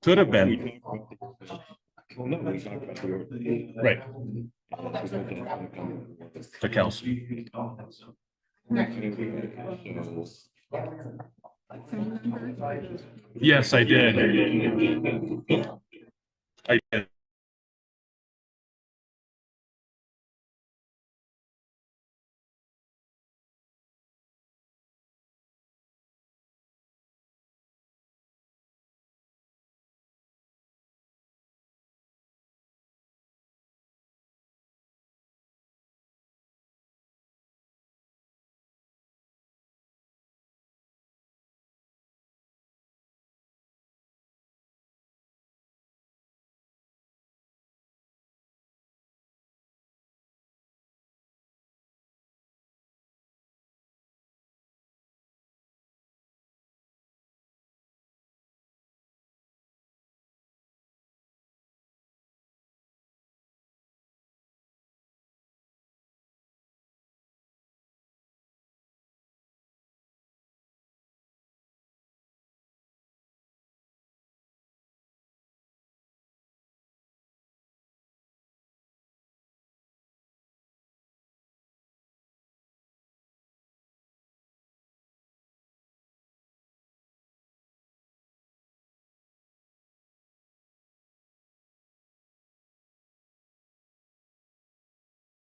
Could have been. Right. To Kelsey. Yes, I did. I did.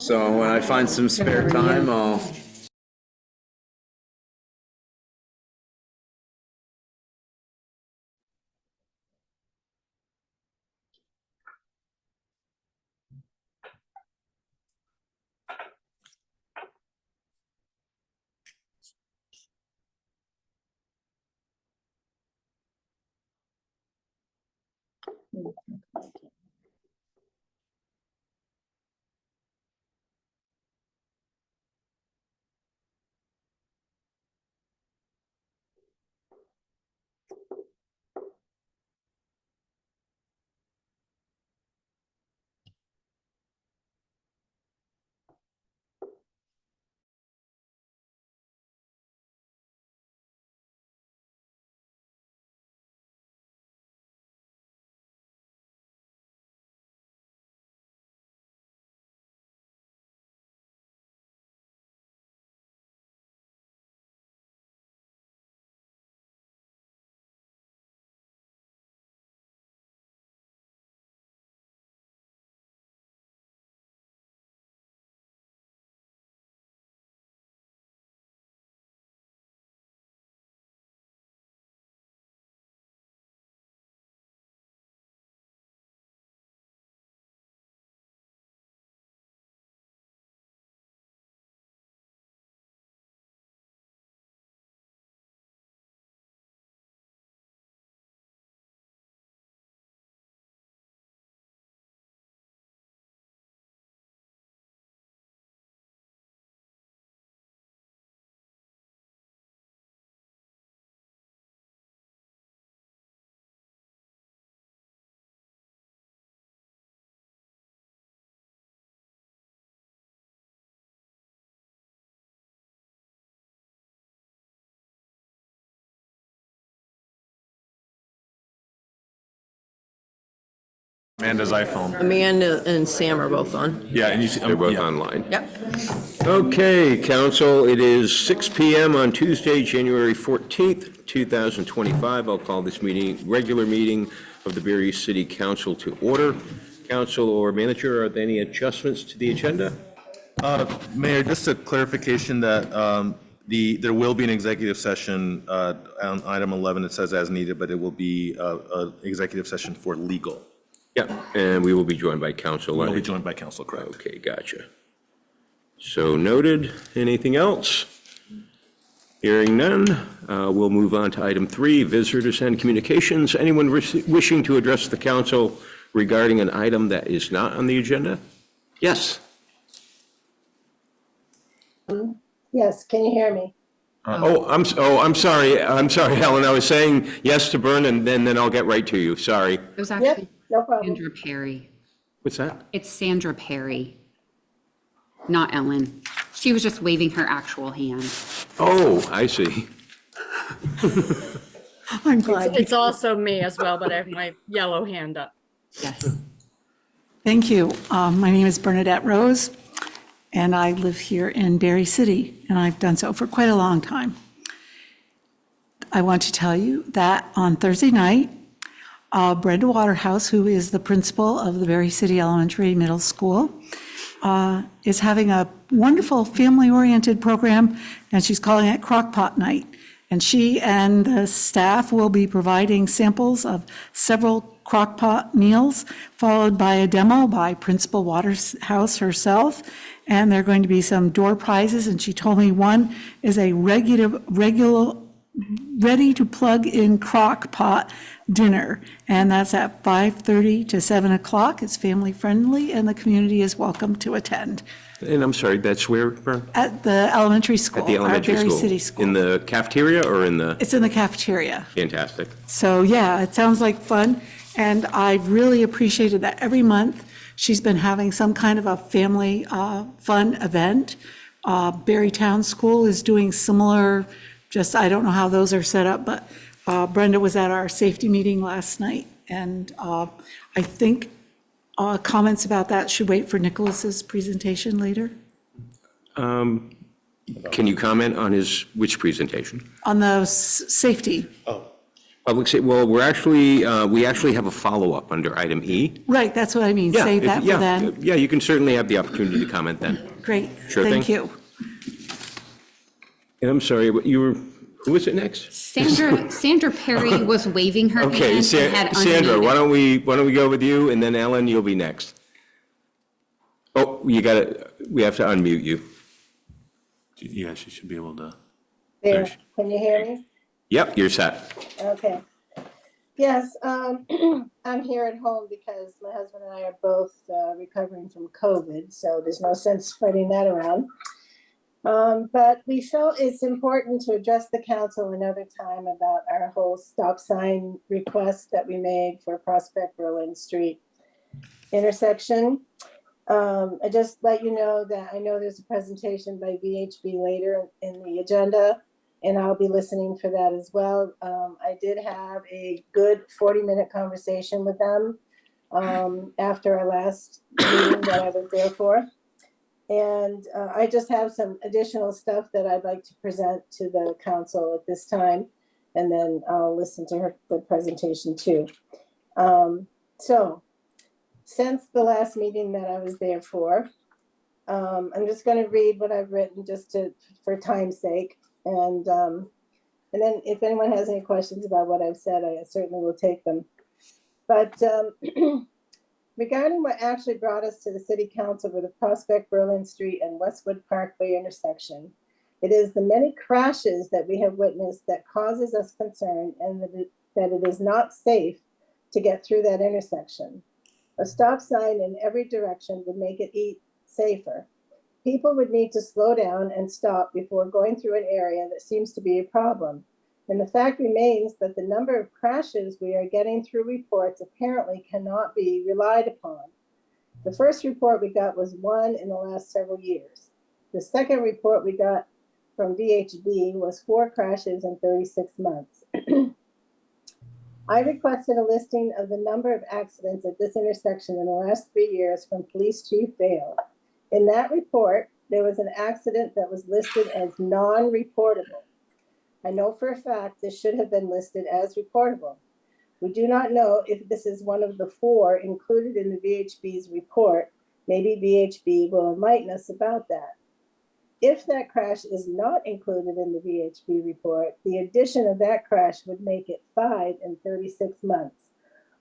So when I find some spare time, I'll. Amanda's iPhone. Amanda and Sam are both on. Yeah, and you see, They're both yeah. online. Yep. Okay, council, it is 6 PM on Tuesday, January 14th, 2025. I'll call this meeting, regular meeting of the Barre City Council to order. Council or manager, are there any adjustments to the agenda? Mayor, just a clarification that there will be an executive session on item 11. It says as needed, but it will be an executive session for legal. Yeah, and we will be joined by council. We'll be joined by council, correct? Okay, gotcha. So noted. Anything else? Hearing none, we'll move on to item 3, visitors and communications. Anyone wishing to address the council regarding an item that is not on the agenda? Yes. Yes, can you hear me? I'm sorry. I'm sorry, Helen. I was saying yes to Bern, and then I'll get right to you. Sorry. It was Yep, actually no problem. Sandra Perry. What's that? It's Sandra Perry, not Ellen. She was just waving her actual hand. Oh, I see. I'm glad. It's also me as well, but I have my yellow hand up. Yes. Thank you. My name is Bernadette Rose, and I live here in Barre City, and I've done so for quite a long time. I want to tell you that on Thursday night, Brenda Waterhouse, who is the principal of the Barre City Elementary Middle School, is having a wonderful family-oriented program, and she's calling it Crockpot Night. And she and the staff will be providing samples of several crockpot meals, followed by a demo by Principal Waterhouse herself. And there are going to be some door prizes, and she told me one is a regular ready-to-plug-in crock pot dinner, and that's at 5:30 to 7 o'clock. It's family-friendly, and the community is welcome to attend. And I'm sorry, that's where, Bern? At the elementary school. At the elementary Our Barre school? City School. In the cafeteria or in the, It's in the cafeteria. fantastic. So, yeah, it sounds like fun, and I've really appreciated that every month she's been having some kind of a family fun event. Barre Town School is doing similar, just, I don't know how those are set up, but Brenda was at our safety meeting last night, and I think comments about that should wait for Nicholas's presentation later. Can you comment on which presentation? On the safety, Well, we actually have a follow-up under item E. right, that's what I mean, Yeah, save that for then. Yeah, you can certainly have the opportunity to comment then. Great, Sure thank thing. you. And I'm sorry, who was it next? Sandra Perry was waving her hand Okay, and had Sandra, unmuted. why don't we go with you, and then Ellen, you'll be next. Oh, we have to unmute you. Yeah, she should be able to. There, can you hear me? Yep, you're set. Okay. Yes, I'm here at home because my husband and I are both recovering from COVID, so there's no sense spreading that around. But we felt it's important to address the council another time about our whole stop sign request that we made for Prospect Berlin Street intersection. I just let you know that I know there's a presentation by VHB later in the agenda, and I'll be listening for that as well. I did have a good 40-minute conversation with them after our last meeting that I was there for. And I just have some additional stuff that I'd like to present to the council at this time, and then I'll listen to the presentation too. So since the last meeting that I was there for, I'm just going to read what I've written just for time's sake. And then if anyone has any questions about what I've said, I certainly will take them. But regarding what actually brought us to the city council for the Prospect Berlin Street and Westwood Parkway intersection, it is the many crashes that we have witnessed that causes us concern, and that it is not safe to get through that intersection. A stop sign in every direction would make it safer. People would need to slow down and stop before going through an area that seems to be a problem. And the fact remains that the number of crashes we are getting through reports apparently cannot be relied upon. The first report we got was 1 in the last several years. The second report we got from VHB was 4 crashes in 36 months. I requested a listing of the number of accidents at this intersection in the last 3 years from Police Chief Vale. In that report, there was an accident that was listed as non-reportable. I know for a fact this should have been listed as reportable. We do not know if this is one of the 4 included in the VHB's report. Maybe VHB will enlighten us about that. If that crash is not included in the VHB report, the addition of that crash would make it 5 in 36 months.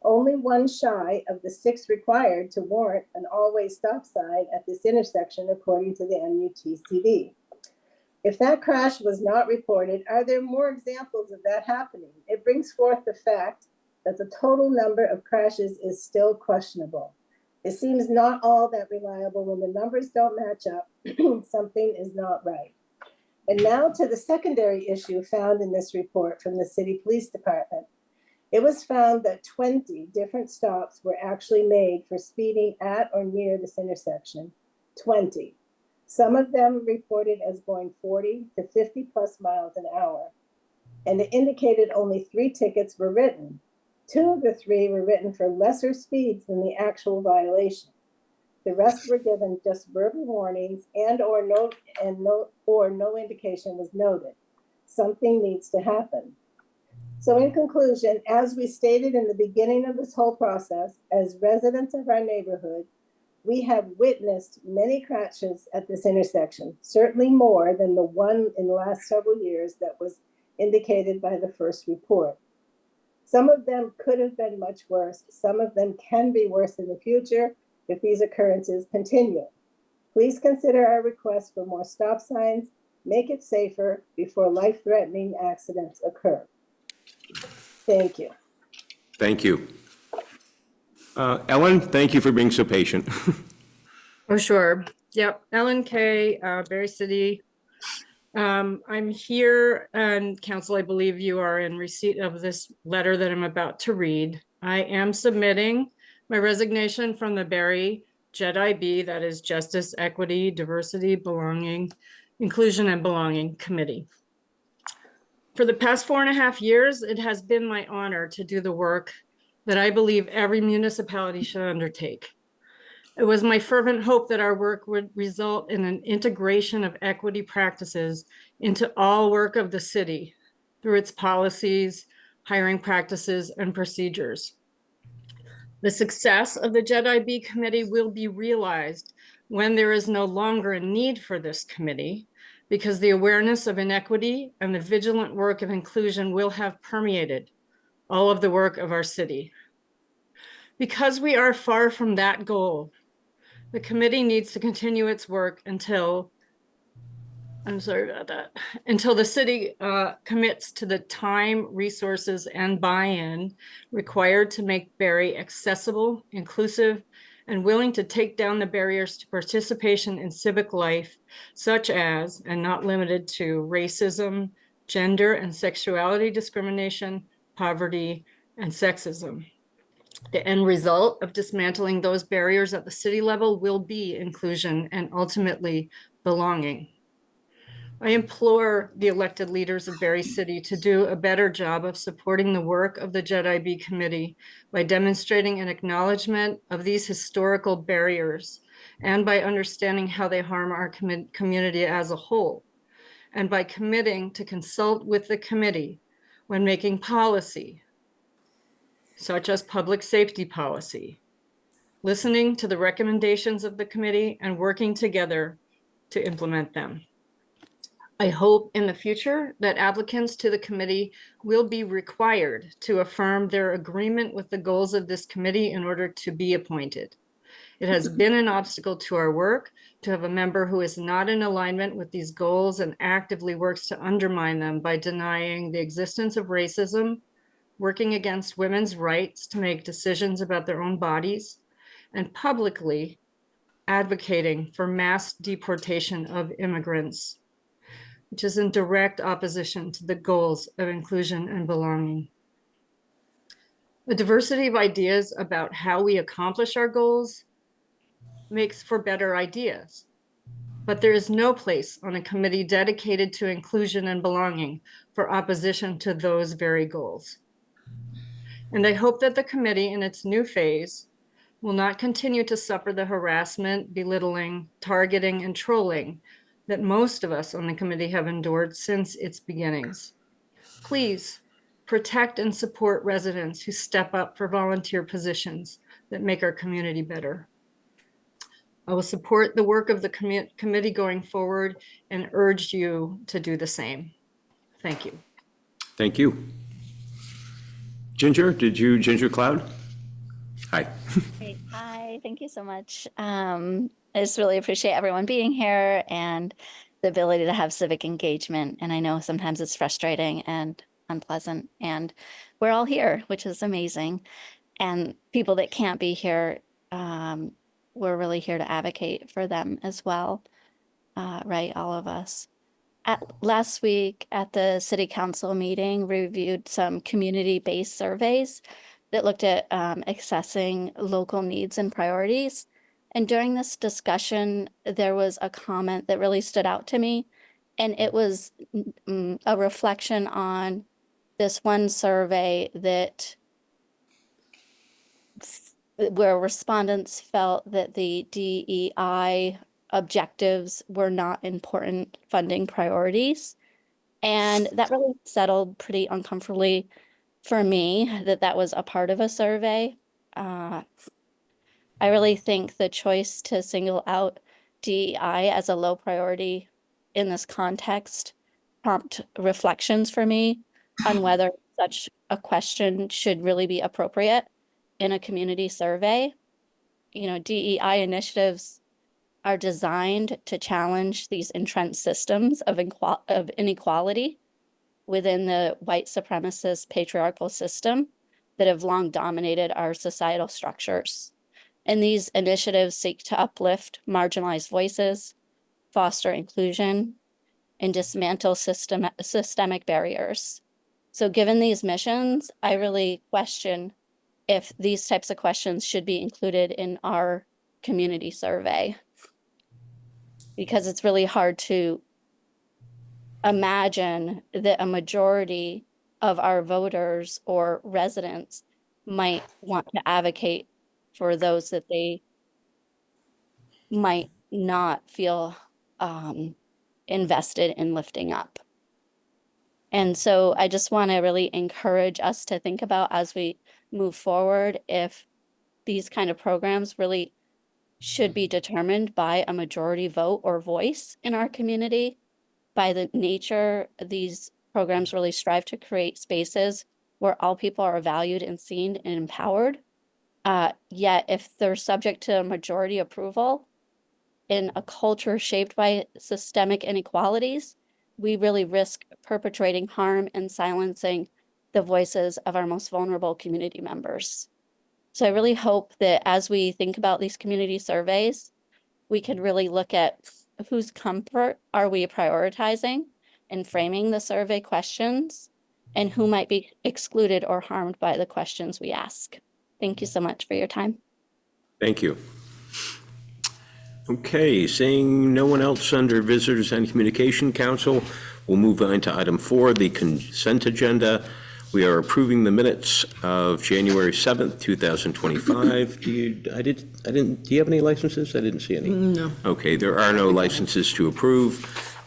Only 1 shy of the 6 required to warrant an all-way stop sign at this intersection, according to the MUTCD. If that crash was not reported, are there more examples of that happening? It brings forth the fact that the total number of crashes is still questionable. It seems not all that reliable. When the numbers don't match up, something is not right. And now to the secondary issue found in this report from the City Police Department. It was found that 20 different stops were actually made for speeding at or near this intersection. 20. Some of them reported as going 40 to 50 plus miles an hour. and it indicated only 3 tickets were written. 2 of the 3 were written for lesser speeds than the actual violation. The rest were given just verbal warnings or no indication was noted. Something needs to happen. So in conclusion, as we stated in the beginning of this whole process, as residents of our neighborhood, we have witnessed many crashes at this intersection, certainly more than the one in the last several years that was indicated by the first report. Some of them could have been much worse. Some of them can be worse in the future if these occurrences continue. Please consider our request for more stop signs, make it safer before life-threatening accidents occur. Thank you. Thank you. Ellen, thank you for being so patient. Oh, sure. Yep. Ellen K, Barre City. I'm here, and council, I believe you are in receipt of this letter that I'm about to read. I am submitting my resignation from the Barre JEDI, that is Justice, Equity, Diversity, Belonging, Inclusion and Belonging Committee. For the past 4.5 years, it has been my honor to do the work that I believe every municipality should undertake. It was my fervent hope that our work would result in an integration of equity practices into all work of the city through its policies, hiring practices, and procedures. The success of the JEDI committee will be realized when there is no longer a need for this committee, because the awareness of inequity and the vigilant work of inclusion will have permeated all of the work of our city. Because we are far from that goal, the committee needs to continue its work until the city commits to the time, resources, and buy-in required to make Barre accessible, inclusive, and willing to take down the barriers to participation in civic life, such as, and not limited to, racism, gender and sexuality discrimination, poverty, and sexism. The end result of dismantling those barriers at the city level will be inclusion and ultimately belonging. I implore the elected leaders of Barre City to do a better job of supporting the work of the JEDI committee by demonstrating an acknowledgement of these historical barriers and by understanding how they harm our community as a whole, and by committing to consult with the committee when making policy, such as public safety policy, listening to the recommendations of the committee and working together to implement them. I hope in the future that applicants to the committee will be required to affirm their agreement with the goals of this committee in order to be appointed. It has been an obstacle to our work to have a member who is not in alignment with these goals and actively works to undermine them by denying the existence of racism, working against women's rights to make decisions about their own bodies, and publicly advocating for mass deportation of immigrants, which is in direct opposition to the goals of inclusion and belonging. The diversity of ideas about how we accomplish our goals makes for better ideas, but there is no place on a committee dedicated to inclusion and belonging for opposition to those very goals. And I hope that the committee in its new phase will not continue to suffer the harassment, belittling, targeting, and trolling that most of us on the committee have endured since its beginnings. Please protect and support residents who step up for volunteer positions that make our community better. I will support the work of the committee going forward and urge you to do the same. Thank you. Thank you. Ginger Cloud? Hi. Great. Hi, thank you so much. I just really appreciate everyone being here and the ability to have civic engagement. And I know sometimes it's frustrating and unpleasant, and we're all here, which is amazing. And people that can't be here, we're really here to advocate for them as well, right? All of us. Last week at the city council meeting, we reviewed some community-based surveys that looked at accessing local needs and priorities. And during this discussion, there was a comment that really stood out to me. And it was a reflection on this one survey where respondents felt that the DEI objectives were not important funding priorities. And that really settled pretty uncomfortably for me that was a part of a survey. I really think the choice to single out DEI as a low priority in this context prompt reflections for me on whether such a question should really be appropriate in a community survey. DEI initiatives are designed to challenge these entrenched systems of inequality within the white supremacist patriarchal system that have long dominated our societal structures. And these initiatives seek to uplift marginalized voices, foster inclusion, and dismantle systemic barriers. So given these missions, I really question if these types of questions should be included in our community survey, because it's really hard to imagine that a majority of our voters or residents might want to advocate for those that they might not feel invested in lifting up. And so I just want to really encourage us to think about, as we move forward, if these kind of programs really should be determined by a majority vote or voice in our community. By the nature, these programs really strive to create spaces where all people are valued and seen and empowered. Yet if they're subject to majority approval in a culture shaped by systemic inequalities, we really risk perpetrating harm and silencing the voices of our most vulnerable community members. So I really hope that as we think about these community surveys, we can really look at whose comfort are we prioritizing in framing the survey questions, and who might be excluded or harmed by the questions we ask. Thank you so much for your time. Thank you. Okay, seeing no one else under Visitors and Communication Council, we'll move on to item 4, the consent agenda. We are approving the minutes of January 7th, 2025. Do you have any licenses? I didn't see any. No. Okay, there are no licenses to approve.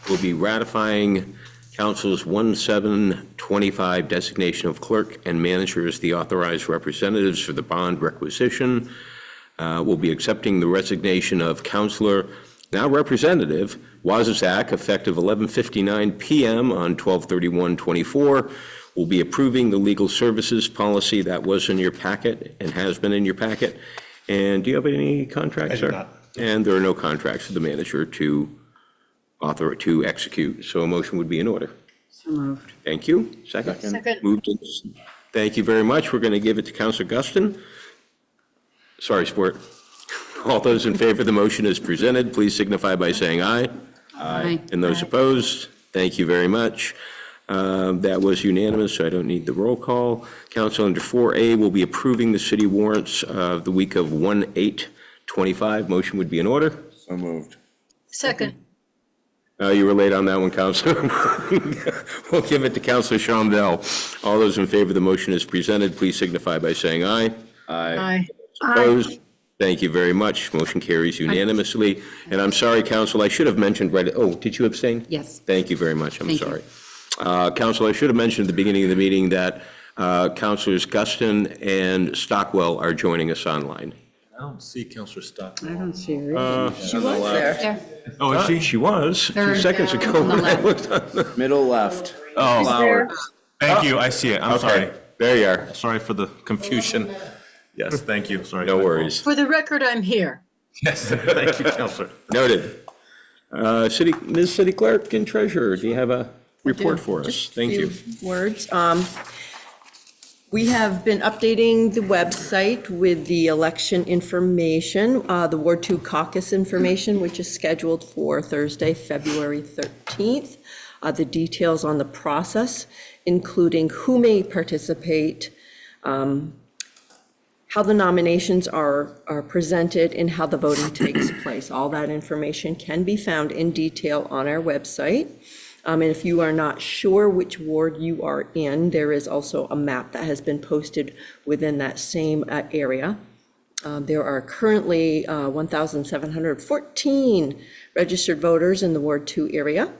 We'll be ratifying Council's 1/7/25 designation of clerk and manager as the authorized representatives for the bond requisition. We'll be accepting the resignation of Councilor, now Representative, Wazazak, effective 11:59 p.m. on 12/31/24. We'll be approving the legal services policy that was in your packet and has been in your packet. And do you have any contracts, sir? I do not. And there are no contracts for the manager to execute, so a motion would be in order. So moved. Thank you. Second? Second. Moved in. Thank you very much. We're going to give it to Councilor Guston. Sorry, Sport. All those in favor of the motion as presented, please signify by saying aye. Aye. And those opposed, thank you very much. That was unanimous, so I don't need the roll call. Council, under 4A, will be approving the city warrants of the week of 1/8/25. Motion would be in order. So moved. Second. You were late on that one, Councilor. We'll give it to Councilor Shondell. All those in favor of the motion as presented, please signify by saying aye. Aye. Opposed? Thank you very much. Motion carries unanimously. And I'm sorry, Council, I should have mentioned did you abstain? Yes. Thank you very much. I'm Thank you. sorry. Council, I should have mentioned at the beginning of the meeting that Councilors Guston and Stockwell are joining us online. I don't see Counselor Stock. I don't see her. She was there. There. Oh, is she? She was 2 Third seconds down ago on the when I left. looked on the. Middle left. Oh, Flower. thank you. I see it. I'm sorry. Okay, there you are. Sorry for the confusion. Yes, thank you. Sorry. No worries. For the record, I'm here. Yes, thank you, Counselor. Noted. Ms. City Clerk and Treasurer, do you have a report for us? Just a Thank you. few words. We have been updating the website with the election information, the Ward 2 caucus information, which is scheduled for Thursday, February 13th. The details on the process, including who may participate, how the nominations are presented, and how the voting takes place. All that information can be found in detail on our website. And if you are not sure which ward you are in, there is also a map that has been posted within that same area. There are currently 1,714 registered voters in the Ward 2 area.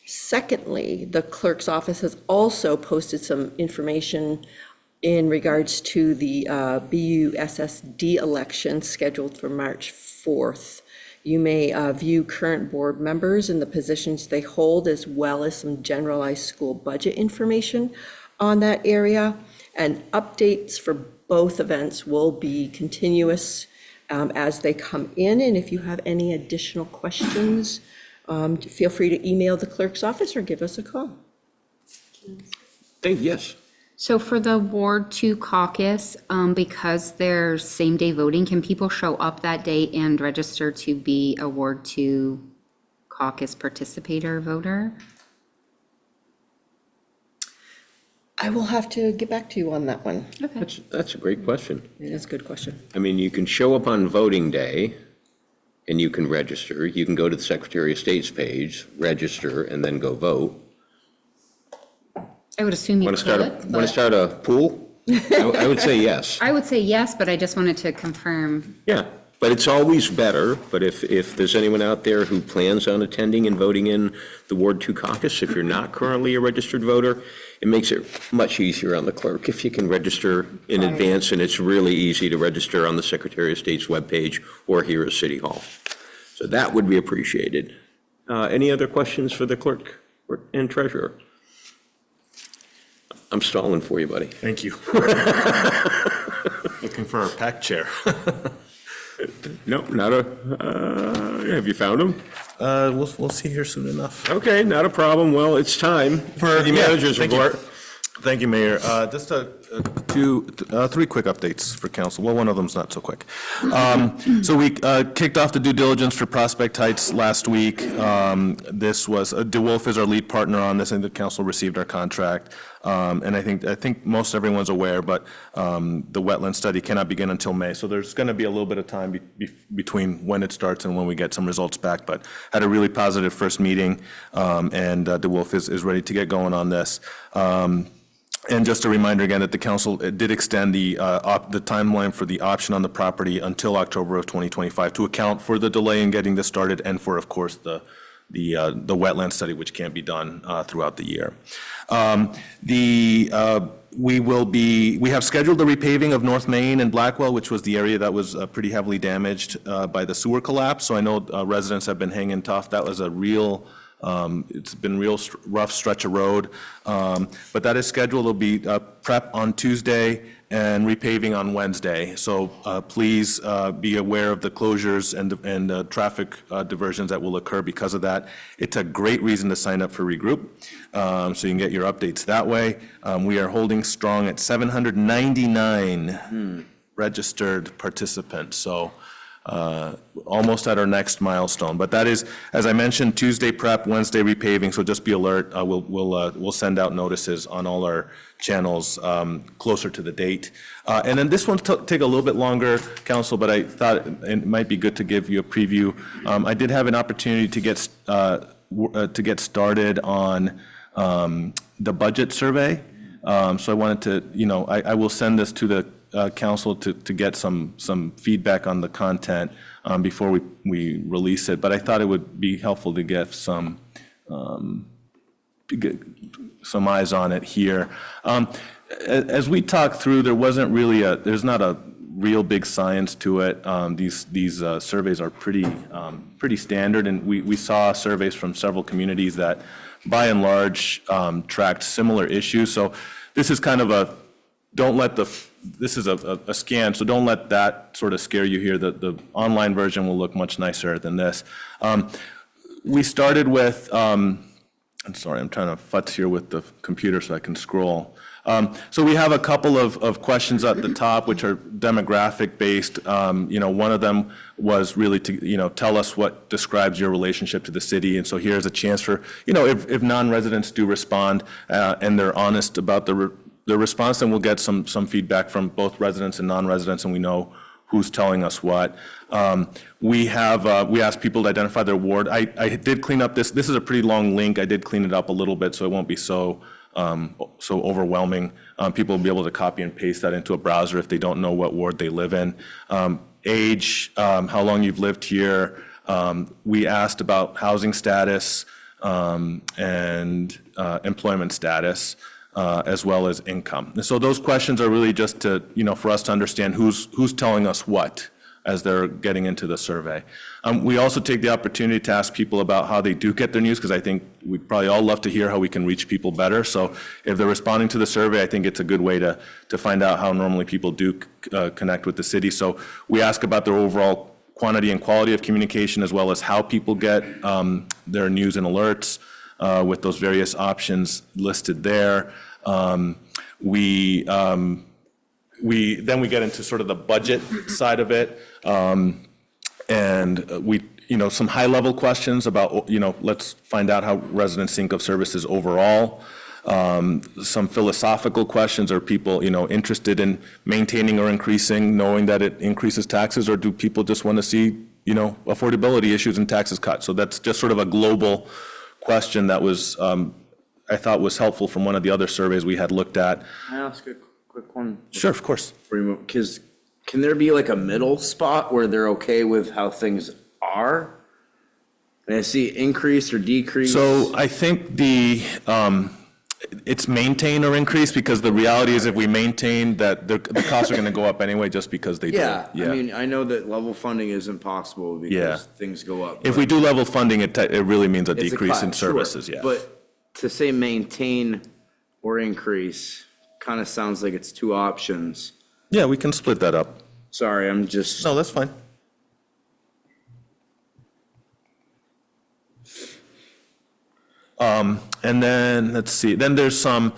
Secondly, the clerk's office has also posted some information in regards to the BUSSD election scheduled for March 4th. You may view current board members and the positions they hold, as well as some generalized school budget information on that area. And updates for both events will be continuous as they come in. And if you have any additional questions, feel free to email the clerk's office or give us a call. Yes. So for the Ward 2 caucus, because there's same-day voting, can people show up that day and register to be a Ward 2 caucus participator voter? I will have to get back to you on that one. Okay. That's a great question. It is a good question. I mean, you can show up on voting day and you can register. You can go to the Secretary of State's page, register, and then go vote. I would assume you Want to start could. want to start a pool? I would say yes. I would say yes, but I just wanted to confirm. Yeah, but it's always better, but if there's anyone out there who plans on attending and voting in the Ward 2 caucus, if you're not currently a registered voter, it makes it much easier on the clerk if you can register in advance, and it's really easy to register on the Secretary of State's webpage or here at City Hall. So that would be appreciated. Any other questions for the clerk and treasurer? I'm stalling for you, buddy. Thank you. Looking for a pack chair. No, not a, have you found him? We'll see here soon enough. Okay, not a problem. Well, it's time for the manager's thank you. report. Thank you, Mayor. Just three quick updates for council. Well, one of them's not so quick. So we kicked off the due diligence for Prospect Heights last week. This was, DeWolf is our lead partner on this, and the council received our contract. And I think most everyone's aware, but the wetland study cannot begin until May. So there's going to be a little bit of time between when it starts and when we get some results back. But had a really positive first meeting, and DeWolf is ready to get going on this. And just a reminder again that the council did extend the timeline for the option on the property until October of 2025 to account for the delay in getting this started and for, of course, the wetland study, which can't be done throughout the year. We have scheduled the repaving of North Main and Blackwell, which was the area that was pretty heavily damaged by the sewer collapse. So I know residents have been hanging tough. That was a real it's been real rough stretch of road, but that is scheduled. There'll be prep on Tuesday and repaving on Wednesday. So please be aware of the closures and traffic diversions that will occur because of that. It's a great reason to sign up for Regroup, so you can get your updates that way. We are holding strong at 799 registered participants. So almost at our next milestone. But that is, as I mentioned, Tuesday prep, Wednesday repaving, so just be alert. We'll send out notices on all our channels closer to the date. And then this one take a little bit longer, Council, but I thought it might be good to give you a preview. I did have an opportunity to get started on the budget survey. So I wanted to, I will send this to the council to get some feedback on the content before we release it. But I thought it would be helpful to get some eyes on it here. As we talked through, there's not a real big science to it. These surveys are pretty standard, and we saw surveys from several communities that, by and large, tracked similar issues. So this is kind of this is a scan, so don't let that sort of scare you here. The online version will look much nicer than this. We started with, I'm sorry, I'm trying to futz here with the computer so I can scroll. So we have a couple of questions at the top, which are demographic based. One of them was really to, tell us what describes your relationship to the city. And so here's a chance for, if non-residents do respond and they're honest about the response, then we'll get some feedback from both residents and non-residents, and we know who's telling us what. We asked people to identify their ward. I did clean up this is a pretty long link. I did clean it up a little bit so it won't be so overwhelming. People will be able to copy and paste that into a browser if they don't know what ward they live in. Age, how long you've lived here. We asked about housing status and employment status, as well as income. And so those questions are really just to, for us to understand who's telling us what as they're getting into the survey. We also take the opportunity to ask people about how they do get their news, because I think we'd probably all love to hear how we can reach people better. So if they're responding to the survey, I think it's a good way to find out how normally people do connect with the city. So we ask about their overall quantity and quality of communication, as well as how people get their news and alerts with those various options listed there. We get into sort of the budget side of it, and we, some high-level questions about, let's find out how residents think of services overall. Some philosophical questions: are people, interested in maintaining or increasing, knowing that it increases taxes, or do people just want to see, affordability issues and taxes cut? So that's just sort of a global question that was, I thought was helpful from one of the other surveys we had looked at. Can I ask a quick one? Sure, of course. Because can there be like a middle spot where they're okay with how things are? And I see increase or decrease. So I think it's maintain or increase, because the reality is if we maintain that, the costs are going to go up anyway just because they do. Yeah, I mean, I know that level funding is impossible because things go up. If we do level funding, it really means a It's a decrease in cut, sure. services, yeah. But to say maintain or increase kind of sounds like it's two options. Yeah, we can split that up. Sorry, I'm just. No, that's fine. And then, let's see, then there's some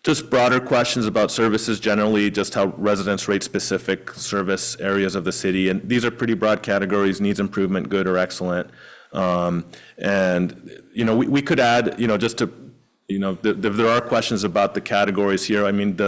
just broader questions about services generally, just how residents rate specific service areas of the city. And these are pretty broad categories: needs improvement, good, or excellent. And, we could add, just to, there are questions about the categories here. I mean,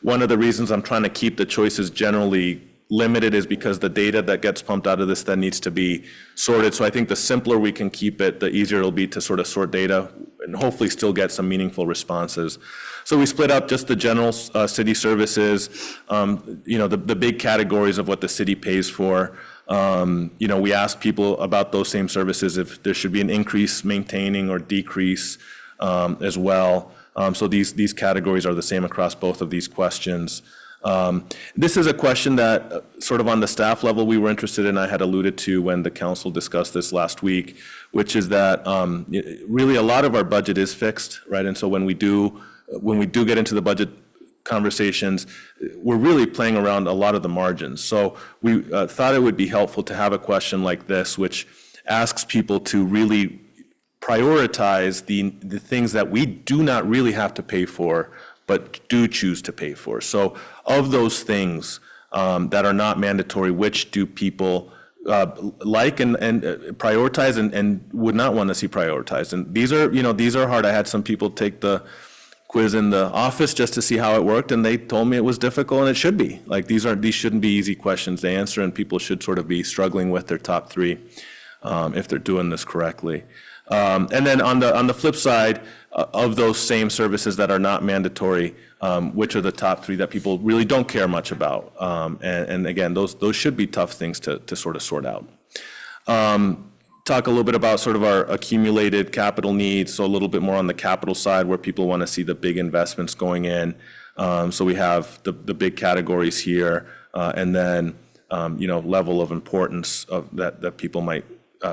one of the reasons I'm trying to keep the choices generally limited is because the data that gets pumped out of this then needs to be sorted. So I think the simpler we can keep it, the easier it'll be to sort of sort data and hopefully still get some meaningful responses. So we split up just the general city services, the big categories of what the city pays for. We asked people about those same services, if there should be an increase, maintaining, or decrease as well. So these categories are the same across both of these questions. This is a question that sort of on the staff level we were interested in. I had alluded to when the council discussed this last week, which is that really a lot of our budget is fixed, right? And so when we do get into the budget conversations, we're really playing around a lot of the margins. So we thought it would be helpful to have a question like this, which asks people to really prioritize the things that we do not really have to pay for, but do choose to pay for. So of those things that are not mandatory, which do people like and prioritize and would not want to see prioritized? And these are hard. I had some people take the quiz in the office just to see how it worked, and they told me it was difficult, and it should be. Like, these shouldn't be easy questions to answer, and people should sort of be struggling with their top three if they're doing this correctly. And then on the flip side, of those same services that are not mandatory, which are the top three that people really don't care much about? And again, those should be tough things to sort of sort out. Talk a little bit about sort of our accumulated capital needs, so a little bit more on the capital side where people want to see the big investments going in. So we have the big categories here, and then level of importance of that people might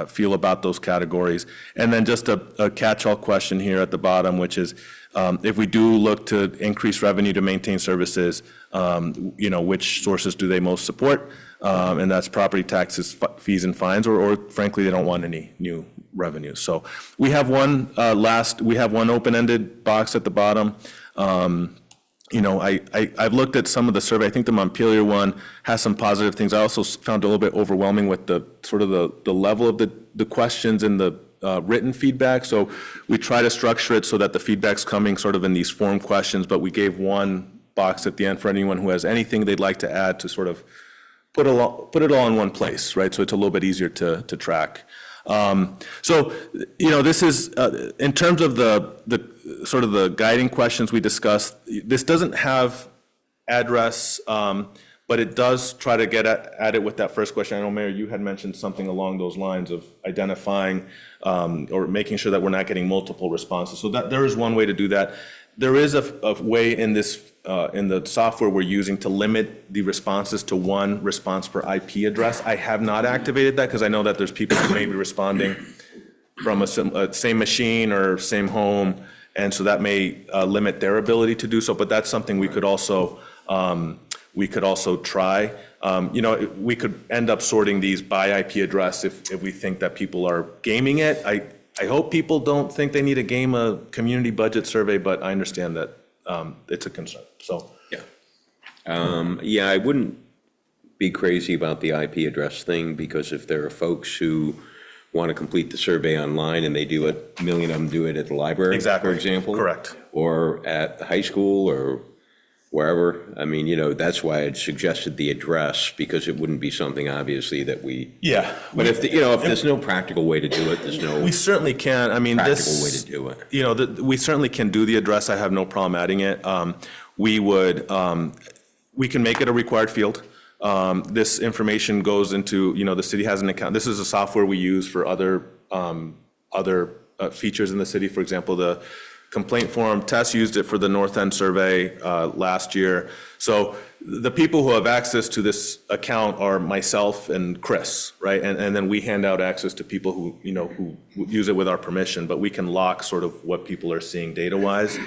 feel about those categories. And then just a catch-all question here at the bottom, which is if we do look to increase revenue to maintain services, which sources do they most support? And that's property taxes, fees, and fines, or frankly, they don't want any new revenue. So we have one open-ended box at the bottom. I've looked at some of the survey. I think the Montpelier one has some positive things. I also found it a little bit overwhelming with the sort of the level of the questions and the written feedback. So we try to structure it so that the feedback's coming sort of in these form questions, but we gave one box at the end for anyone who has anything they'd like to add to sort of put it all in one place, right? So it's a little bit easier to track. So, this is, in terms of the sort of the guiding questions we discussed, this doesn't have address, but it does try to get at it with that first question. I know, Mayor, you had mentioned something along those lines of identifying or making sure that we're not getting multiple responses. So that there is one way to do that. There is a way in this, in the software we're using to limit the responses to one response per IP address. I have not activated that because I know that there's people who may be responding from a same machine or same home, and so that may limit their ability to do so, but that's something we could also try. We could end up sorting these by IP address if we think that people are gaming it. I hope people don't think they need to game a community budget survey, but I understand that it's a concern, so. Yeah, I wouldn't be crazy about the IP address thing, because if there are folks who want to complete the survey online and they do it, a million of them do it at the library, Exactly. for example. Correct. Or at the high school or wherever. I mean, that's why I'd suggested the address, because it wouldn't be something obviously that we. Yeah. But if there's no practical way to do it, there's no We certainly can, I mean, practical way to do it. we certainly can do the address, I have no problem adding it. We can make it a required field. This information goes into, the city has an account, this is a software we use for other features in the city, for example, the complaint form. Tess used it for the North End survey last year. So the people who have access to this account are myself and Chris, right? And then we hand out access to people who use it with our permission, but we can lock sort of what people are seeing data-wise.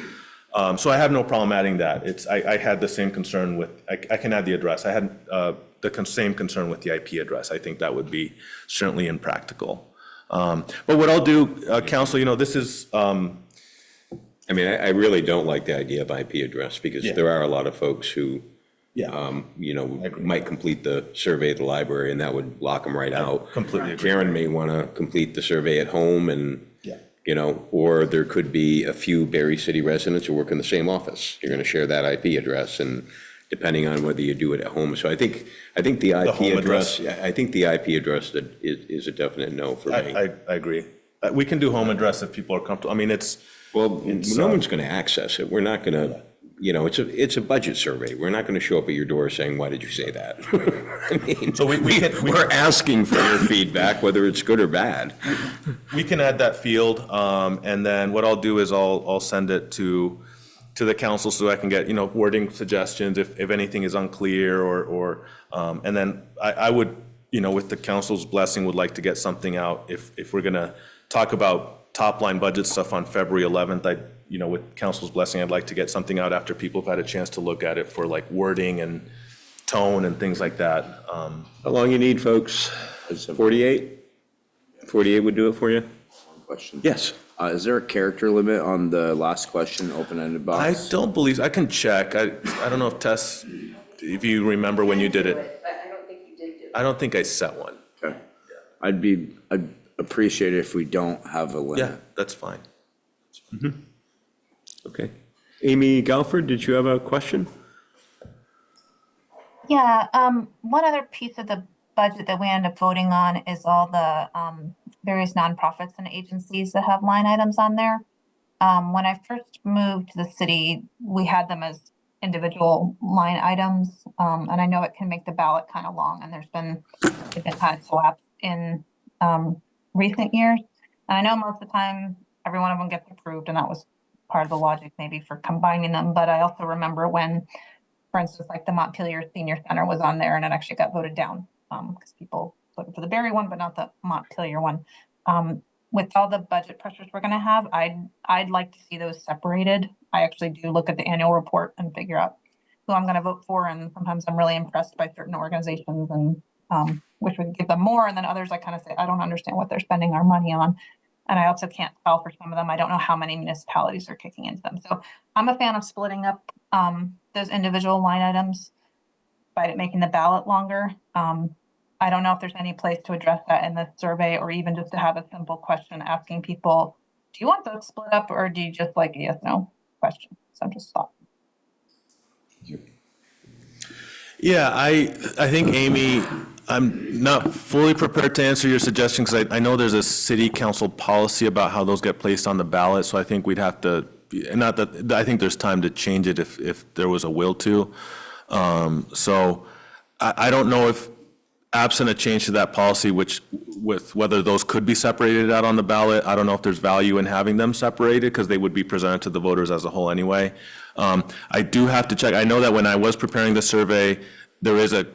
So I have no problem adding that. I had the same concern with, I can add the address. I had the same concern with the IP address. I think that would be certainly impractical. But what I'll do, Council, this is, I mean, I really don't like the idea of IP address, because Yeah. there are a lot of folks who, yeah, might complete the survey at the library, and that would lock them right out. completely agree. Karen may want to complete the survey at home, and, Yeah. or there could be a few Barre City residents who work in the same office. You're going to share that IP address, and depending on whether you do it at home. So I think the IP home address, address. I think the IP address that is a definite no for me. I agree. We can do home address if people are comfortable. I mean, Well, no one's going to access it. We're not going to, it's a budget survey. We're not going to show up at your door saying, why did you say that? I mean, So we're asking for your feedback, whether it's good or bad. we can add that field, and then what I'll do is I'll send it to the council so I can get, wording suggestions if anything is unclear or, and then I would, with the council's blessing, would like to get something out if we're going to talk about top-line budget stuff on February 11th. With council's blessing, I'd like to get something out after people have had a chance to look at it for like wording and tone and things like that. How long you need, folks? 48? 48 would do it for you? Question. Yes. Is there a character limit on the last question, open-ended I box? don't believe, I can check. I don't know if Tess, if you remember when you did it. I don't think you did do it. I don't think I set one. Okay. I'd appreciate it if we don't have a limit. Yeah, that's fine. Okay. Amy Galford, did you have a question? Yeah, one other piece of the budget that we end up voting on is all the various nonprofits and agencies that have line items on there. When I first moved to the city, we had them as individual line items. And I know it can make the ballot kind of long, and it's been kind of collapsed in recent years. And I know most of the time, every one of them gets approved, and that was part of the logic maybe for combining them. But I also remember when, for instance, like the Montpelier Senior Center was on there, and it actually got voted down because people voted for the Barre one, but not the Montpelier one. With all the budget pressures we're going to have, I'd like to see those separated. I actually do look at the annual report and figure out who I'm going to vote for, and sometimes I'm really impressed by certain organizations and wish we could give them more, and then others I kind of say I don't understand what they're spending our money on. And I also can't tell for some of them. I don't know how many municipalities are kicking into them. So I'm a fan of splitting up those individual line items by making the ballot longer. I don't know if there's any place to address that in the survey, or even just to have a simple question asking people, do you want those split up, or do you just like a yes, no question? So just thought. Yeah, I think, Amy, I'm not fully prepared to answer your suggestion because I know there's a city council policy about how those get placed on the ballot, so I think we'd have to, not that, I think there's time to change it if there was a will to. So I don't know if, absent a change to that policy, which, with whether those could be separated out on the ballot, I don't know if there's value in having them separated because they would be presented to the voters as a whole anyway. I do have to check, I know that when I was preparing the survey, there is a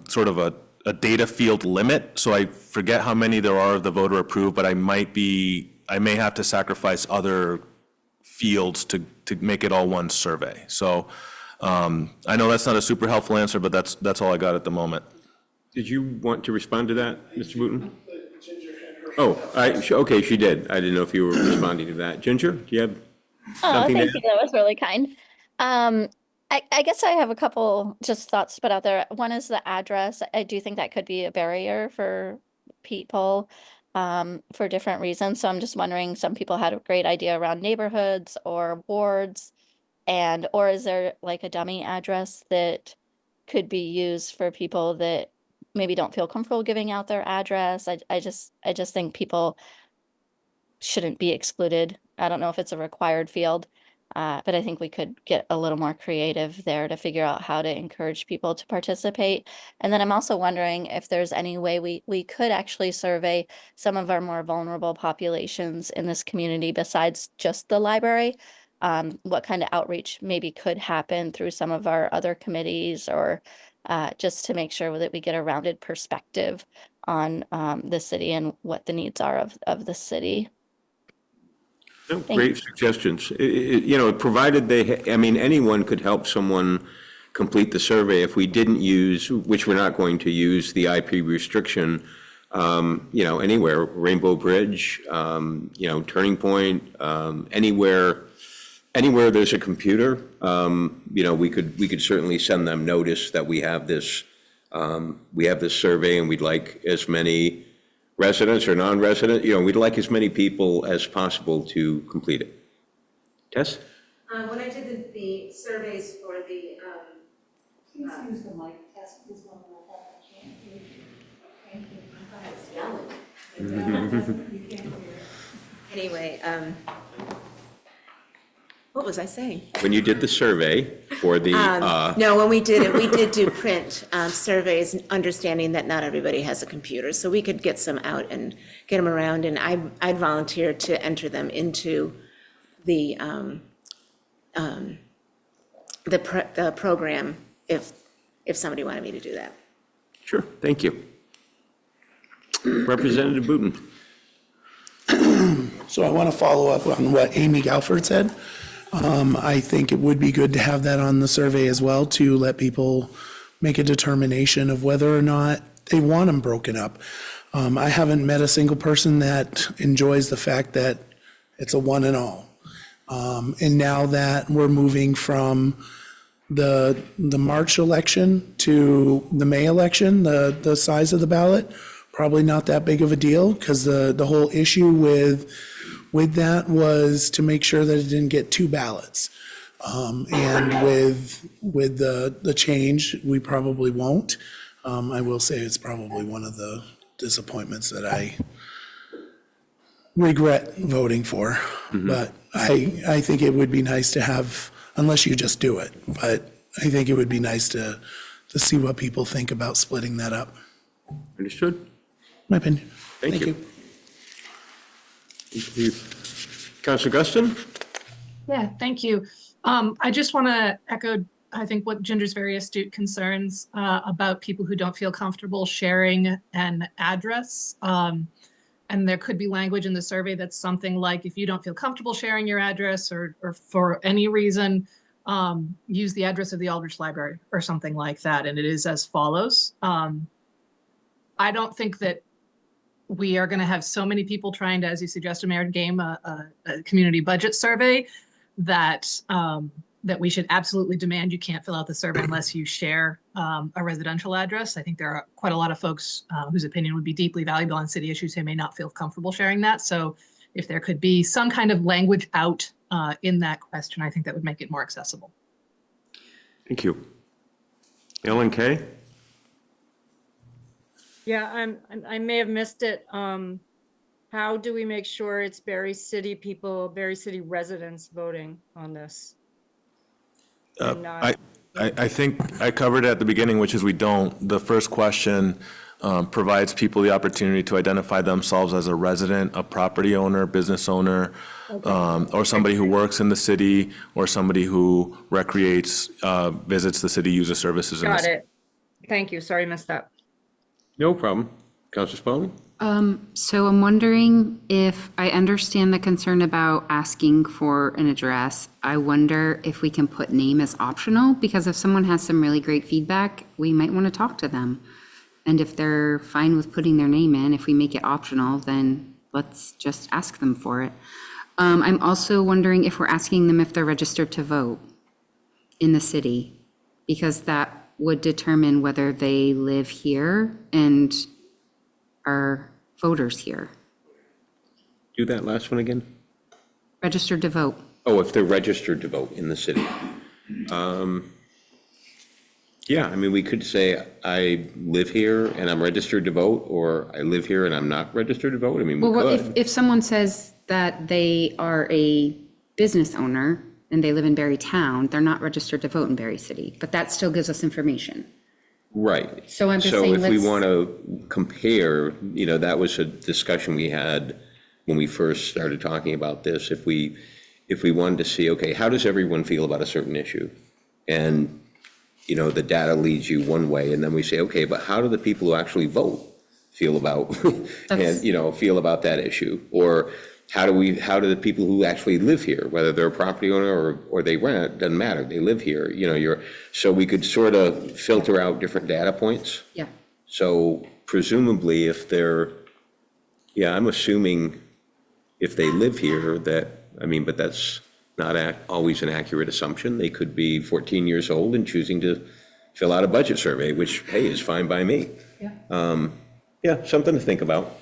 sort of a data field limit, so I forget how many there are of the voter approved, but I may have to sacrifice other fields to make it all one survey. So I know that's not a super helpful answer, but that's all I got at the moment. Did you want to respond to that, Mr. Booton? Oh, okay, she did. I didn't know if you were responding to that. Ginger, do you have Oh, something to thank you. That was really kind. I guess I have a couple just thoughts to put out there. One is the address. I do think that could be a barrier for people for different reasons. So I'm just wondering, some people had a great idea around neighborhoods or wards, or is there like a dummy address that could be used for people that maybe don't feel comfortable giving out their address? I just think people shouldn't be excluded. I don't know if it's a required field, but I think we could get a little more creative there to figure out how to encourage people to participate. And then I'm also wondering if there's any way we could actually survey some of our more vulnerable populations in this community besides just the library. What kind of outreach maybe could happen through some of our other committees, or just to make sure that we get a rounded perspective on the city and what the needs are of the city. No, great suggestions. Provided anyone could help someone complete the survey. If we didn't use, which we're not going to use, the IP restriction, anywhere, Rainbow Bridge, Turning Point, anywhere there's a computer, we could certainly send them notice that we have this survey and we'd like as many residents or non-resident, we'd like as many people as possible to complete it. Tess? When I did the surveys for the, Please use the mic, Tess, please don't know that. I can't hear you. Thank you. I thought I was yelling. You can't hear. anyway, what was I saying? When you did the survey for the, No, when we did it, we did do print surveys, understanding that not everybody has a computer. So we could get some out and get them around, and I'd volunteer to enter them into the program if somebody wanted me to do that. sure, thank you. Representative Booton. So I want to follow up on what Amy Galford said. I think it would be good to have that on the survey as well, to let people make a determination of whether or not they want them broken up. I haven't met a single person that enjoys the fact that it's a one and all. And now that we're moving from the March election to the May election, the size of the ballot, probably not that big of a deal, because the whole issue with that was to make sure that it didn't get two ballots. And with the change, we probably won't. I will say it's probably one of the disappointments that I regret voting for. But I think it would be nice to have, unless you just do it, but I think it would be nice to see what people think about splitting that up. Understood? My opinion. Thank you. Councilor Guston? Yeah, thank you. I just want to echo, I think, what Ginger's very astute concerns about people who don't feel comfortable sharing an address. And there could be language in the survey that's something like, if you don't feel comfortable sharing your address or for any reason, use the address of the Aldrich Library or something like that. And it is as follows. I don't think that we are going to have so many people trying to, as you suggested, Mayor, game a community budget survey that that we should absolutely demand you can't fill out the survey unless you share a residential address. I think there are quite a lot of folks whose opinion would be deeply valuable on city issues who may not feel comfortable sharing that. So if there could be some kind of language out in that question, I think that would make it more accessible. Thank you. Ellen K.? Yeah, I may have missed it. How do we make sure it's Barre City people, Barre City residents voting on this? And not- I think I covered it at the beginning, which is we don't. The first question provides people the opportunity to identify themselves as a resident, a property owner, business owner, or somebody who works in the city, or somebody who recreates, visits the city, uses services. Got it. Thank you. Sorry, I missed that. No problem. Counselor Spaulding? So I'm wondering if I understand the concern about asking for an address. I wonder if we can put name as optional, because if someone has some really great feedback, we might want to talk to them. And if they're fine with putting their name in, if we make it optional, then let's just ask them for it. I'm also wondering if we're asking them if they're registered to vote in the city, because that would determine whether they live here and are voters here. Do that last one again? Registered to vote. Oh, if they're registered to vote in the city. Yeah, I mean, we could say, I live here and I'm registered to vote, or I live here and I'm not registered to vote. I mean, we Well, could. if someone says that they are a business owner and they live in Barre Town, they're not registered to vote in Barre City, but that still gives us information. Right. So I'm just saying, So if we let's- want to compare, that was a discussion we had when we first started talking about this. If we wanted to see, okay, how does everyone feel about a certain issue? And, the data leads you one way, and then we say, okay, but how do the people who actually vote feel about, feel about that issue? Or how do the people who actually live here, whether they're a property owner or they rent, doesn't matter, they live here, so we could sort of filter out different data points. Yeah. So presumably I'm assuming if they live here but that's not always an accurate assumption. They could be 14 years old and choosing to fill out a budget survey, which, hey, is fine by me. Yeah, something to think about.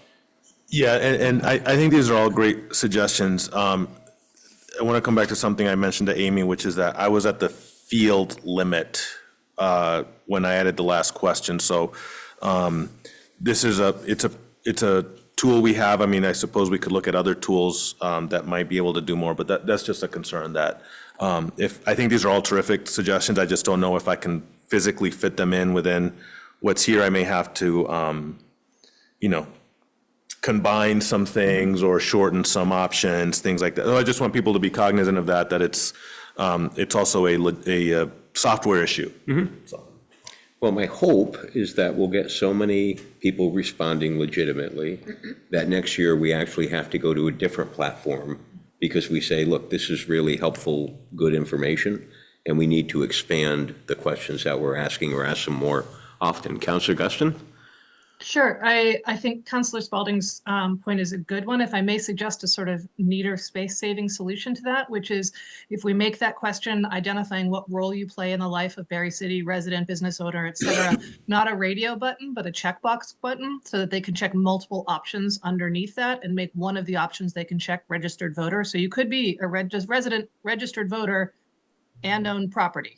Yeah, and I think these are all great suggestions. I want to come back to something I mentioned to Amy, which is that I was at the field limit when I added the last question. So this is it's a tool we have. I mean, I suppose we could look at other tools that might be able to do more, but that's just a concern that I think these are all terrific suggestions. I just don't know if I can physically fit them in within what's here. I may have to, combine some things or shorten some options, things like that. I just want people to be cognizant of that it's also a software issue. So. Well, my hope is that we'll get so many people responding legitimately that next year we actually have to go to a different platform because we say, look, this is really helpful, good information, and we need to expand the questions that we're asking or ask them more often. Councilor Guston? Sure. I think Councillor Spaulding's point is a good one. If I may suggest a sort of neater space-saving solution to that, which is if we make that question identifying what role you play in the life of Barre City resident, business owner, et cetera, not a radio button, but a checkbox button so that they can check multiple options underneath that and make one of the options they can check registered voter. So you could be a resident, registered voter and own property.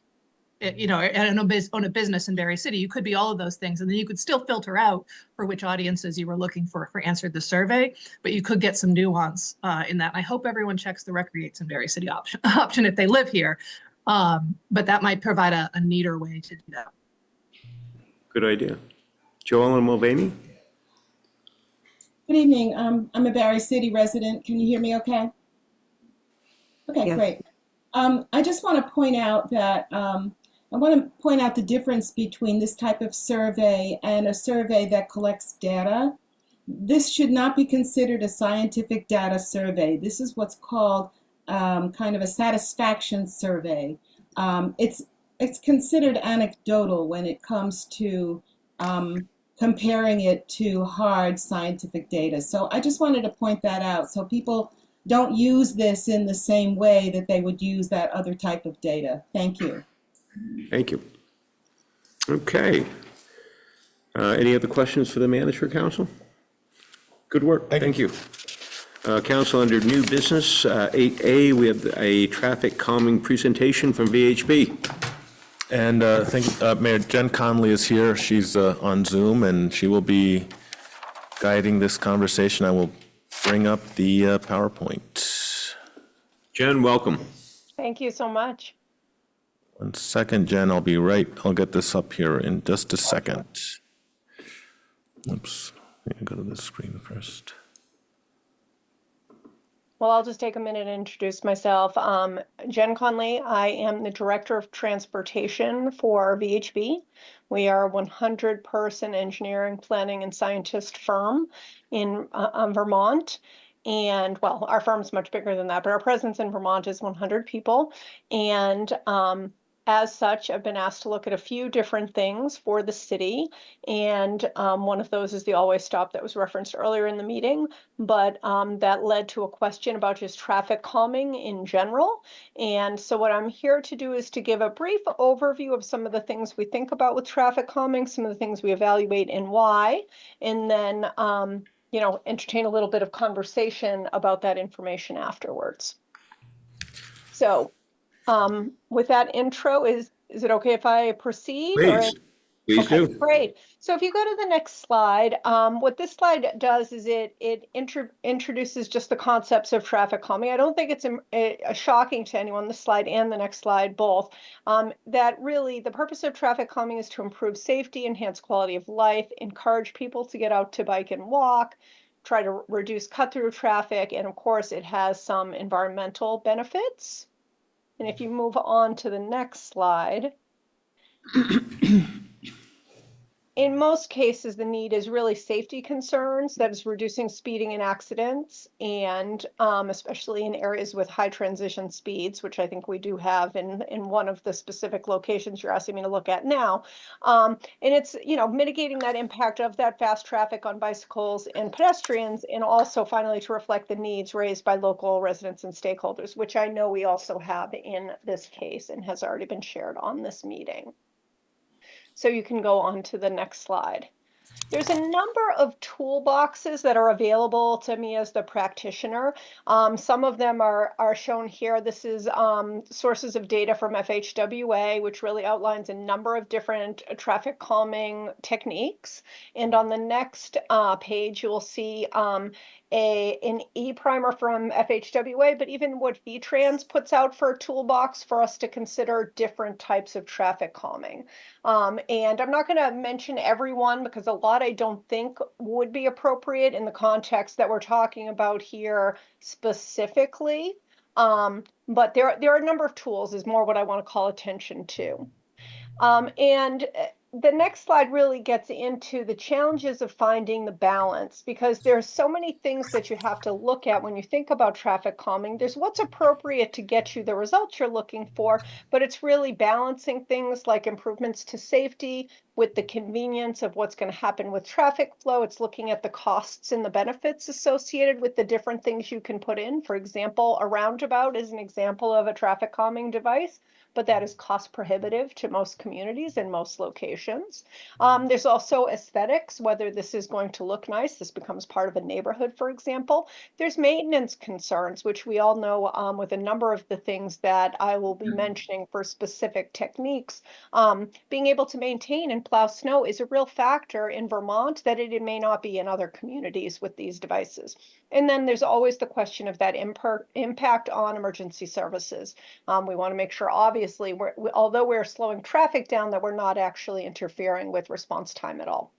And own a business in Barre City. You could be all of those things, and then you could still filter out for which audiences you were looking for answered the survey, but you could get some nuance in that. I hope everyone checks the recreates in Barre City option if they live here, but that might provide a neater way to do that. Good idea. Joel and Mulvaney? Good evening. I'm a Barre City resident. Can you hear me okay? Okay, Yes. great. I just want to point out that I want to point out the difference between this type of survey and a survey that collects data. This should not be considered a scientific data survey. This is what's called kind of a satisfaction survey. It's considered anecdotal when it comes to comparing it to hard scientific data. So I just wanted to point that out so people don't use this in the same way that they would use that other type of data. Thank you. Thank you. Okay. Any other questions for the manager, council? Good work. Thank you. Council, under new business, 8A, we have a traffic calming presentation from VHB. And I think Mayor Jen Conley is here. She's on Zoom, and she will be guiding this conversation. I will bring up the PowerPoint. Jen, welcome. Thank you so much. 1 second, Jen, I'll be right. I'll get this up here in just a second. Oops, let me go to the screen first. Well, I'll just take a minute and introduce myself. Jen Conley, I am the Director of Transportation for VHB. We are a 100-person engineering, planning, and scientist firm in Vermont. And well, our firm's much bigger than that, but our presence in Vermont is 100 people. And as such, I've been asked to look at a few different things for the city. And one of those is the always stop that was referenced earlier in the meeting. But that led to a question about just traffic calming in general. And so what I'm here to do is to give a brief overview of some of the things we think about with traffic calming, some of the things we evaluate and why, and then entertain a little bit of conversation about that information afterwards. So with that intro, is it okay if I proceed? Please Okay, do. great. So if you go to the next slide, what this slide does is it introduces just the concepts of traffic calming. I don't think it's shocking to anyone, this slide and the next slide both, that really the purpose of traffic calming is to improve safety, enhance quality of life, encourage people to get out to bike and walk, try to reduce cut-through traffic, and of course it has some environmental benefits. And if you move on to the next slide, in most cases, the need is really safety concerns, that is reducing speeding and accidents, and especially in areas with high transition speeds, which I think we do have in one of the specific locations you're asking me to look at now. And it's, mitigating that impact of that fast traffic on bicycles and pedestrians, and also finally to reflect the needs raised by local residents and stakeholders, which I know we also have in this case and has already been shared on this meeting. So you can go on to the next slide. There's a number of toolboxes that are available to me as the practitioner. Some of them are shown here. This is sources of data from FHWA, which really outlines a number of different traffic calming techniques. And on the next page, you will see an e-primer from FHWA, but even what VTrans puts out for a toolbox for us to consider different types of traffic calming. And I'm not going to mention everyone because a lot I don't think would be appropriate in the context that we're talking about here specifically. But there are a number of tools is more what I want to call attention to. And the next slide really gets into the challenges of finding the balance, because there's so many things that you have to look at when you think about traffic calming. There's what's appropriate to get you the results you're looking for, but it's really balancing things like improvements to safety with the convenience of what's going to happen with traffic flow. It's looking at the costs and the benefits associated with the different things you can put in. For example, a roundabout is an example of a traffic calming device, but that is cost prohibitive to most communities and most locations. There's also aesthetics, whether this is going to look nice. This becomes part of a neighborhood, for example. There's maintenance concerns, which we all know with a number of the things that I will be mentioning for specific techniques. Being able to maintain and plow snow is a real factor in Vermont that it may not be in other communities with these devices. And then there's always the question of that impact on emergency services. We want to make sure, obviously, although we're slowing traffic down, that we're not actually interfering with response time at all.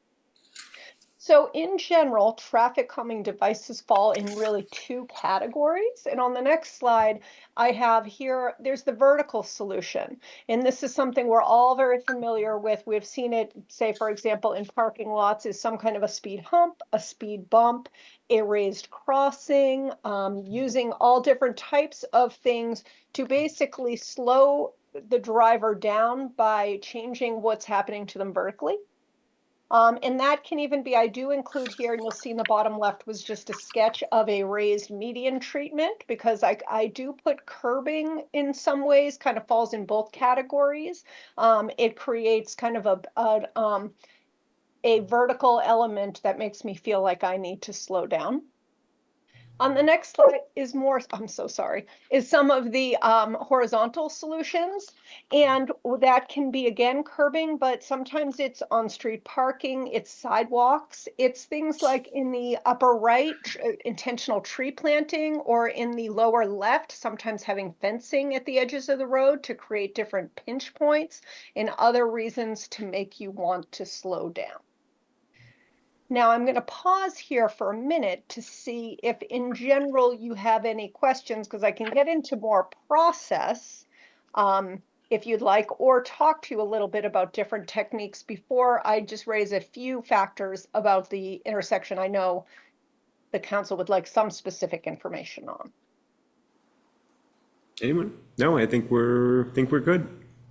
So in general, traffic calming devices fall in really two categories. And on the next slide, I have here, there's the vertical solution. And this is something we're all very familiar with. We've seen it, say, for example, in parking lots, is some kind of a speed hump, a speed bump, a raised crossing, using all different types of things to basically slow the driver down by changing what's happening to them vertically. And that can even be, I do include here, and you'll see in the bottom left was just a sketch of a raised median treatment, because I do put curbing in some ways, kind of falls in both categories. It creates kind of a vertical element that makes me feel like I need to slow down. On the next slide is more, I'm so sorry, is some of the horizontal solutions. And that can be, again, curbing, but sometimes it's on-street parking, it's sidewalks, it's things like in the upper right, intentional tree planting, or in the lower left, sometimes having fencing at the edges of the road to create different pinch points and other reasons to make you want to slow down. Now I'm going to pause here for a minute to see if in general you have any questions, because I can get into more process if you'd like, or talk to you a little bit about different techniques before I just raise a few factors about the intersection I know the council would like some specific information on. Anyone? No, I think we're good.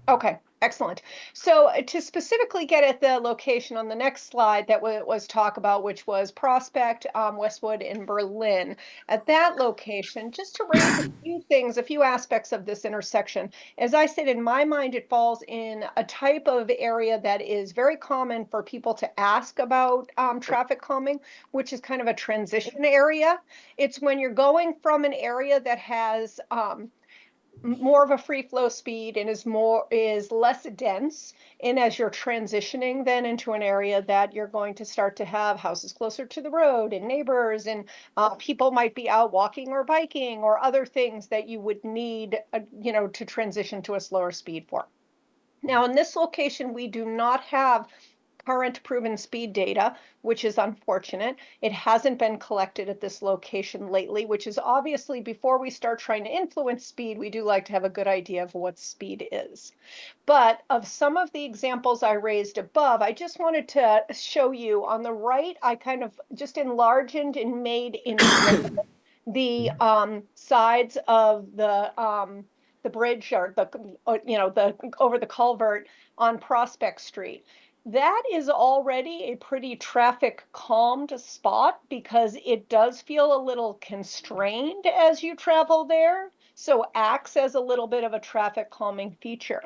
Okay, excellent. So to specifically get at the location on the next slide that was talk about, which was Prospect, Westwood, and Berlin. At that location, just to raise a few things, a few aspects of this intersection. As I said, in my mind, it falls in a type of area that is very common for people to ask about traffic calming, which is kind of a transition area. It's when you're going from an area that has more of a free flow speed and is less dense, and as you're transitioning then into an area that you're going to start to have houses closer to the road and neighbors, and people might be out walking or biking or other things that you would need to transition to a slower speed for. Now in this location we do not have current proven speed data, which is unfortunate. It hasn't been collected at this location lately, which is obviously, before we start trying to influence speed, we do like to have a good idea of what speed is. But of some of the examples I raised above, I just wanted to show you on the right, I kind of just enlarged and made in the sides of the bridge, or the over the culvert on Prospect Street. That is already a pretty traffic calmed spot because it does feel a little constrained as you travel there, so acts as a little bit of a traffic calming feature.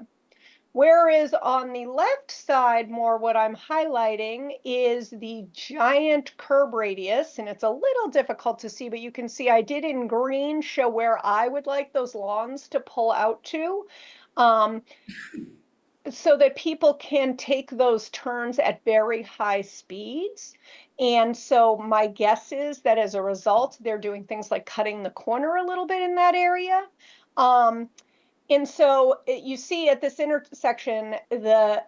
Whereas on the left side, more what I'm highlighting is the giant curb radius, and it's a little difficult to see, but you can see I did in green show where I would like those lawns to pull out to. So that people can take those turns at very high speeds. And so my guess is that as a result, they're doing things like cutting the corner a little bit in that area. And so you see at this intersection, the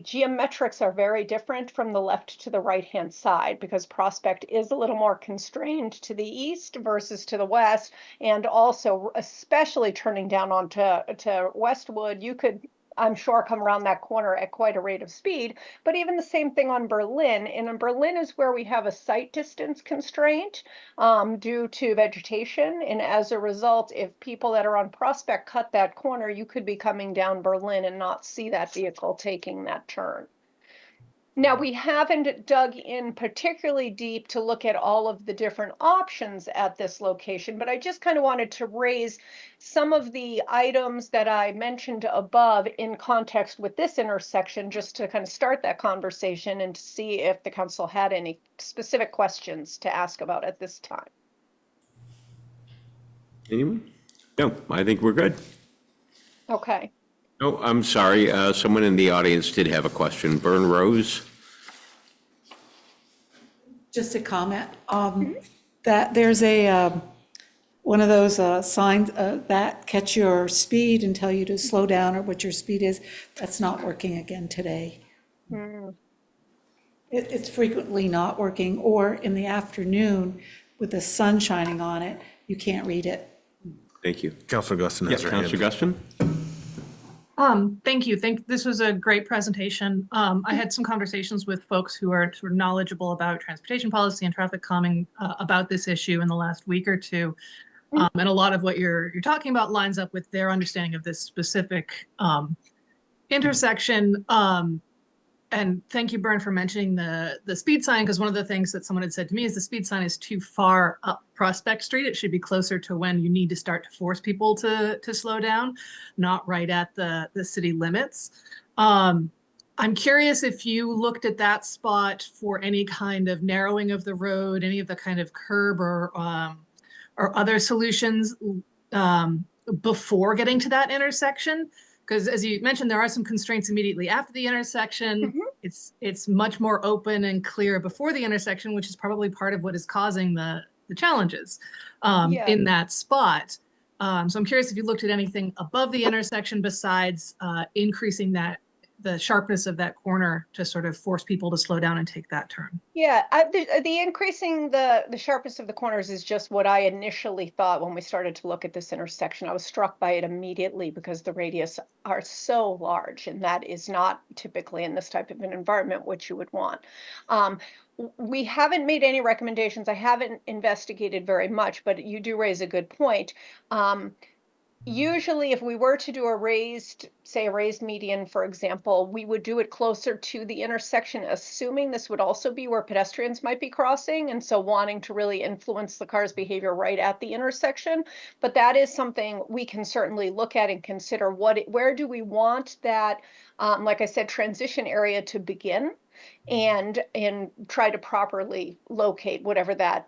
geometrics are very different from the left to the right-hand side, because Prospect is a little more constrained to the east versus to the west. And also, especially turning down onto Westwood, you could, I'm sure, come around that corner at quite a rate of speed. But even the same thing on Berlin. And in Berlin is where we have a sight distance constraint due to vegetation. And as a result, if people that are on Prospect cut that corner, you could be coming down Berlin and not see that vehicle taking that turn. Now, we haven't dug in particularly deep to look at all of the different options at this location, but I just kind of wanted to raise some of the items that I mentioned above in context with this intersection, just to kind of start that conversation and to see if the council had any specific questions to ask about at this time. Anyone? No, I think we're good. Okay. Oh, I'm sorry. Someone in the audience did have a question. Byrne Rose? Just a comment, that there's one of those signs that catch your speed and tell you to slow down or what your speed is. That's not working again today. It's frequently not working, or in the afternoon with the sun shining on it, you can't read it. Thank you. Councilor Guston has her hand. Councilor Guston? Thank you. This was a great presentation. I had some conversations with folks who are sort of knowledgeable about transportation policy and traffic calming about this issue in the last week or two. And a lot of what you're talking about lines up with their understanding of this specific intersection. And thank you, Byrne, for mentioning the speed sign, because one of the things that someone had said to me is the speed sign is too far up Prospect Street. It should be closer to when you need to start to force people to slow down, not right at the city limits. I'm curious if you looked at that spot for any kind of narrowing of the road, any of the kind of curb or or other solutions before getting to that intersection? Because as you mentioned, there are some constraints immediately after the intersection. It's much more open and clear before the intersection, which is probably part of what is causing the challenges in that spot. So I'm curious if you looked at anything above the intersection besides increasing the sharpness of that corner to sort of force people to slow down and take that turn. Yeah, the increasing the sharpness of the corners is just what I initially thought when we started to look at this intersection. I was struck by it immediately because the radius are so large, and that is not typically in this type of an environment what you would want. We haven't made any recommendations. I haven't investigated very much, but you do raise a good point. Usually, if we were to do a raised median, for example, we would do it closer to the intersection, assuming this would also be where pedestrians might be crossing, and so wanting to really influence the car's behavior right at the intersection. But that is something we can certainly look at and consider. Where do we want that, like I said, transition area to begin, and try to properly locate whatever that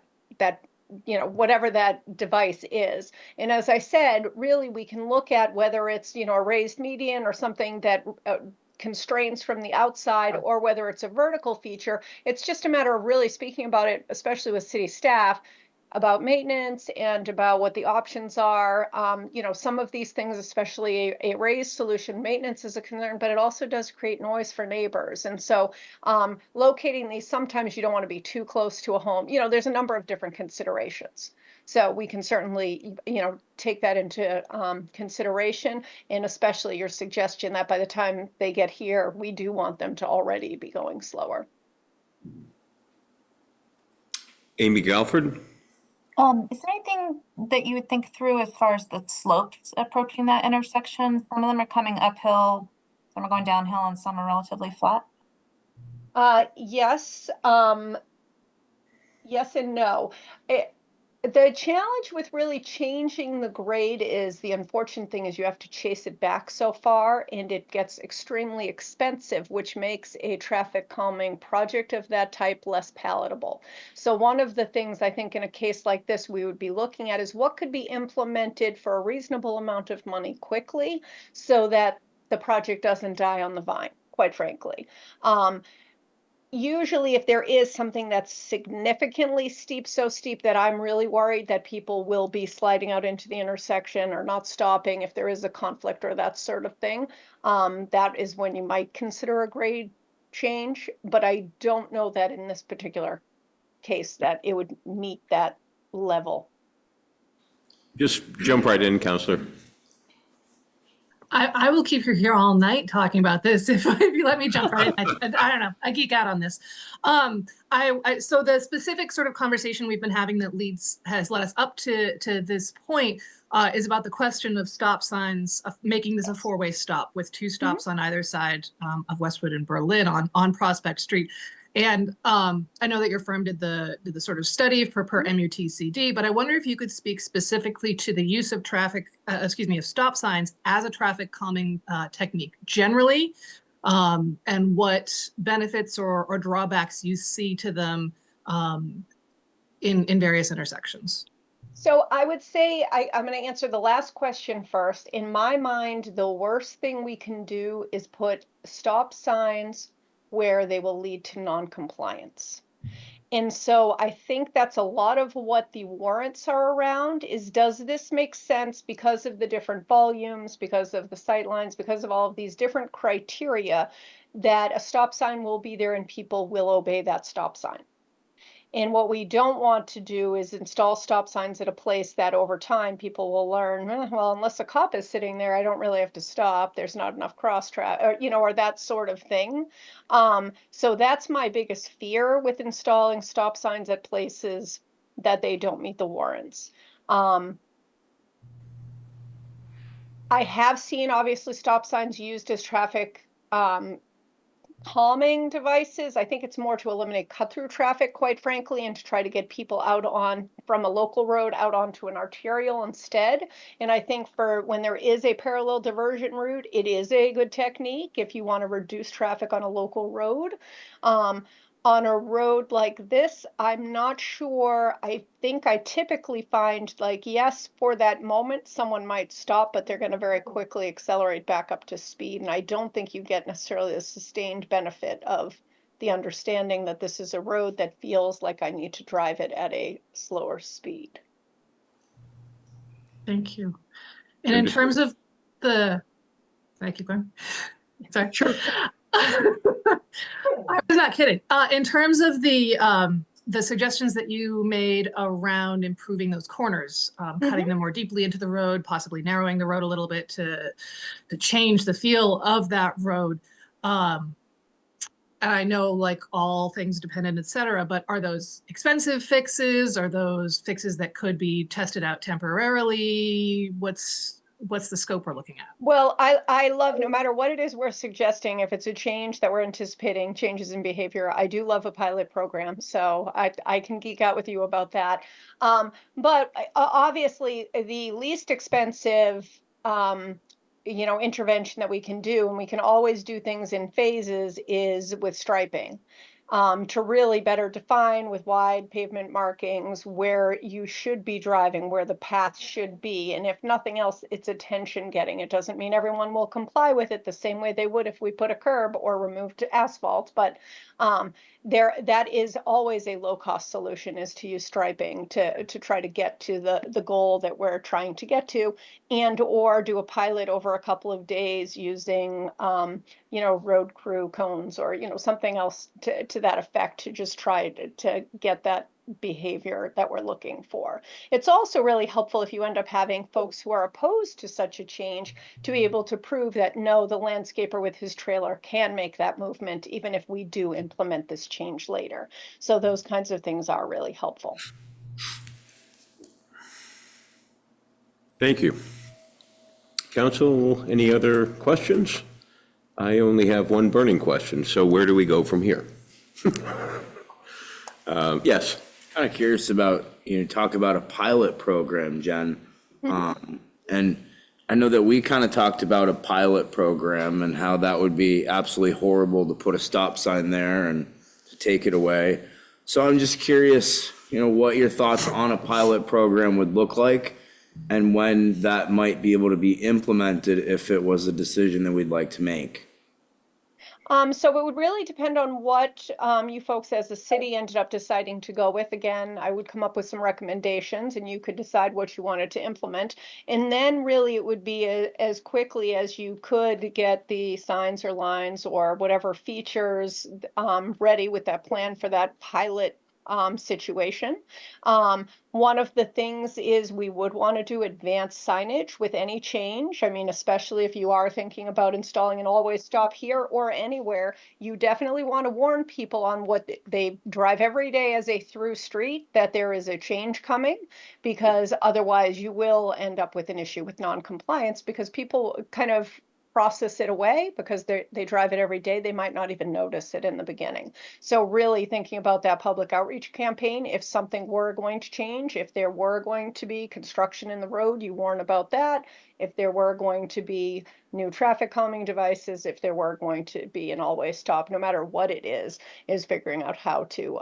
whatever that device is. And as I said, really, we can look at whether it's, a raised median or something that constraints from the outside, or whether it's a vertical feature. It's just a matter of really speaking about it, especially with city staff, about maintenance and about what the options are. Some of these things, especially a raised solution, maintenance is a concern, but it also does create noise for neighbors. And so locating these, sometimes you don't want to be too close to a home. There's a number of different considerations. So we can certainly, take that into consideration, and especially your suggestion that by the time they get here, we do want them to already be going slower. Amy Galford? Is there anything that you would think through as far as the slopes approaching that intersection? Some of them are coming uphill, some are going downhill, and some are relatively flat. Yes. Yes and no. The challenge with really changing the grade is, the unfortunate thing is you have to chase it back so far, and it gets extremely expensive, which makes a traffic calming project of that type less palatable. So one of the things I think in a case like this we would be looking at is what could be implemented for a reasonable amount of money quickly, so that the project doesn't die on the vine, quite frankly. Usually, if there is something that's significantly steep, so steep that I'm really worried that people will be sliding out into the intersection or not stopping if there is a conflict or that sort of thing, that is when you might consider a grade change. But I don't know that in this particular case that it would meet that level. Just jump right in, Counselor. I will keep you here all night talking about this if you let me jump right in. I don't know. I geek out on this. So the specific sort of conversation we've been having that has led us up to this point is about the question of stop signs, of making this a four-way stop with two stops on either side of Westwood and Berlin on Prospect Street. And I know that your firm did the sort of study per MUTCD, but I wonder if you could speak specifically to the use of of stop signs as a traffic calming technique generally, and what benefits or drawbacks you see to them in various intersections. So I would say, I'm going to answer the last question first. In my mind, the worst thing we can do is put stop signs where they will lead to non-compliance. And so I think that's a lot of what the warrants are around, is, does this make sense because of the different volumes, because of the sight lines, because of all of these different criteria, that a stop sign will be there and people will obey that stop sign. And what we don't want to do is install stop signs at a place that over time people will learn, well, unless a cop is sitting there, I don't really have to stop. There's not enough cross traffic, or that sort of thing. So that's my biggest fear with installing stop signs at places that they don't meet the warrants. I have seen, obviously, stop signs used as traffic calming devices. I think it's more to eliminate cut-through traffic, quite frankly, and to try to get people out from a local road out onto an arterial instead. And I think for when there is a parallel diversion route, it is a good technique if you want to reduce traffic on a local road. On a road like this, I'm not sure. I think I typically find like, yes, for that moment, someone might stop, but they're going to very quickly accelerate back up to speed. And I don't think you get necessarily the sustained benefit of the understanding that this is a road that feels like I need to drive it at a slower speed. Thank you. And in terms of thank you, Glenn. Sorry. Sure. I was not kidding. In terms of the suggestions that you made around improving those corners, cutting them more deeply into the road, possibly narrowing the road a little bit to change the feel of that road. And I know like all things dependent, et cetera, but are those expensive fixes? Are those fixes that could be tested out temporarily? What's the scope we're looking at? Well, I love, no matter what it is we're suggesting, if it's a change that we're anticipating, changes in behavior, I do love a pilot program. So I can geek out with you about that. But obviously, the least expensive intervention that we can do, and we can always do things in phases, is with striping. To really better define with wide pavement markings where you should be driving, where the path should be. And if nothing else, it's attention getting. It doesn't mean everyone will comply with it the same way they would if we put a curb or removed asphalt, but that is always a low cost solution, is to use striping to try to get to the goal that we're trying to get to, and or do a pilot over a couple of days using road crew cones or something else to that effect, to just try to get that behavior that we're looking for. It's also really helpful if you end up having folks who are opposed to such a change to be able to prove that no, the landscaper with his trailer can make that movement even if we do implement this change later. So those kinds of things are really helpful. Thank you. Council, any other questions? I only have one burning question. So where do we go from here? Yes. Kind of curious about, talk about a pilot program, Jen. And I know that we kind of talked about a pilot program and how that would be absolutely horrible to put a stop sign there and to take it away. So I'm just curious, what your thoughts on a pilot program would look like and when that might be able to be implemented if it was a decision that we'd like to make. So it would really depend on what you folks as a city ended up deciding to go with. Again, I would come up with some recommendations and you could decide what you wanted to implement. And then really it would be as quickly as you could get the signs or lines or whatever features ready with that plan for that pilot situation. One of the things is we would want to do advanced signage with any change. I mean, especially if you are thinking about installing an always stop here or anywhere, you definitely want to warn people on what they drive every day as a through street, that there is a change coming, because otherwise you will end up with an issue with non-compliance, because people kind of process it away because they drive it every day. They might not even notice it in the beginning. So really thinking about that public outreach campaign, if something were going to change, if there were going to be construction in the road, you warn about that. If there were going to be new traffic calming devices, if there were going to be an always stop, no matter what it is figuring out how to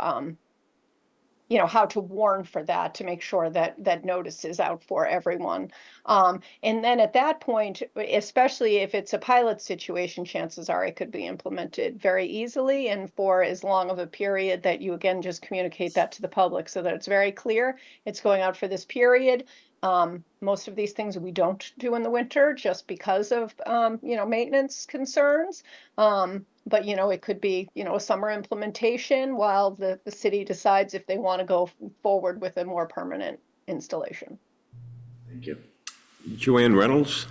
how to warn for that, to make sure that notice is out for everyone. And then at that point, especially if it's a pilot situation, chances are it could be implemented very easily and for as long of a period that you, again, just communicate that to the public so that it's very clear it's going out for this period. Most of these things we don't do in the winter just because of, maintenance concerns. But, it could be, a summer implementation while the city decides if they want to go forward with a more permanent installation. Thank you. Joanne Reynolds?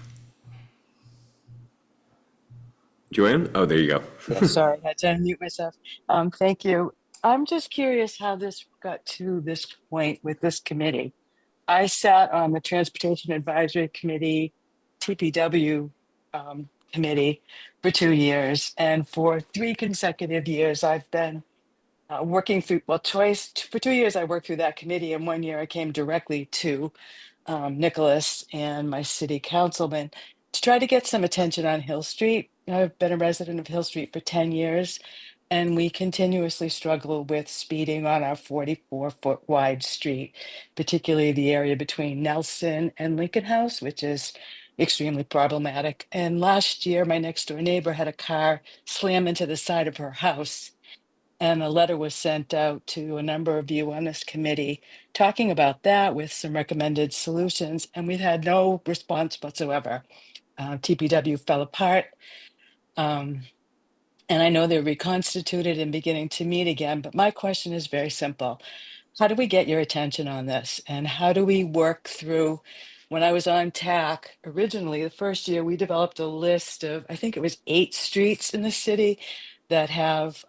Joanne? Oh, there you go. Sorry, I had to unmute myself. Thank you. I'm just curious how this got to this point with this committee. I sat on the Transportation Advisory Committee, TPW committee for 2 years. And for 3 consecutive years, I've been working through, for 2 years, I worked through that committee. And 1 year I came directly to Nicholas and my city councilman to try to get some attention on Hill Street. I've been a resident of Hill Street for 10 years. And we continuously struggle with speeding on our 44-foot wide street, particularly the area between Nelson and Lincoln House, which is extremely problematic. And last year, my next door neighbor had a car slam into the side of her house. And a letter was sent out to a number of you on this committee talking about that with some recommended solutions. And we've had no response whatsoever. TPW fell apart. And I know they're reconstituted and beginning to meet again, but my question is very simple. How do we get your attention on this? And how do we work through? When I was on TAC originally, the first year, we developed a list of, I think it was 8 streets in the city that have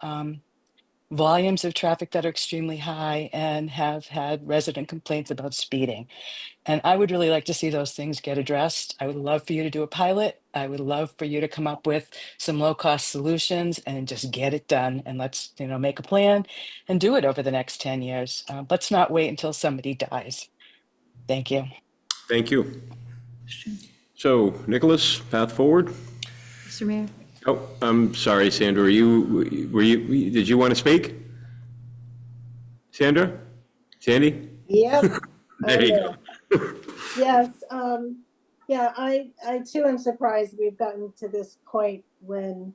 volumes of traffic that are extremely high and have had resident complaints about speeding. And I would really like to see those things get addressed. I would love for you to do a pilot. I would love for you to come up with some low-cost solutions and just get it done. And let's, make a plan and do it over the next 10 years. Let's not wait until somebody dies. Thank you. Thank you. So, Nicholas, path forward? Mr. Mayor? Oh, I'm sorry, Sandra, did you want to speak? Sandra? Sandy? Yep. There you go. Yes, yeah, I too am surprised we've gotten to this point when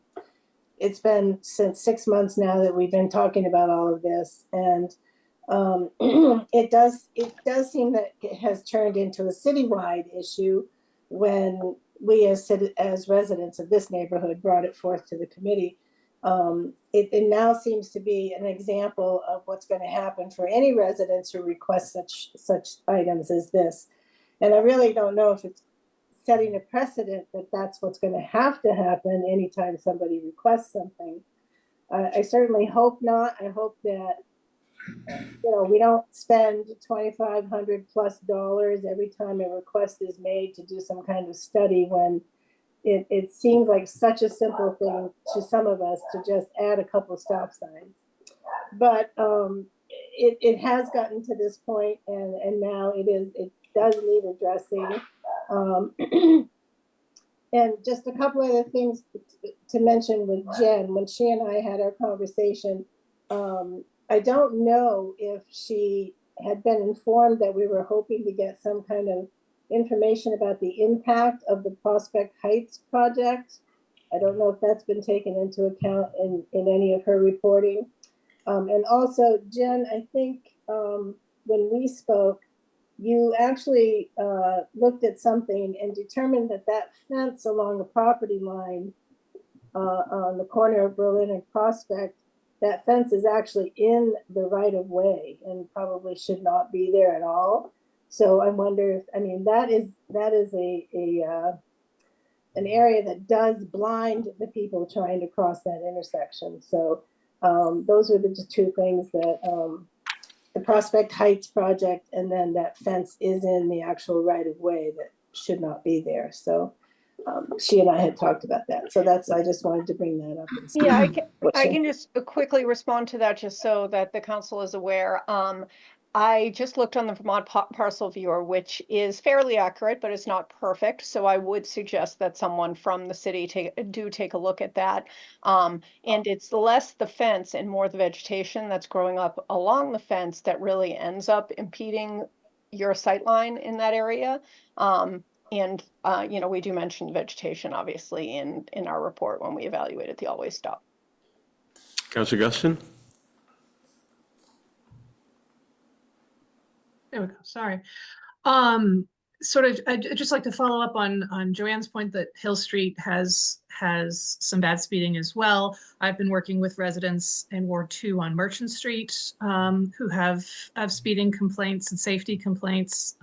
it's been since 6 months now that we've been talking about all of this. And it does seem that it has turned into a citywide issue when we as residents of this neighborhood brought it forth to the committee. It now seems to be an example of what's going to happen for any residents who request such items as this. And I really don't know if it's setting a precedent that that's what's going to happen anytime somebody requests something. I certainly hope not. I hope that we don't spend $2,500 plus every time a request is made to do some kind of study when it seems like such a simple thing to some of us to just add a couple stop signs. But it has gotten to this point, and now it does need addressing. And just a couple other things to mention with Jen. When she and I had our conversation, I don't know if she had been informed that we were hoping to get some kind of information about the impact of the Prospect Heights project. I don't know if that's been taken into account in any of her reporting. And also, Jen, I think when we spoke, you actually looked at something and determined that that fence along the property line on the corner of Berlin and Prospect, that fence is actually in the right of way and probably should not be there at all. So I wonder if, that is an area that does blind the people trying to cross that intersection. So those are the 2 things that the Prospect Heights project, and then that fence is in the actual right of way that should not be there. So she and I had talked about that. So I just wanted to bring that up. Yeah, I can just quickly respond to that just so that the council is aware. I just looked on the Vermont Parcel Viewer, which is fairly accurate, but it's not perfect. So I would suggest that someone from the city take a look at that. And it's less the fence and more the vegetation that's growing up along the fence that really ends up impeding your sight line in that area. And we do mention vegetation, obviously, in our report when we evaluated the Always Stop. Councilor Guston? There we go. Sorry. I'd just like to follow up on Joanne's point that Hill Street has some bad speeding as well. I've been working with residents in Ward 2 on Merchant Street who have speeding complaints and safety complaints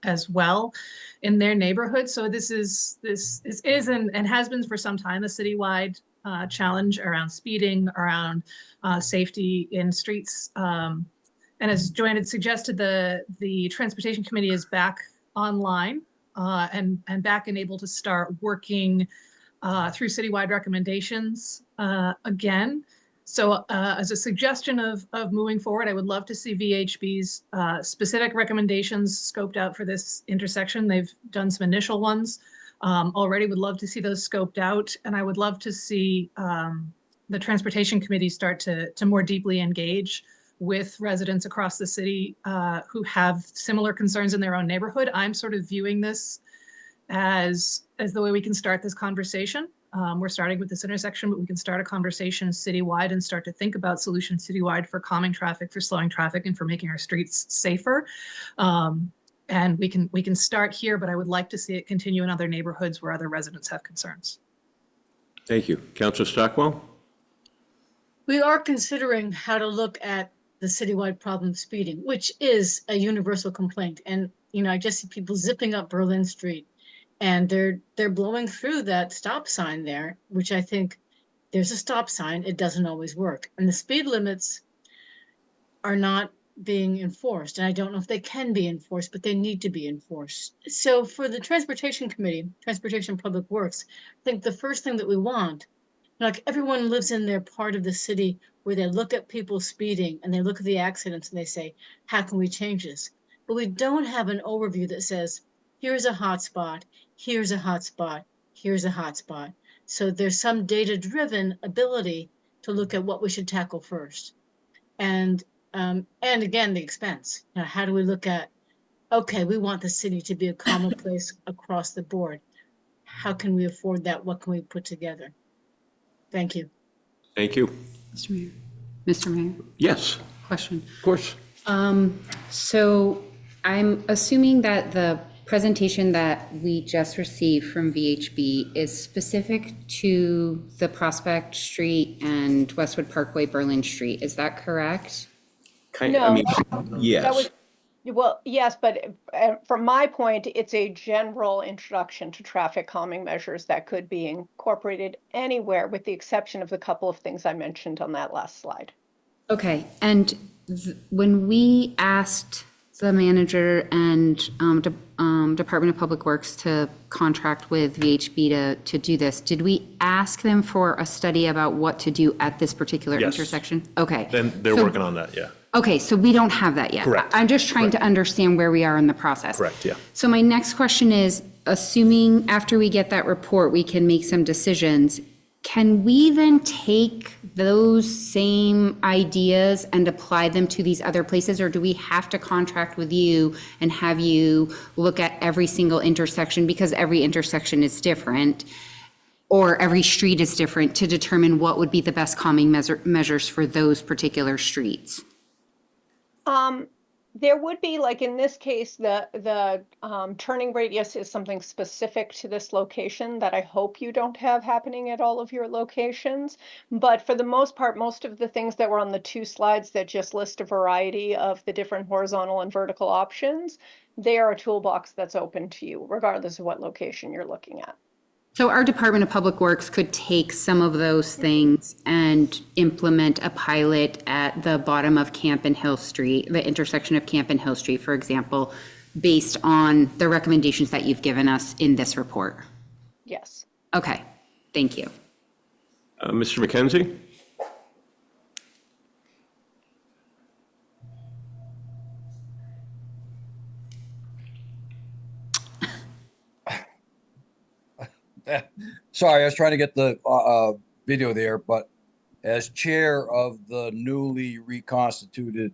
as well in their neighborhood. So this is and has been for some time a citywide challenge around speeding, around safety in streets. And as Joanne had suggested, the Transportation Committee is back online and back and able to start working through citywide recommendations again. So as a suggestion of moving forward, I would love to see VHB's specific recommendations scoped out for this intersection. They've done some initial ones already. Would love to see those scoped out. And I would love to see the transportation committee start to more deeply engage with residents across the city who have similar concerns in their own neighborhood. I'm sort of viewing this as the way we can start this conversation. We're starting with this intersection, but we can start a conversation citywide and start to think about solutions citywide for calming traffic, for slowing traffic, and for making our streets safer. And we can start here, but I would like to see it continue in other neighborhoods where other residents have concerns. Thank you. Councilor Stockwell? We are considering how to look at the citywide problem of speeding, which is a universal complaint. And, you know, I just see people zipping up Berlin Street and they're blowing through that stop sign there, which I think there's a stop sign. It doesn't always work. And the speed limits are not being enforced. And I don't know if they can be enforced, but they need to be enforced. So for the Transportation Committee, Transportation Public Works, I think the first thing that we want, like everyone lives in their part of the city where they look at people speeding and they look at the accidents and they say, how can we change this? But we don't have an overview that says, here's a hot spot, here's a hot spot, here's a hot spot. So there's some data-driven ability to look at what we should tackle first. And again, the expense. Now, how do we look at, okay, we want the city to be a common place across the board. How can we afford that? What can we put together? Thank you. Thank you. Mr. Mayor. Mr. Mayor, Yes, question. of course. So I'm assuming that the presentation that we just received from VHB is specific to the Prospect Street and Westwood Parkway, Berlin Street. Is that correct? I No. mean, yes. That was, well, yes, but from my point, it's a general introduction to traffic calming measures that could be incorporated anywhere with the exception of the couple of things I mentioned on that last slide. Okay, and when we asked the manager and Department of Public Works to contract with VHB to do this, did we ask them for a study about what to do at this particular Yes. intersection? Okay. Then they're So- working on that, yeah. Okay, so we don't have that yet. Correct. I'm just trying to understand where we are in the process. Correct, yeah. So my next question is, assuming after we get that report, we can make some decisions, can we then take those same ideas and apply them to these other places? Or do we have to contract with you and have you look at every single intersection, because every intersection is different, or every street is different, to determine what would be the best calming measures for those particular streets? There would be, like in this case, the turning radius is something specific to this location that I hope you don't have happening at all of your locations. But for the most part, most of the things that were on the two slides that just list a variety of the different horizontal and vertical options, they are a toolbox that's open to you, regardless of what location you're looking at. So our Department of Public Works could take some of those things and implement a pilot at the bottom of Camp and Hill Street, the intersection of Camp and Hill Street, for example, based on the recommendations that you've given us in this report. Yes. Okay, thank you. Mr. McKenzie? Sorry, I was trying to get the video there, but as chair of the newly reconstituted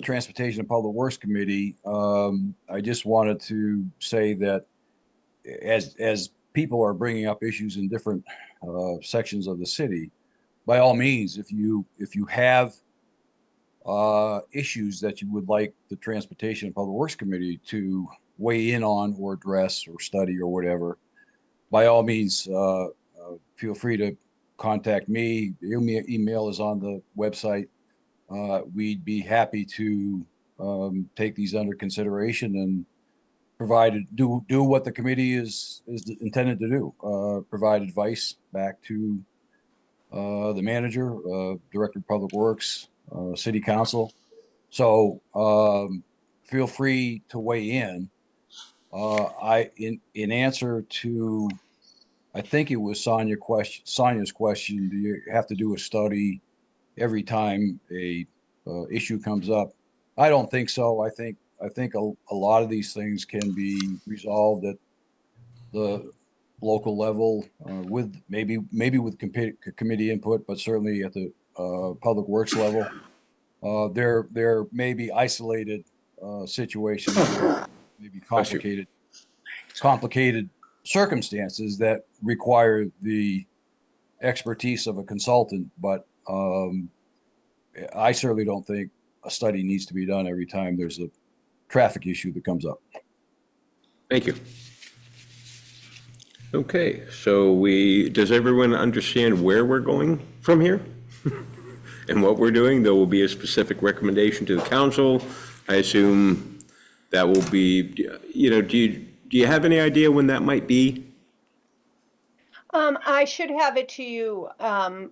Transportation and Public Works Committee, I just wanted to say that as people are bringing up issues in different sections of the city, by all means, if you have issues that you would like the Transportation and Public Works Committee to weigh in on or address or study or whatever, by all means, feel free to contact me. The email is on the website. We'd be happy to take these under consideration and do what the committee is intended to do. Provide advice back to the manager, Director of Public Works, City Council. So feel free to weigh in. In answer to, I think it was Sonia's question, do you have to do a study every time a issue comes up? I don't think so. I think a lot of these things can be resolved at the local level, with maybe with committee input, but certainly at the public works level. There may be isolated situations, where maybe complicated circumstances that require the expertise of a consultant, but I certainly don't think a study needs to be done every time there's a traffic issue that comes up. Thank you. Okay, so does everyone understand where we're going from here? And what we're doing? There will be a specific recommendation to the council. I assume that will be, you know, do you have any idea when that might be? I should have it to you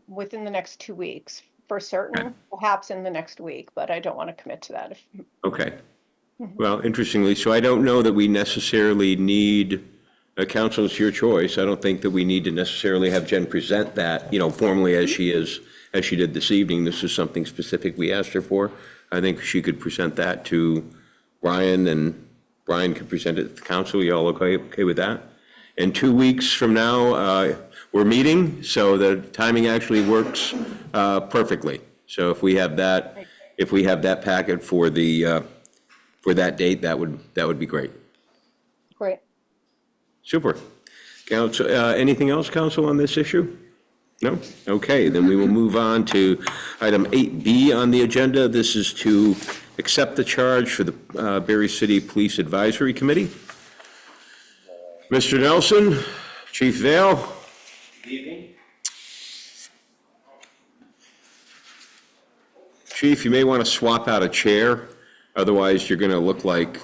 within the next 2 weeks for certain, perhaps in the next week, but I don't want to commit to that. Okay. Well, interestingly, so I don't know that we necessarily need a council. It's your choice. I don't think that we need to necessarily have Jen present that, you know, formally as she did this evening. This is something specific we asked her for. I think she could present that to Brian, and Brian could present it to the council. You all okay with that? And 2 weeks from now, we're meeting, so the timing actually works perfectly. So if we have that packet for that date, that would be great. Great. Super. Council, anything else, council, on this issue? No? Okay, then we will move on to item 8B on the agenda. This is to accept the charge for the Barre City Police Advisory Committee. Mr. Nelson, Chief Vale. Good evening. Chief, you may want to swap out a chair, otherwise you're going to look like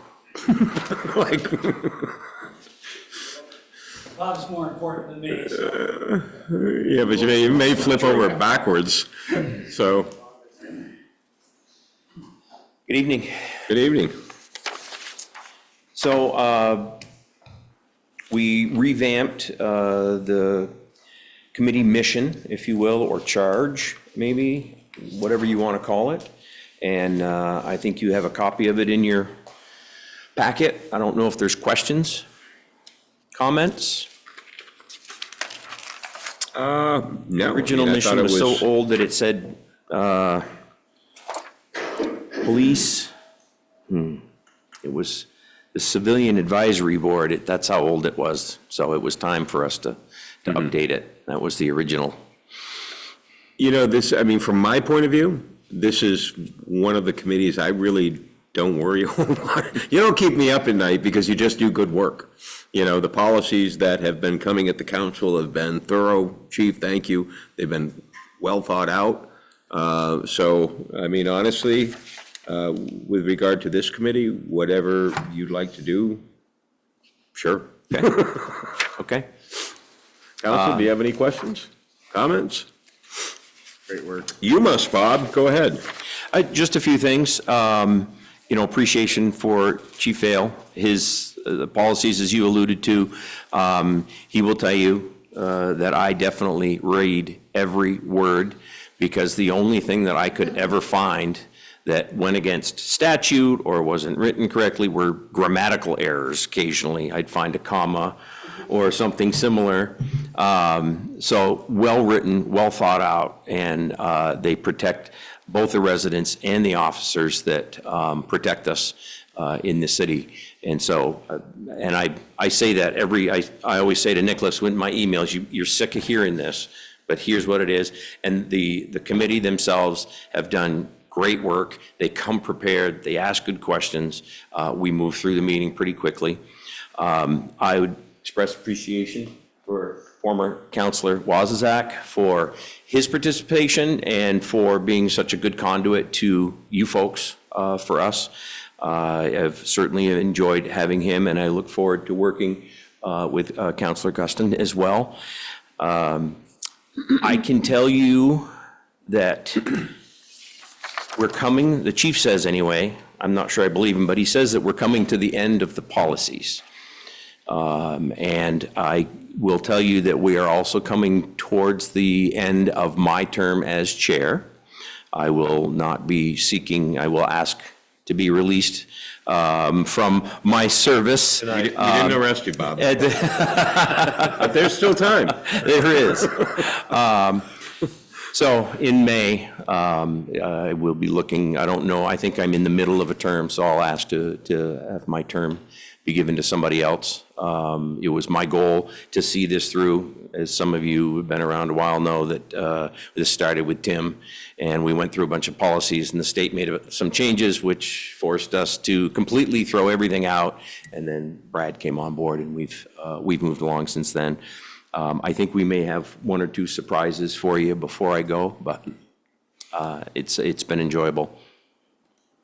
Bob's more important than me. So. Yeah, but you may flip over backwards. So. Good evening. Good evening. So we revamped the committee mission, if you will, or charge, maybe, whatever you want to call it. And I think you have a copy of it in your packet. I don't know if there's questions, comments? No. The original mission was so old that it said police. It was the Civilian Advisory Board. That's how old it was. So it was time for us to update it. That was the original. You know, this, I mean, from my point of view, this is one of the committees I really don't worry a whole lot. You don't keep me up at night because you just do good work. You know, the policies that have been coming at the council have been thorough. Chief, thank you. They've been well thought out. So, I mean, honestly, with regard to this committee, whatever you'd like to do, sure. Okay. Okay. Council, do you have any questions, comments? Great work. You must, Bob. Go ahead. Just a few things. You know, appreciation for Chief Vale, his policies, as you alluded to. He will tell you that I definitely read every word, because the only thing that I could ever find that went against statute or wasn't written correctly were grammatical errors. Occasionally, I'd find a comma or something similar. So well-written, well thought out, and they protect both the residents and the officers that protect us in the city. And so, and I say that I always say to Nicholas in my emails, you're sick of hearing this, but here's what it is. And the committee themselves have done great work. They come prepared, they ask good questions. We move through the meeting pretty quickly. I would express appreciation for former Councilor Wozniak for his participation and for being such a good conduit to you folks for us. I've certainly enjoyed having him, and I look forward to working with Councilor Guston as well. I can tell you that we're coming, the chief says anyway, I'm not sure I believe him, but he says that we're coming to the end of the policies. And I will tell you that we are also coming towards the end of my term as chair. I will not be seeking, I will ask to be released from my service. We didn't arrest you, Bob. But there's still time. There is. So in May, I will be looking, I don't know, I think I'm in the middle of a term, so I'll ask to have my term be given to somebody else. It was my goal to see this through. As some of you who've been around a while know that this started with Tim, and we went through a bunch of policies, and the state made some changes, which forced us to completely throw everything out. And then Brad came on board, and we've moved along since then. I think we may have one or two surprises for you before I go, but it's been enjoyable.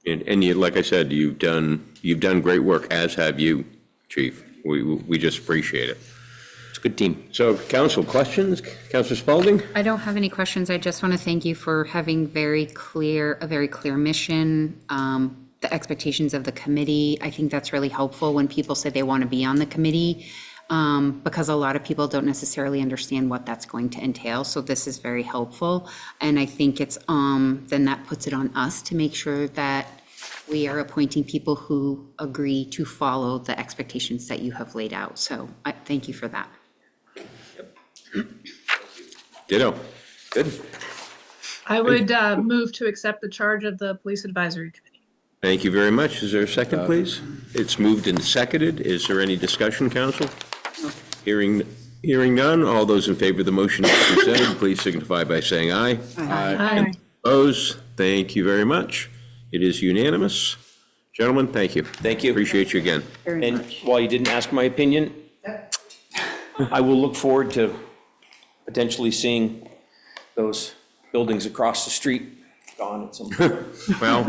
And you, like I said, you've done great work, as have you, Chief. We just appreciate it. It's a good team. So, council, questions? Councilor Spalding? I don't have any questions. I just want to thank you for having a very clear mission, the expectations of the committee. I think that's really helpful when people say they want to be on the committee, because a lot of people don't necessarily understand what that's going to entail. So this is very helpful. And I think it's, then that puts it on us to make sure that we are appointing people who agree to follow the expectations that you have laid out. So I thank you for that. Ditto. Good. I would move to accept the charge of the Police Advisory Committee. Thank you very much. Is there a second, please? It's moved and seconded. Is there any discussion, council? Hearing none. All those in favor of the motion as presented, please signify by saying aye. Aye. Opposed? Thank you very much. It is unanimous. Gentlemen, thank you. Thank you. Appreciate you again. And while you didn't ask my opinion, I will look forward to potentially seeing those buildings across the street gone at some point. Well,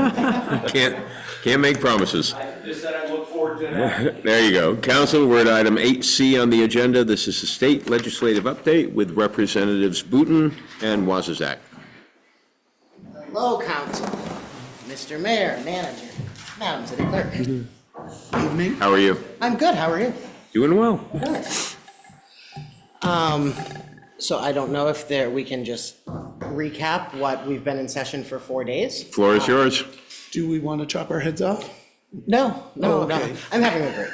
can't make promises. I just said I look forward to that. There you go. Council, we're at item 8C on the agenda. This is the state legislative update with Representatives Booton and Wazazak. Hello, Council, Mr. Mayor, Manager, Madam City Clerk. Evening. How are you? I'm good, how are you? Doing well. Good. So I don't know if we can just recap what we've been in session for 4 days. Floor is yours. Do we want to chop our heads off? No. Okay. I'm having a great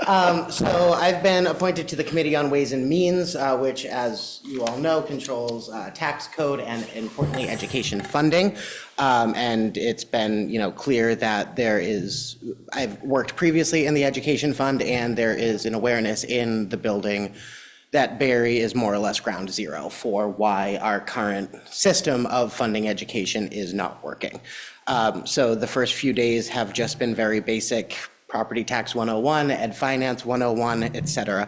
time. So I've been appointed to the Committee on Ways and Means, which, as you all know, controls tax code and, importantly, education funding. And it's been, clear that I've worked previously in the education fund, and there is an awareness in the building that Barre is more or less ground zero for why our current system of funding education is not working. So the first few days have just been very basic: property tax 101, ed finance 101, et cetera.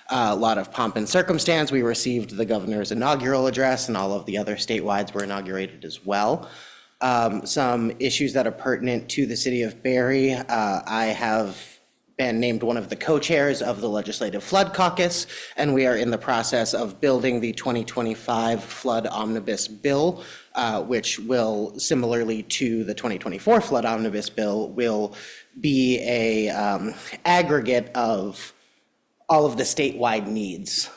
A lot of pomp and circumstance. We received the governor's inaugural address, and all of the other statewides were inaugurated as well. Some issues that are pertinent to the city of Barre. I have been named one of the co-chairs of the Legislative Flood Caucus, and we are in the process of building the 2025 Flood Omnibus Bill, which will, similarly to the 2024 Flood Omnibus Bill, will be a aggregate of all of the statewide needs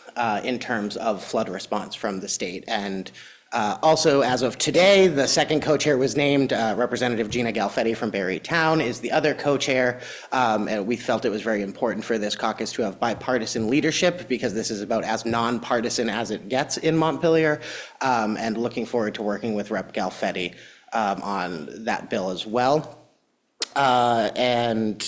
in terms of flood response from the state. And also, as of today, the second co-chair was named. Representative Gina Galfetti from Barre Town is the other co-chair. And we felt it was very important for this caucus to have bipartisan leadership, because this is about as nonpartisan as it gets in Montpelier. And looking forward to working with Rep. Galfetti on that bill as well. And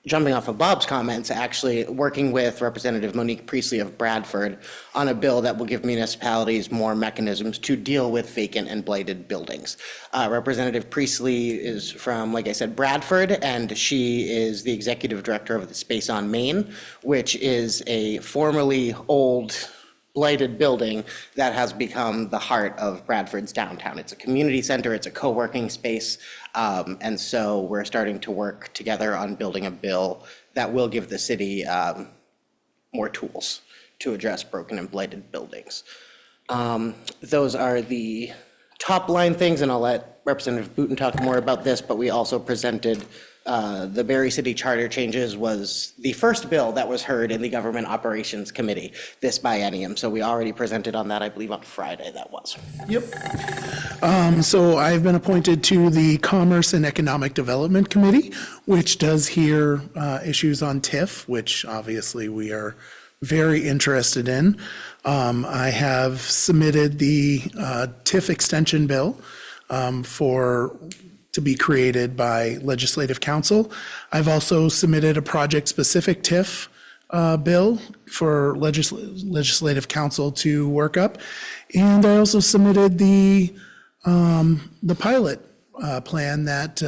jumping off of Bob's comments, actually working with Representative Monique Priestley of Bradford on a bill that will give municipalities more mechanisms to deal with vacant and blighted buildings. Representative Priestley is from, like I said, Bradford, and she is the executive director of the Space on Main, which is a formerly old blighted building that has become the heart of Bradford's downtown. It's a community center, it's a co-working space, and so we're starting to work together on building a bill that will give the city more tools to address broken and blighted buildings. Those are the top line things, and I'll let Representative Booton talk more about this, but we also presented the Barre City Charter changes was the first bill that was heard in the Government Operations Committee this biennium. So we already presented on that, I believe on Friday that was. Yep. So I've been appointed to the Commerce and Economic Development Committee, which does hear issues on TIF, which obviously we are very interested in. I have submitted the TIF extension bill to be created by Legislative Council. I've also submitted a project-specific TIF bill for Legislative Council to work up. And I also submitted the pilot plan that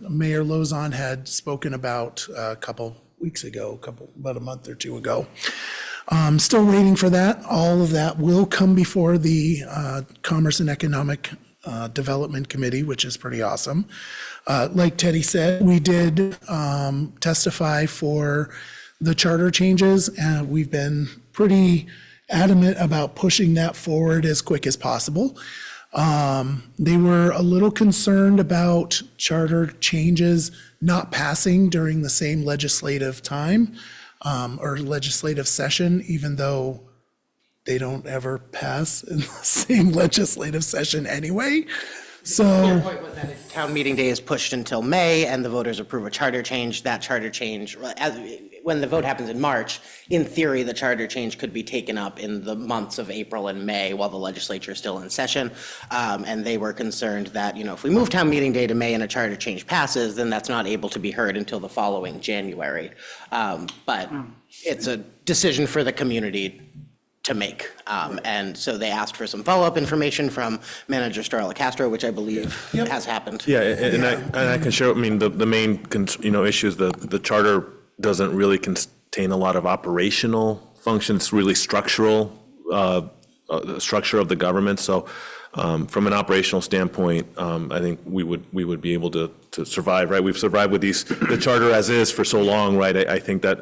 Mayor Lozon had spoken about a couple weeks ago, about a month or two ago. Still waiting for that. All of that will come before the Commerce and Economic Development Committee, which is pretty awesome. Like Teddy said, we did testify for the charter changes, and we've been pretty adamant about pushing that forward as quick as possible. They were a little concerned about charter changes not passing during the same legislative time or legislative session, even though they don't ever pass in the same legislative session anyway. So Town meeting day is pushed until May, and the voters approve a charter change. That charter change, when the vote happens in March, in theory, the charter change could be taken up in the months of April and May while the legislature is still in session. And they were concerned that, if we move town meeting day to May and a charter change passes, then that's not able to be heard until the following January. But it's a decision for the community to make. And so they asked for some follow-up information from Manager Starla Castro, which I believe has happened. Yeah, and I can share, the main, issue is the charter doesn't really contain a lot of operational functions. It's really structural, the structure of the government. So from an operational standpoint, I think we would be able to survive, right? We've survived with the charter as is for so long, right? I think that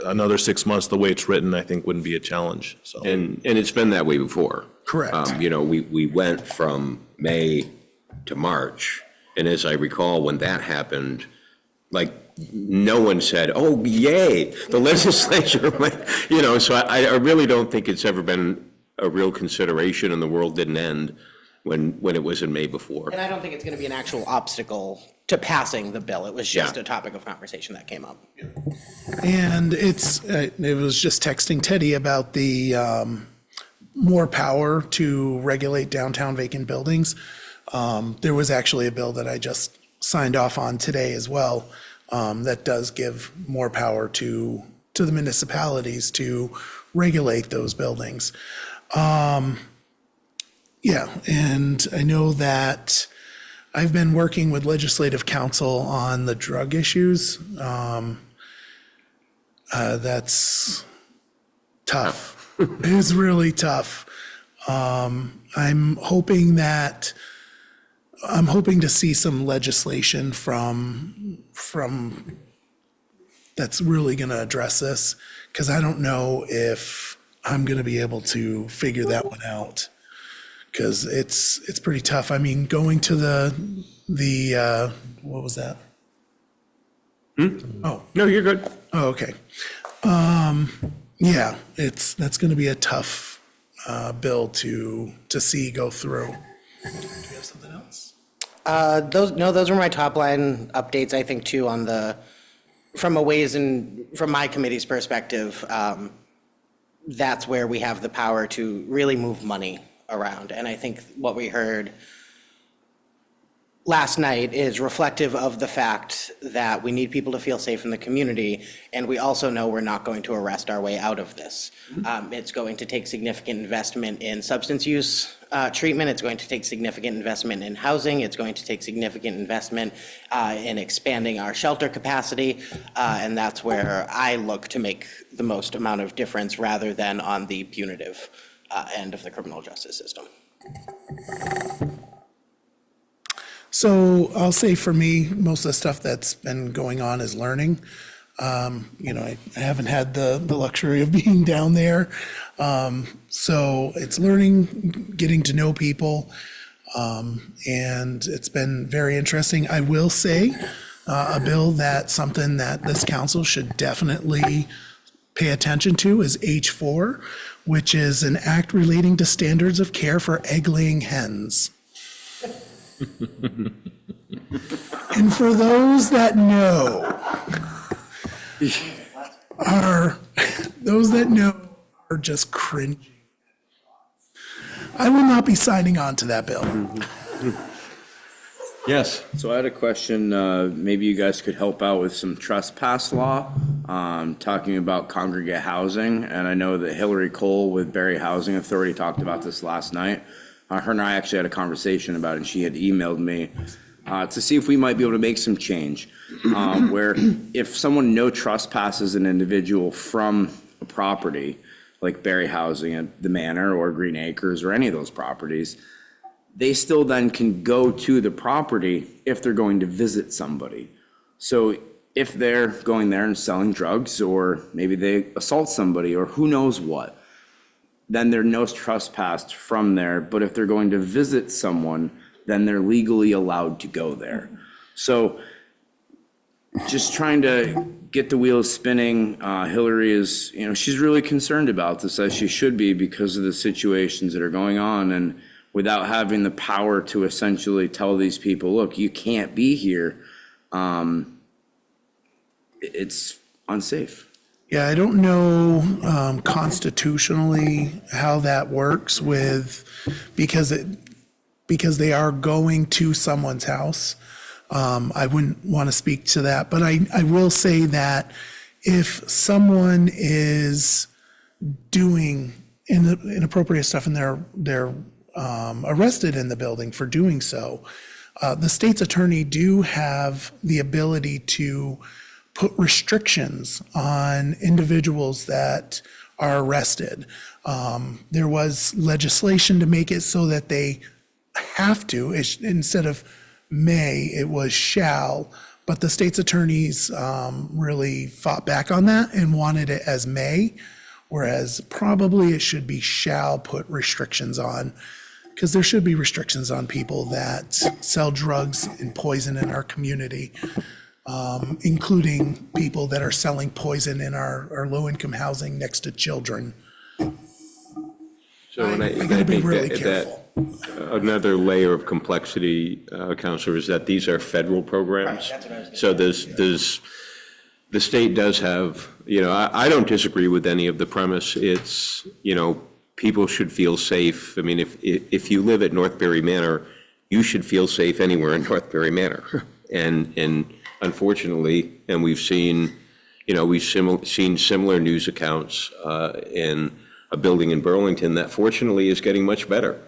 another 6 months, the way it's written, I think wouldn't be a challenge, so. And it's been that way before. Correct. We went from May to March, and as I recall, when that happened, no one said, "Oh, yay, the legislature," so I really don't think it's ever been a real consideration, and the world didn't end when it was in May before. And I don't think it's going to be an actual obstacle to passing the bill. It was just a topic of conversation that came up. And it was just texting Teddy about the more power to regulate downtown vacant buildings. There was actually a bill that I just signed off on today as well that does give more power to the municipalities to regulate those buildings. And I know that I've been working with Legislative Council on the drug issues. That's tough. It's really tough. I'm hoping to see some legislation from that's really going to address this, because I don't know if I'm going to be able to figure that one out, because it's pretty tough. I mean, going to the what was that? Oh, no, you're good. Oh, okay. That's going to be a tough bill to see go through. Do you have something else? Those were my top line updates. I think too from my committee's perspective, that's where we have the power to really move money around. And I think what we heard last night is reflective of the fact that we need people to feel safe in the community, and we also know we're not going to arrest our way out of this. It's going to take significant investment in substance use treatment. It's going to take significant investment in housing. It's going to take significant investment in expanding our shelter capacity, and that's where I look to make the most amount of difference rather than on the punitive end of the criminal justice system. So I'll say for me, most of the stuff that's been going on is learning. I haven't had the luxury of being down there. So it's learning, getting to know people, and it's been very interesting. I will say something that this council should definitely pay attention to is H4, which is an act relating to standards of care for egg-laying hens. And for those that know, are just cringing. I will not be signing on to that bill. Yes. So I had a question, maybe you guys could help out with some trespass law, talking about congregate housing. And I know that Hillary Cole with Barre Housing Authority talked about this last night. Her and I actually had a conversation about it, and she had emailed me to see if we might be able to make some change, where if someone no trespasses an individual from a property, like Barre Housing at the Manor or Green Acres or any of those properties, they still then can go to the property if they're going to visit somebody. So if they're going there and selling drugs, or maybe they assault somebody, or who knows what, then they're no trespassed from there. But if they're going to visit someone, then they're legally allowed to go there. So just trying to get the wheels spinning. Hillary is, she's really concerned about this, as she should be, because of the situations that are going on. And without having the power to essentially tell these people, look, you can't be here, it's unsafe. Yeah, I don't know constitutionally how that works because they are going to someone's house. I wouldn't want to speak to that, but I will say that if someone is doing inappropriate stuff and they're arrested in the building for doing so, the state's attorney do have the ability to put restrictions on individuals that are arrested. There was legislation to make it so that they have to, instead of may, it was shall, but the state's attorneys really fought back on that and wanted it as may, whereas probably it should be shall put restrictions on, because there should be restrictions on people that sell drugs and poison in our community, including people that are selling poison in our low-income housing next to children. So and I gotta be think really that careful. another layer of complexity, Counselor, is that these are federal programs. So the state does have, I don't disagree with any of the premise. It's, people should feel safe. I mean, if you live at North Barre Manor, you should feel safe anywhere in North Barre Manor. And unfortunately, and we've seen similar news accounts in a building in Burlington that fortunately is getting much better.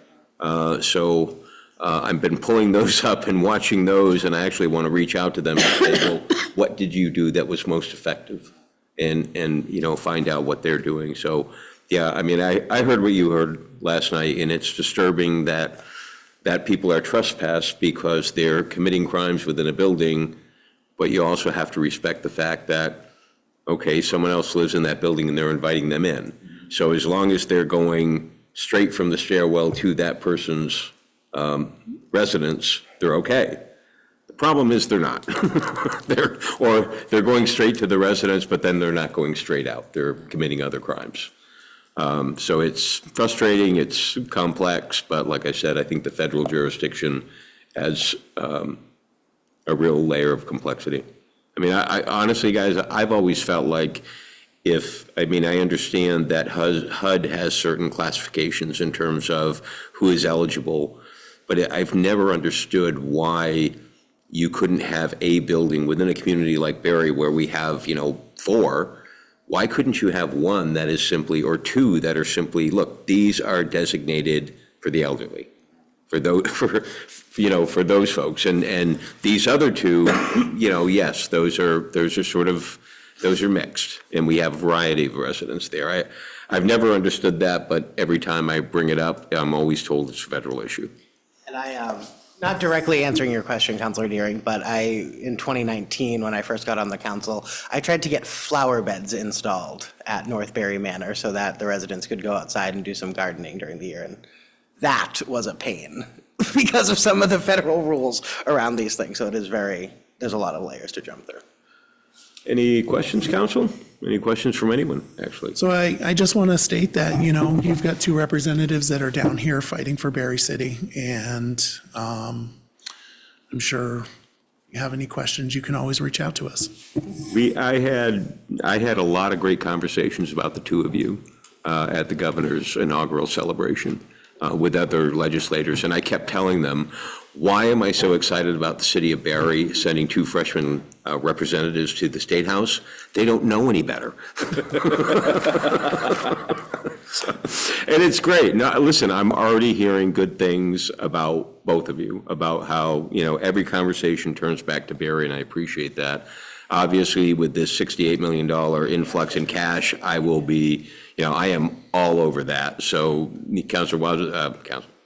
So I've been pulling those up and watching those, and I actually want to reach out to them and say, well, what did you do that was most effective? And find out what they're doing. So, yeah, I mean, I heard what you heard last night, and it's disturbing that people are trespassed because they're committing crimes within a building, but you also have to respect the fact that, okay, someone else lives in that building and they're inviting them in. So as long as they're going straight from the stairwell to that person's residence, they're okay. The problem is they're not. They're going straight to the residence, but then they're not going straight out. They're committing other crimes. So it's frustrating, it's complex, but like I said, I think the federal jurisdiction adds a real layer of complexity. I mean, I honestly, guys, I've always felt like I understand that HUD has certain classifications in terms of who is eligible, but I've never understood why you couldn't have a building within a community like Barre where we have, 4. Why couldn't you have one that is simply, or 2 that are simply, look, these are designated for the elderly, for those folks, and these other 2, yes, those are mixed, and we have a variety of residents there. I've never understood that, but every time I bring it up, I'm always told it's a federal issue. And I, not directly answering your question, Councilor Deering, but in 2019, when I first got on the council, I tried to get flower beds installed at North Barre Manor so that the residents could go outside and do some gardening during the year. And that was a pain because of some of the federal rules around these things. So there's a lot of layers to jump through. Any questions, council? Any questions from anyone, actually? So I just want to state that, you've got 2 representatives that are down here fighting for Barre City. And I'm sure if you have any questions, you can always reach out to us. I had a lot of great conversations about the two of you at the governor's inaugural celebration with other legislators, and I kept telling them, why am I so excited about the city of Barre sending two freshman representatives to the State House? They don't know any better. And it's great. Now, listen, I'm already hearing good things about both of you, about how, every conversation turns back to Barre, and I appreciate that. Obviously, with this $68 million influx in cash, I will be, I am all over that. So,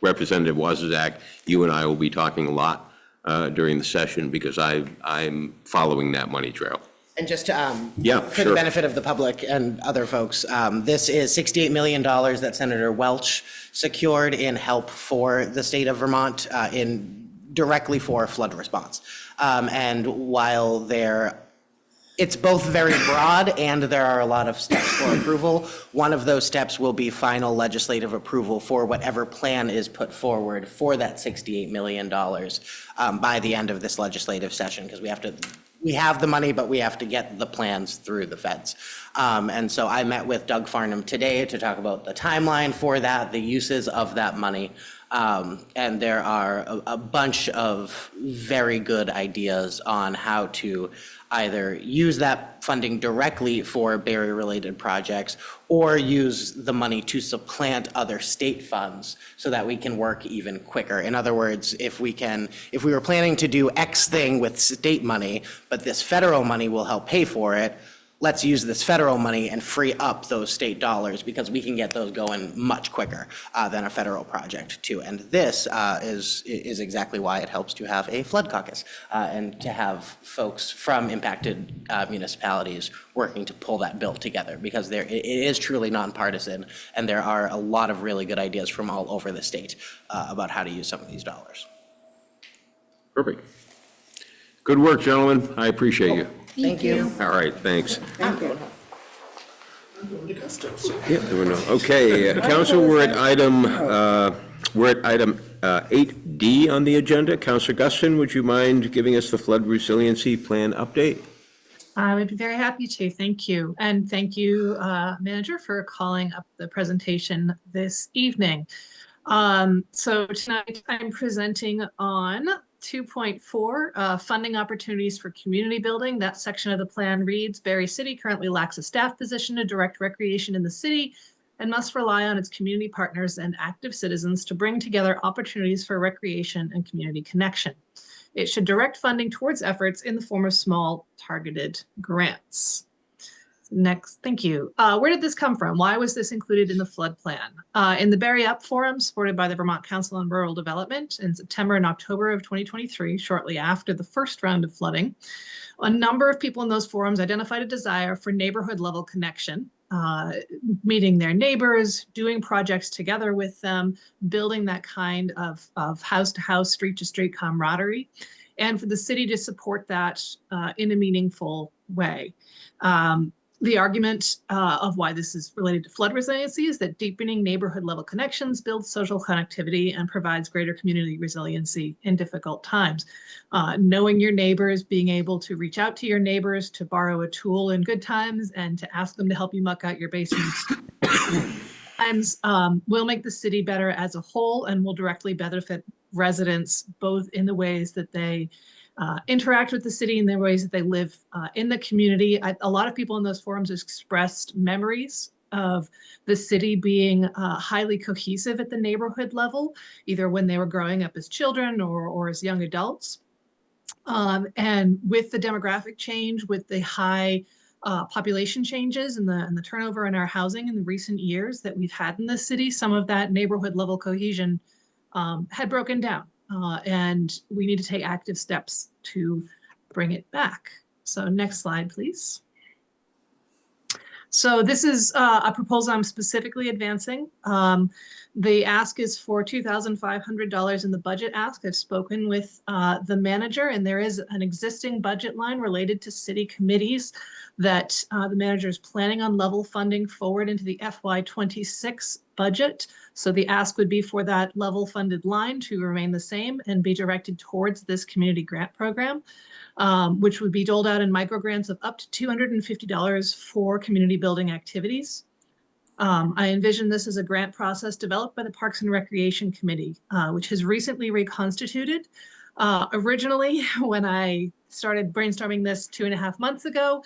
Representative Wozniak, you and I will be talking a lot during the session because I'm following that money trail. And just for sure. the benefit of the public and other folks, this is $68 million that Senator Welch secured in help for the state of Vermont directly for flood response. And while it's both very broad and there are a lot of steps for approval, one of those steps will be final legislative approval for whatever plan is put forward for that $68 million by the end of this legislative session, because we have the money, but we have to get the plans through the feds. And so I met with Doug Farnham today to talk about the timeline for that, the uses of that money. And there are a bunch of very good ideas on how to either use that funding directly for Barre-related projects or use the money to supplant other state funds so that we can work even quicker. In other words, if we were planning to do X thing with state money, but this federal money will help pay for it, let's use this federal money and free up those state dollars because we can get those going much quicker than a federal project too. And this is exactly why it helps to have a flood caucus and to have folks from impacted municipalities working to pull that bill together, because it is truly nonpartisan and there are a lot of really good ideas from all over the state about how to use some of these dollars. Perfect. Good work, gentlemen. I appreciate you. Thank you. All right, thanks. Thank you. Okay, council, we're at item 8D on the agenda. Councilor Guston, would you mind giving us the flood resiliency plan update? I would be very happy to. Thank you. And thank you, Manager, for calling up the presentation this evening. So tonight I'm presenting on 2.4, funding opportunities for community building. That section of the plan reads, Barre City currently lacks a staff position to direct recreation in the city and must rely on its community partners and active citizens to bring together opportunities for recreation and community connection. It should direct funding towards efforts in the form of small targeted grants. Next, thank you. Where did this come from? Why was this included in the flood plan? In the Barre Up Forum, supported by the Vermont Council on Rural Development in September and October of 2023, shortly after the first round of flooding, a number of people in those forums identified a desire for neighborhood level connection, meeting their neighbors, doing projects together with them, building that kind of house to house, street to street camaraderie, and for the city to support that in a meaningful way. The argument of why this is related to flood resiliency is that deepening neighborhood level connections builds social connectivity and provides greater community resiliency in difficult times. Knowing your neighbors, being able to reach out to your neighbors to borrow a tool in good times and to ask them to help you muck out your basement times will make the city better as a whole and will directly benefit residents both in the ways that they interact with the city and the ways that they live in the community. A lot of people in those forums expressed memories of the city being highly cohesive at the neighborhood level, either when they were growing up as children or as young adults. And with the demographic change, with the high population changes and the turnover in our housing in the recent years that we've had in the city, some of that neighborhood level cohesion had broken down. And we need to take active steps to bring it back. So next slide, please. So this is a proposal I'm specifically advancing. The ask is for $2,500 in the budget ask. I've spoken with the manager, and there is an existing budget line related to city committees that the manager is planning on level funding forward into the FY26 budget. So the ask would be for that level funded line to remain the same and be directed towards this community grant program, which would be doled out in microgrants of up to $250 for community building activities. I envision this as a grant process developed by the Parks and Recreation Committee, which has recently reconstituted. Originally, when I started brainstorming this 2.5 months ago,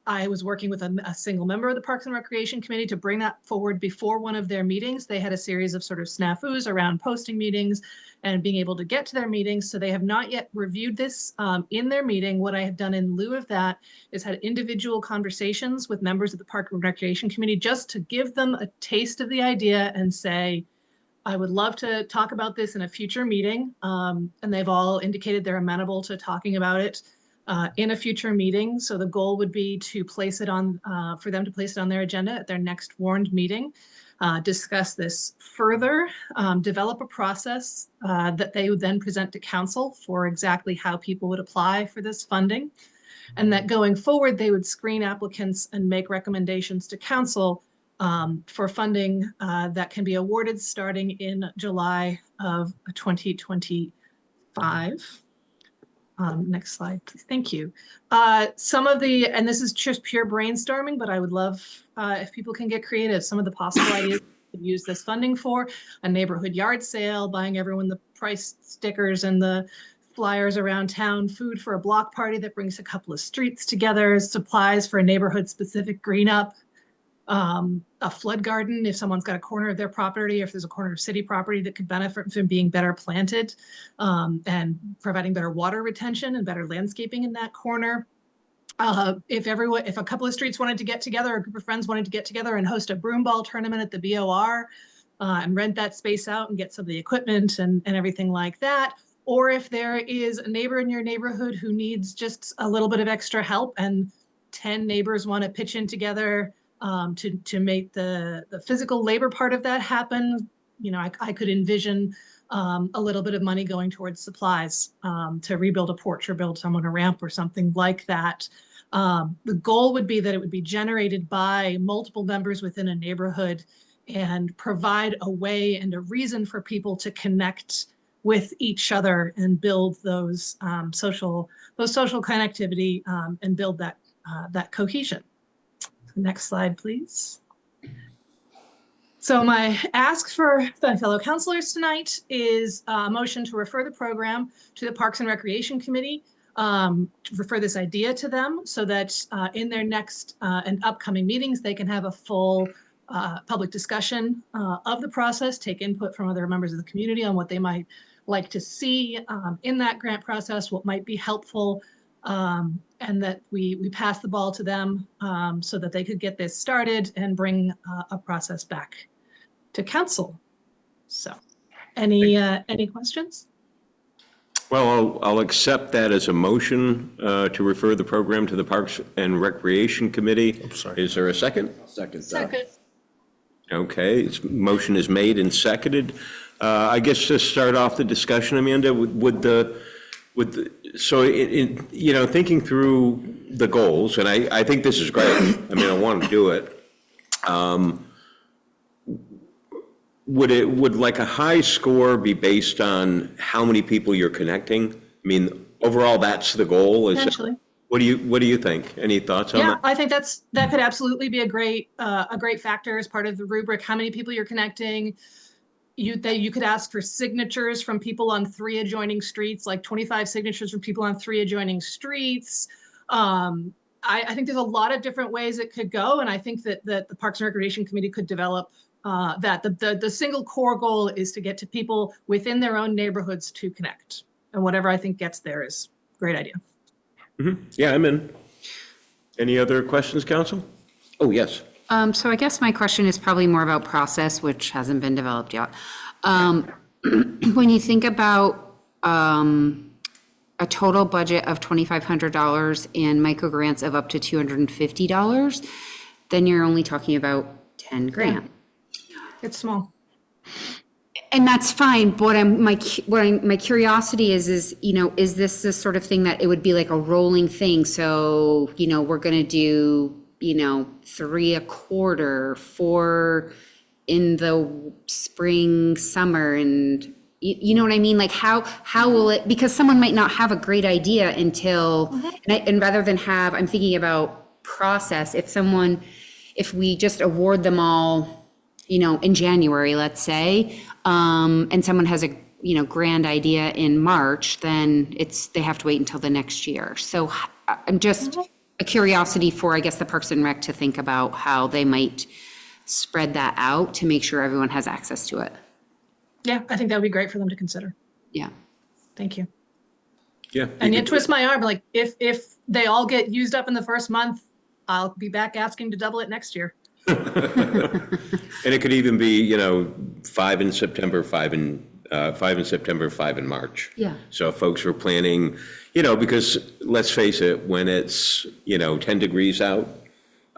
I was working with a single member of the Parks and Recreation Committee to bring that forward before one of their meetings. They had a series of sort of snafus around posting meetings and being able to get to their meetings. So they have not yet reviewed this in their meeting. What I have done in lieu of that is had individual conversations with members of the Park and Recreation Committee just to give them a taste of the idea and say, I would love to talk about this in a future meeting. And they've all indicated they're amenable to talking about it in a future meeting. So the goal would be to place it on, for them to place it on their agenda at their next warned meeting, discuss this further, develop a process that they would then present to council for exactly how people would apply for this funding. And that going forward, they would screen applicants and make recommendations to council for funding that can be awarded starting in July of 2025. Next slide, please. Thank you. Some of the, and this is just pure brainstorming, but I would love if people can get creative. Some of the possible ideas to use this funding for: a neighborhood yard sale, buying everyone the price stickers and the flyers around town, food for a block party that brings a couple of streets together, supplies for a neighborhood specific green up, a flood garden if someone's got a corner of their property, if there's a corner of city property that could benefit from being better planted, and providing better water retention and better landscaping in that corner. If a couple of streets wanted to get together, a group of friends wanted to get together and host a broomball tournament at the BOR and rent that space out and get some of the equipment and everything like that. Or if there is a neighbor in your neighborhood who needs just a little bit of extra help and 10 neighbors want to pitch in together to make the physical labor part of that happen, you know, I could envision a little bit of money going towards supplies to rebuild a porch or build someone a ramp or something like that. The goal would be that it would be generated by multiple members within a neighborhood and provide a way and a reason for people to connect with each other and build those social connectivity and build that cohesion. Next slide, please. So my ask for my fellow councilors tonight is a motion to refer the program to the Parks and Recreation Committee, to refer this idea to them so that in their next and upcoming meetings, they can have a full public discussion of the process, take input from other members of the community on what they might like to see in that grant process, what might be helpful, and that we pass the ball to them so that they could get this started and bring a process back to council. So any questions? Well, I'll accept that as a motion to refer the program to the Parks and Recreation Committee. I'm sorry. Is there a second? Second. Second. Okay, motion is made and seconded. I guess to start off the discussion, Amanda, so you know, thinking through the goals, and I think this is great. I mean, I want to do it. Would like a high score be based on how many people you're connecting? I mean, overall, that's the goal. Potentially. What do you think? Any thoughts on that? Yeah, I think that could absolutely be a great factor as part of the rubric. How many people you're connecting? You could ask for signatures from people on 3 adjoining streets, like 25 signatures from people on 3 adjoining streets. I think there's a lot of different ways it could go, and I think that the Parks and Recreation Committee could develop that. The single core goal is to get to people within their own neighborhoods to connect, and whatever I think gets there is a great idea. Mm-hmm. Yeah, I'm in. Any other questions, council? Oh, yes. So I guess my question is probably more about process, which hasn't been developed yet. When you think about a total budget of $2,500 and microgrants of up to $250, then you're only talking about 10 grand. It's small. And that's fine, but my curiosity is, you know, is this the sort of thing that it would be like a rolling thing? So, you know, we're going to do, you know, 3 a quarter, 4 in the spring, summer, and you know what I mean? Like how will it, because someone might not have a great idea until, and rather than have, I'm thinking about process, if we just award them all, you know, in January, let's say, and someone has a, you know, grand idea in March, then they have to wait until the next year. So I'm just a curiosity for, I guess, the Parks and Rec to think about how they might spread that out to make sure everyone has access to it. Yeah, I think that would be great for them to consider. Yeah. Thank you. Yeah. And you twist my arm, like if they all get used up in the first month, I'll be back asking to double it next year. And it could even be, you know, 5 in September, 5 in September, 5 in March. Yeah. So if folks were planning, you know, because let's face it, when it's, you know, 10 degrees out,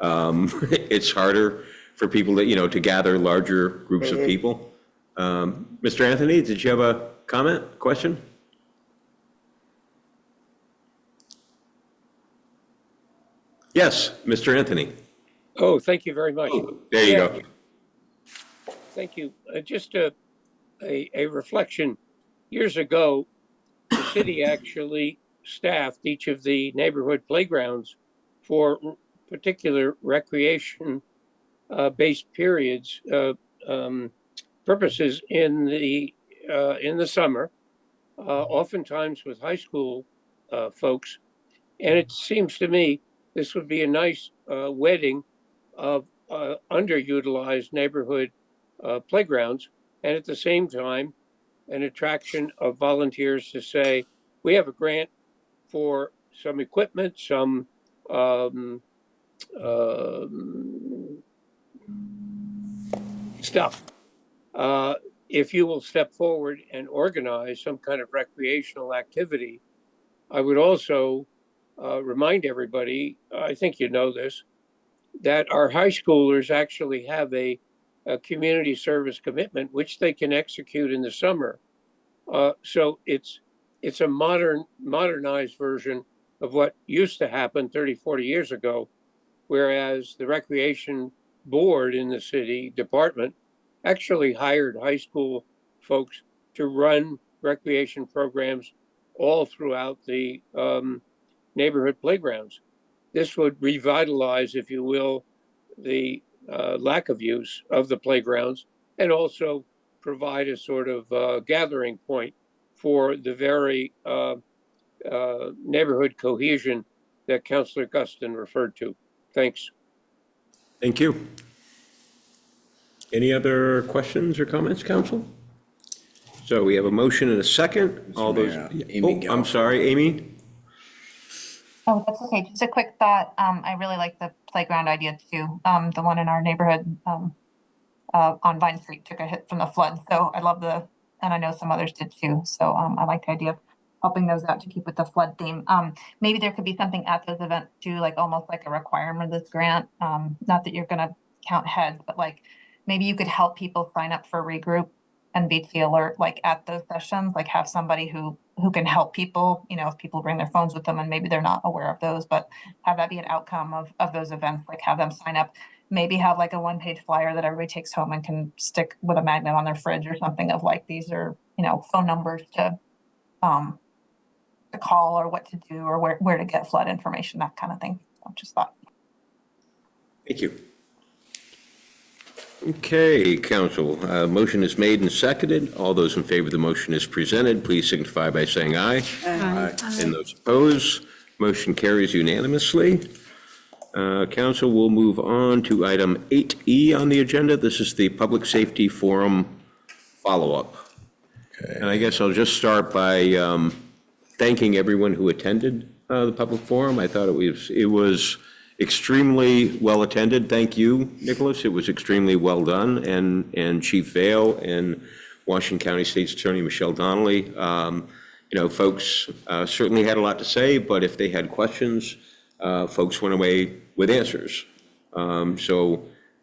it's harder for people that, you know, to gather larger groups of people. Mr. Anthony, did you have a comment, question? Yes, Mr. Anthony. Oh, thank you very much. There you go. Thank you. Just a reflection. Years ago, the city actually staffed each of the neighborhood playgrounds for particular recreation based periods, purposes in the summer, oftentimes with high school folks. And it seems to me this would be a nice wedding of underutilized neighborhood playgrounds, and at the same time, an attraction of volunteers to say, we have a grant for some equipment, some stuff. If you will step forward and organize some kind of recreational activity, I would also remind everybody, I think you know this, that our high schoolers actually have a community service commitment, which they can execute in the summer. So it's a modernized version of what used to happen 30, 40 years ago, whereas the recreation board in the city department actually hired high school folks to run recreation programs all throughout the neighborhood playgrounds. This would revitalize, if you will, the lack of use of the playgrounds, and also provide a sort of gathering point for the very neighborhood cohesion that Councilor Guston referred to. Thanks. Thank you. Any other questions or comments, council? So we have a motion and a second. All those. Amy I'm sorry, Amy. Oh, that's okay. Just a quick thought. I really like the playground idea too. The one in our neighborhood on Vine Street took a hit from the flood. So I love and I know some others did too. So I like the idea of helping those out to keep with the flood theme. Maybe there could be something at those events too, like almost like a requirement of this grant. Not that you're gonna count heads, but like maybe you could help people sign up for regroup and BT alert, like at those sessions, like have somebody who can help people, you know, if people bring their phones with them and maybe they're not aware of those, but have that be an outcome of those events, like have them sign up, maybe have like a 1-page flyer that everybody takes home and can stick with a magnet on their fridge or something of like, these are, you know, phone numbers to call or what to do or where to get flood information, that kind of thing. So just thought. Thank you. Okay, council, motion is made and seconded. All those in favor of the motion as presented, please signify by saying aye. Aye. And those opposed, motion carries unanimously. Council will move on to item 8E on the agenda. This is the Public Safety Forum follow-up. And I guess I'll just start by thanking everyone who attended the public forum. I thought it was extremely well attended. Thank you, Nicholas. It was extremely well done. And Chief Vale and Washington County State's Attorney Michelle Donnelly. You know, folks certainly had a lot to say, but if they had questions, folks went away with answers. So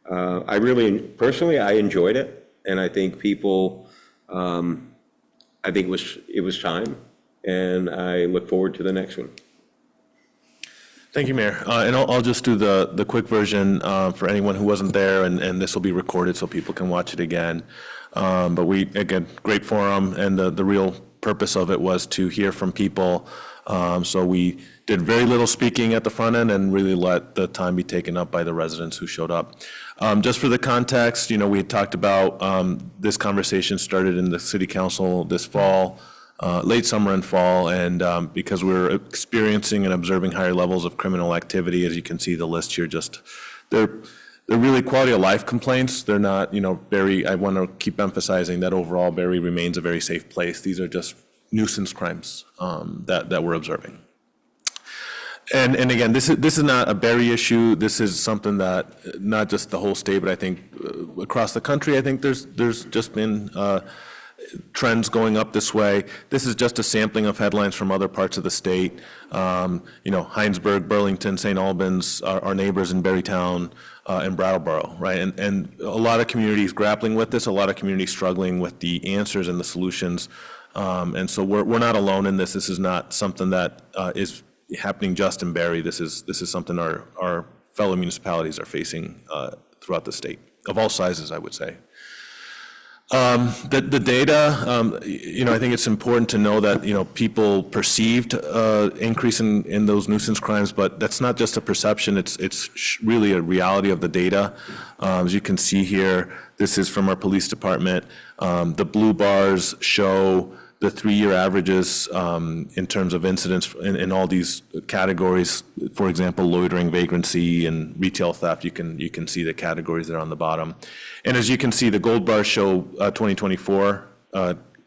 I really, personally, I enjoyed it. And I think people, I think it was time. And I look forward to the next one. Thank you, Mayor. And I'll just do the quick version for anyone who wasn't there, and this will be recorded so people can watch it again. But we, again, great forum, and the real purpose of it was to hear from people. So we did very little speaking at the front end and really let the time be taken up by the residents who showed up. Just for the context, we had talked about this conversation started in the city council this fall, late summer and fall, and because we're experiencing and observing higher levels of criminal activity, as you can see the list here, they're really quality of life complaints. They're not, Barre, I want to keep emphasizing that overall Barre remains a very safe place. These are just nuisance crimes that we're observing. And again, this is not a Barre issue. This is something that not just the whole state, but I think across the country, I think there's just been trends going up this way. This is just a sampling of headlines from other parts of the state. Heinsberg, Burlington, St. Albans, our neighbors in Barrytown and Brattleboro, right? And a lot of communities grappling with this, a lot of communities struggling with the answers and the solutions. And so we're not alone in this. This is not something that is happening just in Barre. This is something our fellow municipalities are facing throughout the state, of all sizes, I would say. The data, I think it's important to know that, people perceived increase in those nuisance crimes, but that's not just a perception, it's really a reality of the data. As you can see here, this is from our police department. The blue bars show the 3-year averages in terms of incidents in all these categories. For example, loitering, vagrancy, and retail theft. You can see the categories there on the bottom. And as you can see, the gold bars show 2024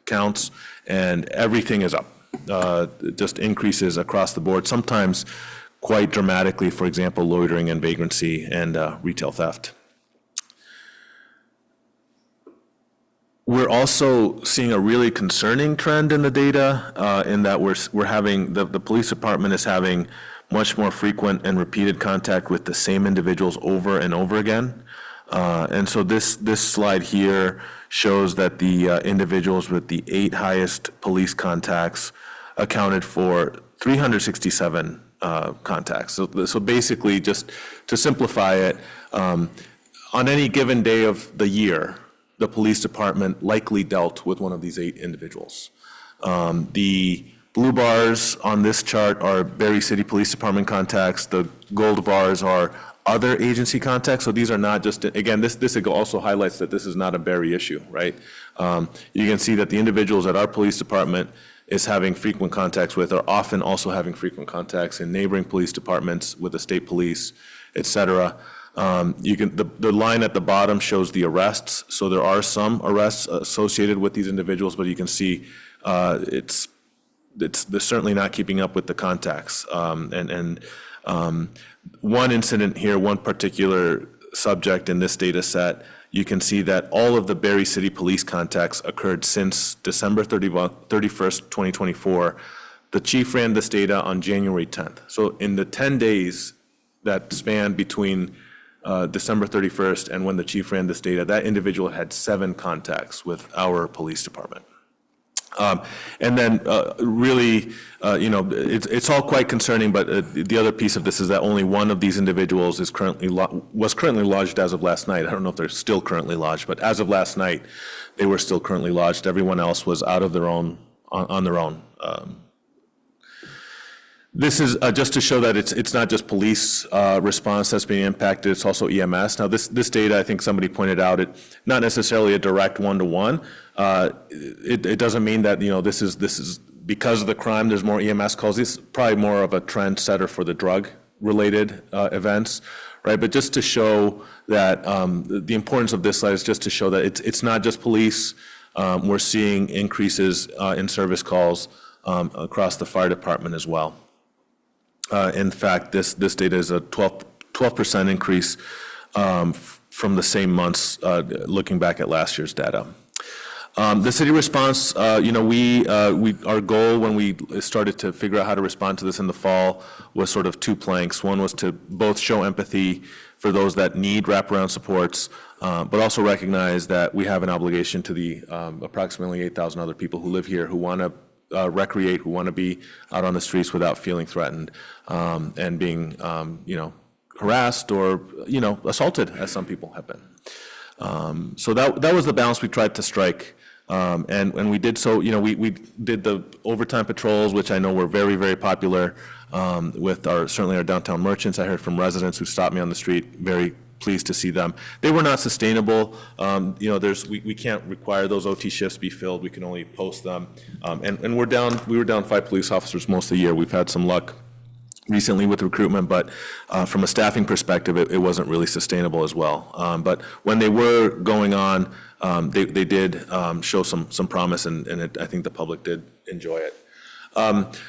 counts, and everything is up. Just increases across the board, sometimes quite dramatically, for example, loitering and vagrancy and retail theft. We're also seeing a really concerning trend in the data in that we're having, the police department is having much more frequent and repeated contact with the same individuals over and over again. And so this slide here shows that the individuals with the 8 highest police contacts accounted for 367 contacts. So basically, just to simplify it, on any given day of the year, the police department likely dealt with one of these 8 individuals. The blue bars on this chart are Barre City Police Department contacts. The gold bars are other agency contacts. So these are not just, again, this also highlights that this is not a Barre issue, right? You can see that the individuals that our police department is having frequent contacts with are often also having frequent contacts in neighboring police departments with the state police, et cetera. The line at the bottom shows the arrests. So there are some arrests associated with these individuals, but you can see they're certainly not keeping up with the contacts. One incident here, one particular subject in this data set, you can see that all of the Barre City Police contacts occurred since December 31st, 2024. The chief ran this data on January 10th. So in the 10 days that span between December 31st and when the chief ran this data, that individual had 7 contacts with our police department. And then really, it's all quite concerning, but the other piece of this is that only one of these individuals was currently lodged as of last night. I don't know if they're still currently lodged, but as of last night, they were still currently lodged. Everyone else was out of their own, on their own. This is just to show that it's not just police response that's being impacted, it's also EMS. Now, this data, I think somebody pointed out, not necessarily a direct one-to-one. It doesn't mean that, this is because of the crime, there's more EMS calls. This is probably more of a trend setter for the drug-related events, right? But just to show that the importance of this slide is just to show that it's not just police. We're seeing increases in service calls across the fire department as well. In fact, this data is a 12% increase from the same months, looking back at last year's data. The city response, our goal when we started to figure out how to respond to this in the fall was sort of 2 planks. One was to both show empathy for those that need wraparound supports, but also recognize that we have an obligation to the approximately 8,000 other people who live here who want to recreate, who want to be out on the streets without feeling threatened and being, harassed or, assaulted, as some people have been. So that was the balance we tried to strike. And we did so, we did the overtime patrols, which I know were very, very popular with certainly our downtown merchants. I heard from residents who stopped me on the street, very pleased to see them. They were not sustainable. We can't require those OT shifts be filled. We can only post them. And we were down 5 police officers most of the year. We've had some luck recently with recruitment, but from a staffing perspective, it wasn't really sustainable as well. But when they were going on, they did show some promise, and I think the public did enjoy it.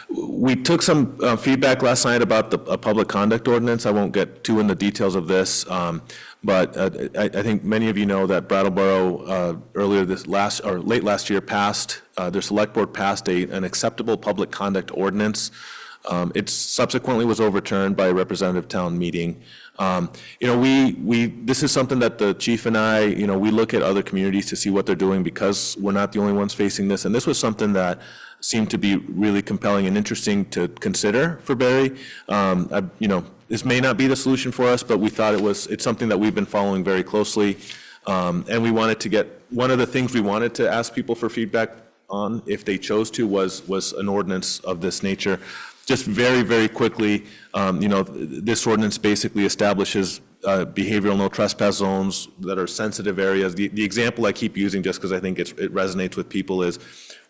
We took some feedback last night about a public conduct ordinance. I won't get too in the details of this, but I think many of you know that Brattleboro late last year passed, their select board passed an acceptable public conduct ordinance. It subsequently was overturned by a representative town meeting. This is something that the chief and I, we look at other communities to see what they're doing because we're not the only ones facing this. And this was something that seemed to be really compelling and interesting to consider for Barre. This may not be the solution for us, but we thought it's something that we've been following very closely. And we wanted to one of the things we wanted to ask people for feedback on, if they chose to, was an ordinance of this nature. Just very, very quickly, this ordinance basically establishes behavioral no trespass zones that are sensitive areas. The example I keep using, just because I think it resonates with people, is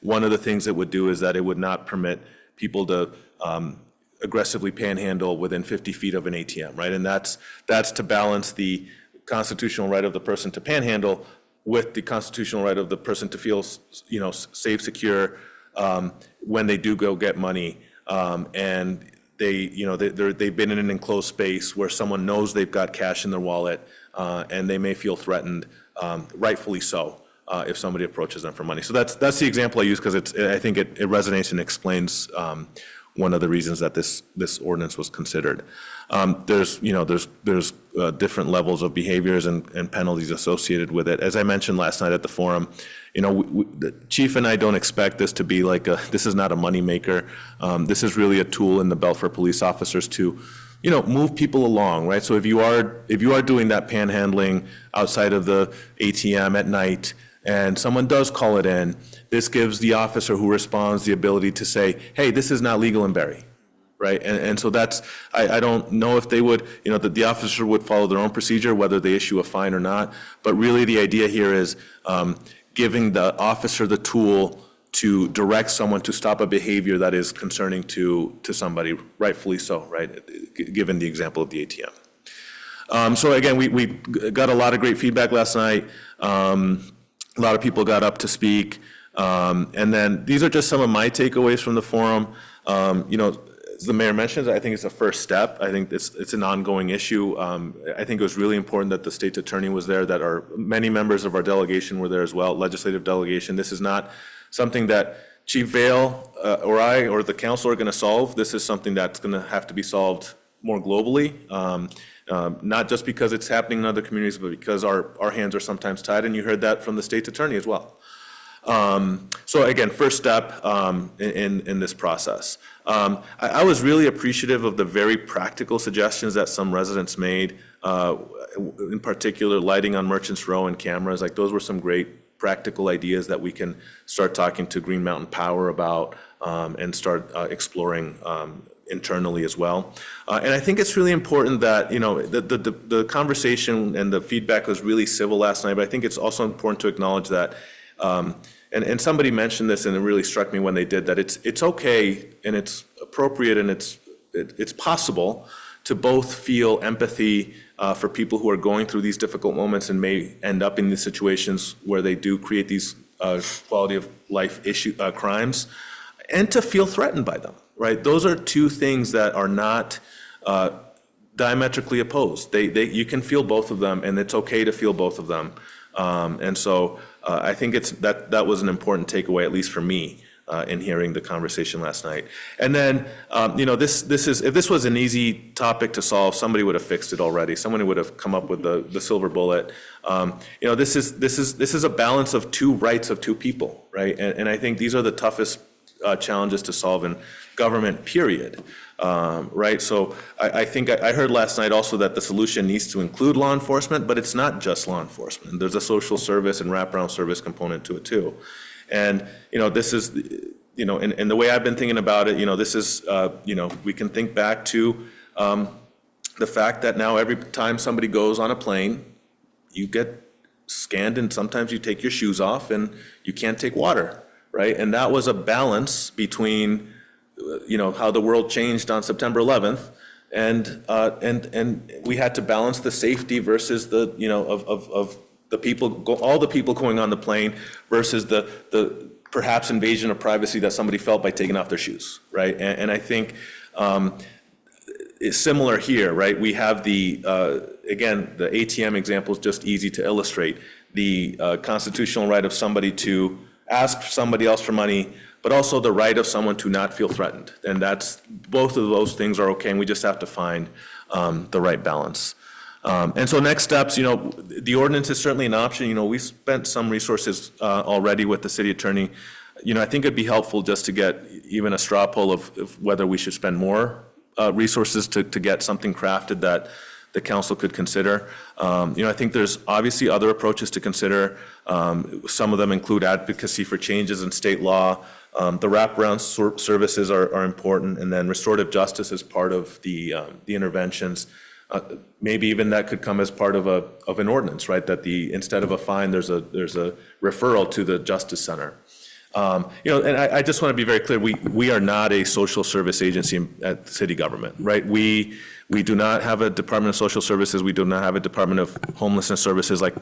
one of the things it would do is that it would not permit people to aggressively panhandle within 50 feet of an ATM, right? And that's to balance the constitutional right of the person to panhandle with the constitutional right of the person to feel, safe, secure when they do go get money. And they've been in an enclosed space where someone knows they've got cash in their wallet, and they may feel threatened, rightfully so, if somebody approaches them for money. So that's the example I use because I think it resonates and explains one of the reasons that this ordinance was considered. There's different levels of behaviors and penalties associated with it. As I mentioned last night at the forum, the chief and I don't expect this to be this is not a moneymaker. This is really a tool in the belt for police officers to, move people along, right? So if you are doing that panhandling outside of the ATM at night and someone does call it in, this gives the officer who responds the ability to say, hey, this is not legal in Barre, right? And so I don't know if they would, that the officer would follow their own procedure, whether they issue a fine or not. But really the idea here is giving the officer the tool to direct someone to stop a behavior that is concerning to somebody, rightfully so, right? Given the example of the ATM. So again, we got a lot of great feedback last night. A lot of people got up to speak. And then these are just some of my takeaways from the forum. As the mayor mentioned, I think it's a first step. I think it's an ongoing issue. I think it was really important that the state's attorney was there, that many members of our delegation were there as well, legislative delegation. This is not something that Chief Vail or I or the council are going to solve. This is something that's going to have to be solved more globally, not just because it's happening in other communities, but because our hands are sometimes tied, and you heard that from the state's attorney as well. So again, first step in this process. I was really appreciative of the very practical suggestions that some residents made, in particular lighting on Merchants Row and cameras. Like those were some great practical ideas that we can start talking to Green Mountain Power about and start exploring internally as well. And I think it's really important that, the conversation and the feedback was really civil last night, but I think it's also important to acknowledge that and somebody mentioned this, and it really struck me when they did, that it's okay and it's appropriate and it's possible to both feel empathy for people who are going through these difficult moments and may end up in these situations where they do create these quality of life crimes, and to feel threatened by them, right? Those are two things that are not diametrically opposed. You can feel both of them, and it's okay to feel both of them. And so I think that was an important takeaway, at least for me, in hearing the conversation last night. And then, if this was an easy topic to solve, somebody would have fixed it already. Someone would have come up with the silver bullet. This is a balance of two rights of two people, right? And I think these are the toughest challenges to solve in government, period. Right? So I think I heard last night also that the solution needs to include law enforcement, but it's not just law enforcement. There's a social service and wraparound service component to it too. And, this is, and the way I've been thinking about it, this is, we can think back to the fact that now every time somebody goes on a plane, you get scanned and sometimes you take your shoes off and you can't take water, right? And that was a balance between, how the world changed on September 11th and we had to balance the safety versus the, of the people, all the people going on the plane versus the perhaps invasion of privacy that somebody felt by taking off their shoes, right? And I think it's similar here, right? We have the, again, the ATM example is just easy to illustrate. The constitutional right of somebody to ask somebody else for money, but also the right of someone to not feel threatened. And that's, both of those things are okay, and we just have to find the right balance. And so next steps, the ordinance is certainly an option. We spent some resources already with the city attorney. I think it'd be helpful just to get even a straw poll of whether we should spend more resources to get something crafted that the council could consider. I think there's obviously other approaches to consider. Some of them include advocacy for changes in state law. The wraparound services are important, and then restorative justice is part of the interventions. Maybe even that could come as part of an ordinance, right? That instead of a fine, there's a referral to the Justice Center. And I just want to be very clear, we are not a social service agency at the city government, right? We do not have a Department of Social Services. We do not have a Department of Homelessness Services like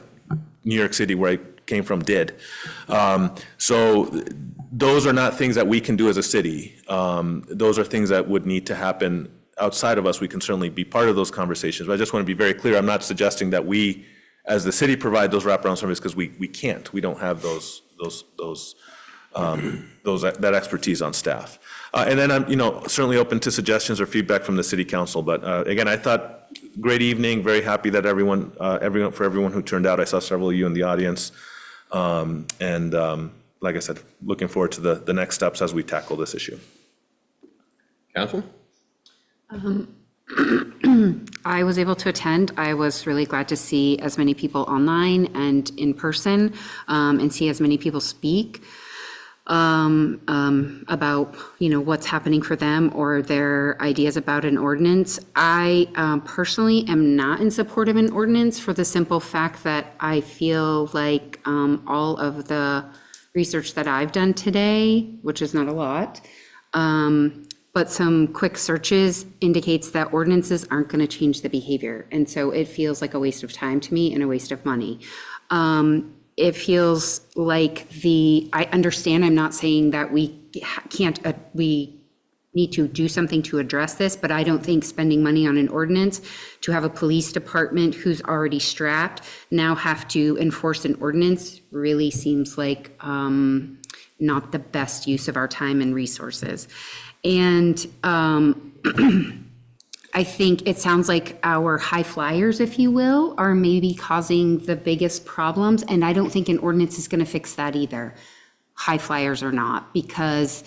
New York City, where I came from, did. So those are not things that we can do as a city. Those are things that would need to happen outside of us. We can certainly be part of those conversations, but I just want to be very clear. I'm not suggesting that we, as the city, provide those wraparound services, because we can't. We don't have that expertise on staff. And then I'm, certainly open to suggestions or feedback from the city council. But again, I thought great evening. Very happy that everyone who turned out. I saw several of you in the audience. Like I said, looking forward to the next steps as we tackle this issue. Council? I was able to attend. I was really glad to see as many people online and in person, and see as many people speak about, what's happening for them or their ideas about an ordinance. I personally am not in support of an ordinance for the simple fact that I feel like all of the research that I've done today, which is not a lot, but some quick searches indicates that ordinances aren't going to change the behavior. And so it feels like a waste of time to me and a waste of money. It feels like I understand, I'm not saying that we need to do something to address this, but I don't think spending money on an ordinance to have a police department who's already strapped now have to enforce an ordinance really seems like not the best use of our time and resources. And I think it sounds like our high flyers, if you will, are maybe causing the biggest problems. And I don't think an ordinance is going to fix that either, high flyers or not, because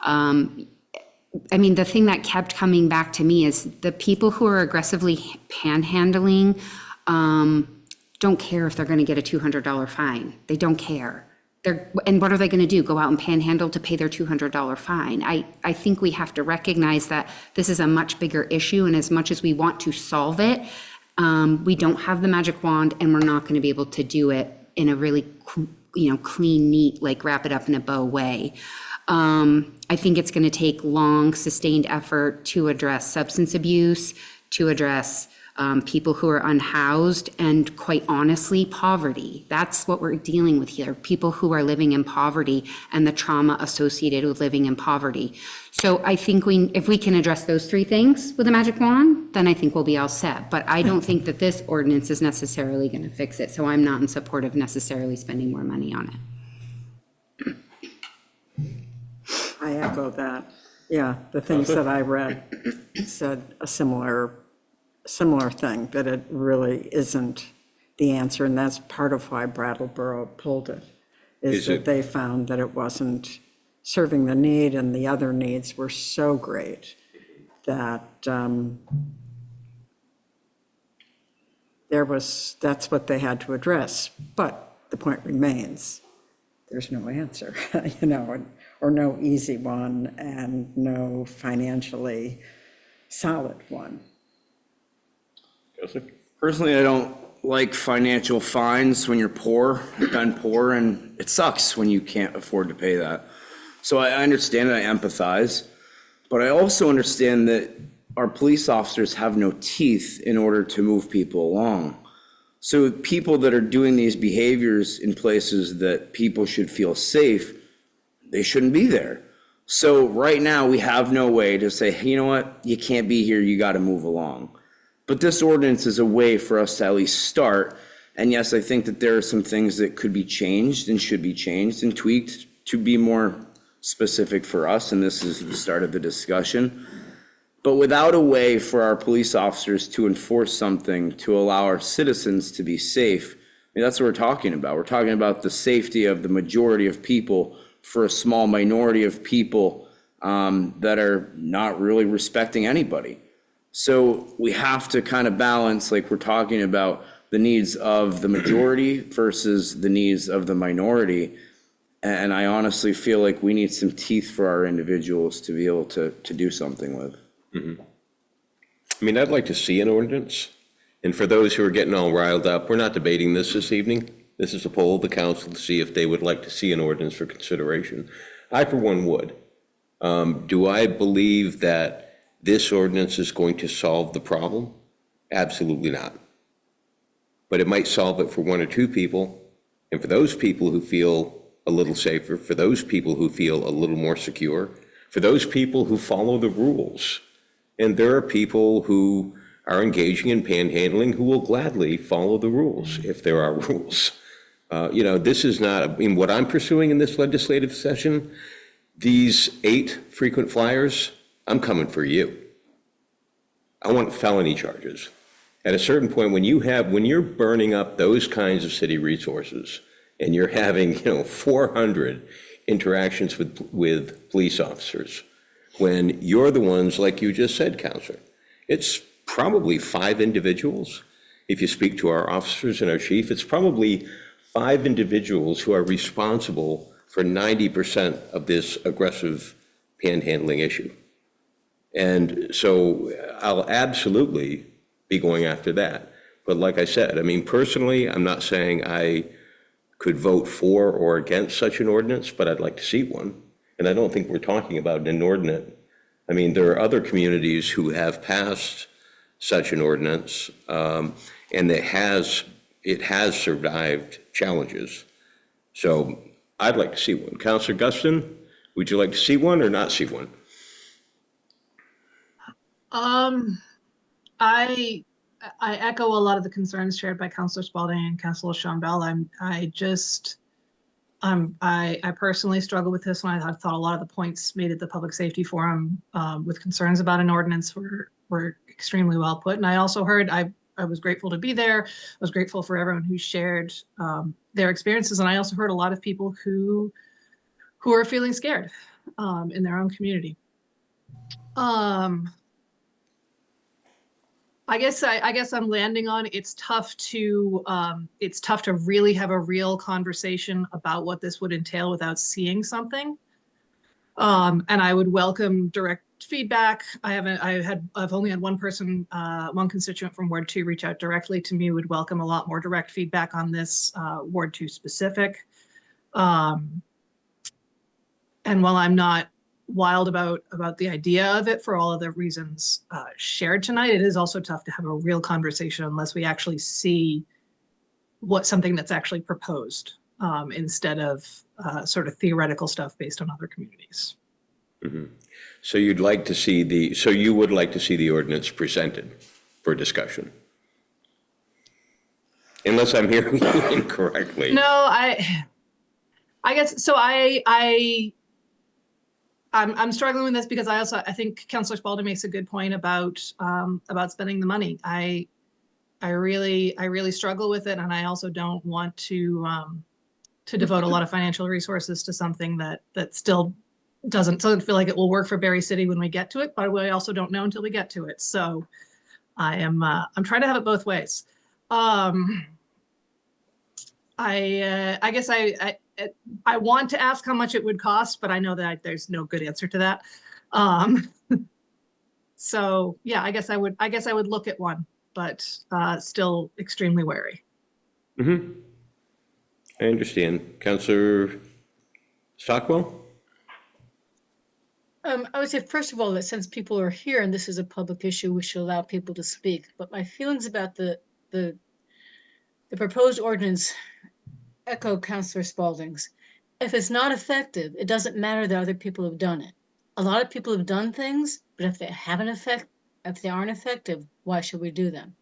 the thing that kept coming back to me is the people who are aggressively panhandling don't care if they're going to get a $200 fine. They don't care. And what are they going to do? Go out and panhandle to pay their $200 fine? I think we have to recognize that this is a much bigger issue, and as much as we want to solve it, we don't have the magic wand, and we're not going to be able to do it in a really, clean, neat, like wrap it up in a bow way. I think it's going to take long, sustained effort to address substance abuse, to address people who are unhoused, and quite honestly, poverty. That's what we're dealing with here, people who are living in poverty and the trauma associated with living in poverty. So I think if we can address those three things with a magic wand, then I think we'll be all set. But I don't think that this ordinance is necessarily going to fix it. So I'm not in support of necessarily spending more money on it. I echo that. Yeah, the things that I read said a similar thing, that it really isn't the answer. And that's part of why Brattleboro pulled it, is that they found that it wasn't serving the need and the other needs were so great that that's what they had to address. But the point remains, there's no answer, or no easy one and no financially solid one. Personally, I don't like financial fines when you're poor, done poor, and it sucks when you can't afford to pay that. So I understand and I empathize, but I also understand that our police officers have no teeth in order to move people along. So people that are doing these behaviors in places that people should feel safe, they shouldn't be there. So right now we have no way to say, hey, you know what, you can't be here, you got to move along. But this ordinance is a way for us to at least start. And yes, I think that there are some things that could be changed and should be changed and tweaked to be more specific for us. And this is the start of the discussion. But without a way for our police officers to enforce something to allow our citizens to be safe, I mean, that's what we're talking about. We're talking about the safety of the majority of people for a small minority of people that are not really respecting anybody. So we have to kind of balance, like we're talking about, the needs of the majority versus the needs of the minority. And I honestly feel like we need some teeth for our individuals to be able to do something with. I mean, I'd like to see an ordinance. And for those who are getting all riled up, we're not debating this evening. This is a poll of the council to see if they would like to see an ordinance for consideration. I, for one, would. Do I believe that this ordinance is going to solve the problem? Absolutely not. But it might solve it for one or two people. And for those people who feel a little safer, for those people who feel a little more secure, for those people who follow the rules. And there are people who are engaging in panhandling who will gladly follow the rules if there are rules. This is not, I mean, what I'm pursuing in this legislative session, these 8 frequent flyers, I'm coming for you. I want felony charges. At a certain point, when you're burning up those kinds of city resources and you're having, 400 interactions with police officers, when you're the ones, like you just said, Counselor, it's probably 5 individuals. If you speak to our officers and our chief, it's probably 5 individuals who are responsible for 90% of this aggressive panhandling issue. And so I'll absolutely be going after that. But like I said, I mean, personally, I'm not saying I could vote for or against such an ordinance, but I'd like to see one. And I don't think we're talking about an inordinate. I mean, there are other communities who have passed such an ordinance, and it has survived challenges. So I'd like to see one. Councilor Guston, would you like to see one or not see one? I echo a lot of the concerns shared by Councilor Spalding and Councilor Shambell. I personally struggle with this one. I thought a lot of the points made at the Public Safety Forum with concerns about an ordinance were extremely well put. And I also heard, I was grateful to be there. I was grateful for everyone who shared their experiences. And I also heard a lot of people who are feeling scared in their own community. I guess I'm landing on it's tough to really have a real conversation about what this would entail without seeing something. And I would welcome direct feedback. I've only had one person, one constituent from Ward 2 reach out directly to me. Would welcome a lot more direct feedback on this Ward 2 specific. And while I'm not wild about the idea of it for all of the reasons shared tonight, it is also tough to have a real conversation unless we actually see something that's actually proposed instead of sort of theoretical stuff based on other communities. Mm-hmm. So you would like to see the ordinance presented for discussion? Unless I'm hearing you incorrectly. No, I guess so. I'm struggling with this because I think Councilor Spalding makes a good point about spending the money. I really struggle with it, and I also don't want to devote a lot of financial resources to something that still doesn't feel like it will work for Barre City when we get to it, but we also don't know until we get to it. So I'm trying to have it both ways. I guess I want to ask how much it would cost, but I know that there's no good answer to that. So yeah, I guess I would look at one, but still extremely wary. Mm-hmm. I understand. Councillor Stockwell? I would say, first of all, that since people are here and this is a public issue, we should allow people to speak. But my feelings about the proposed ordinance echo Councillor Spalding's. If it's not effective, it doesn't matter that other people have done it. A lot of people have done things, but if they aren't effective, why should we do them?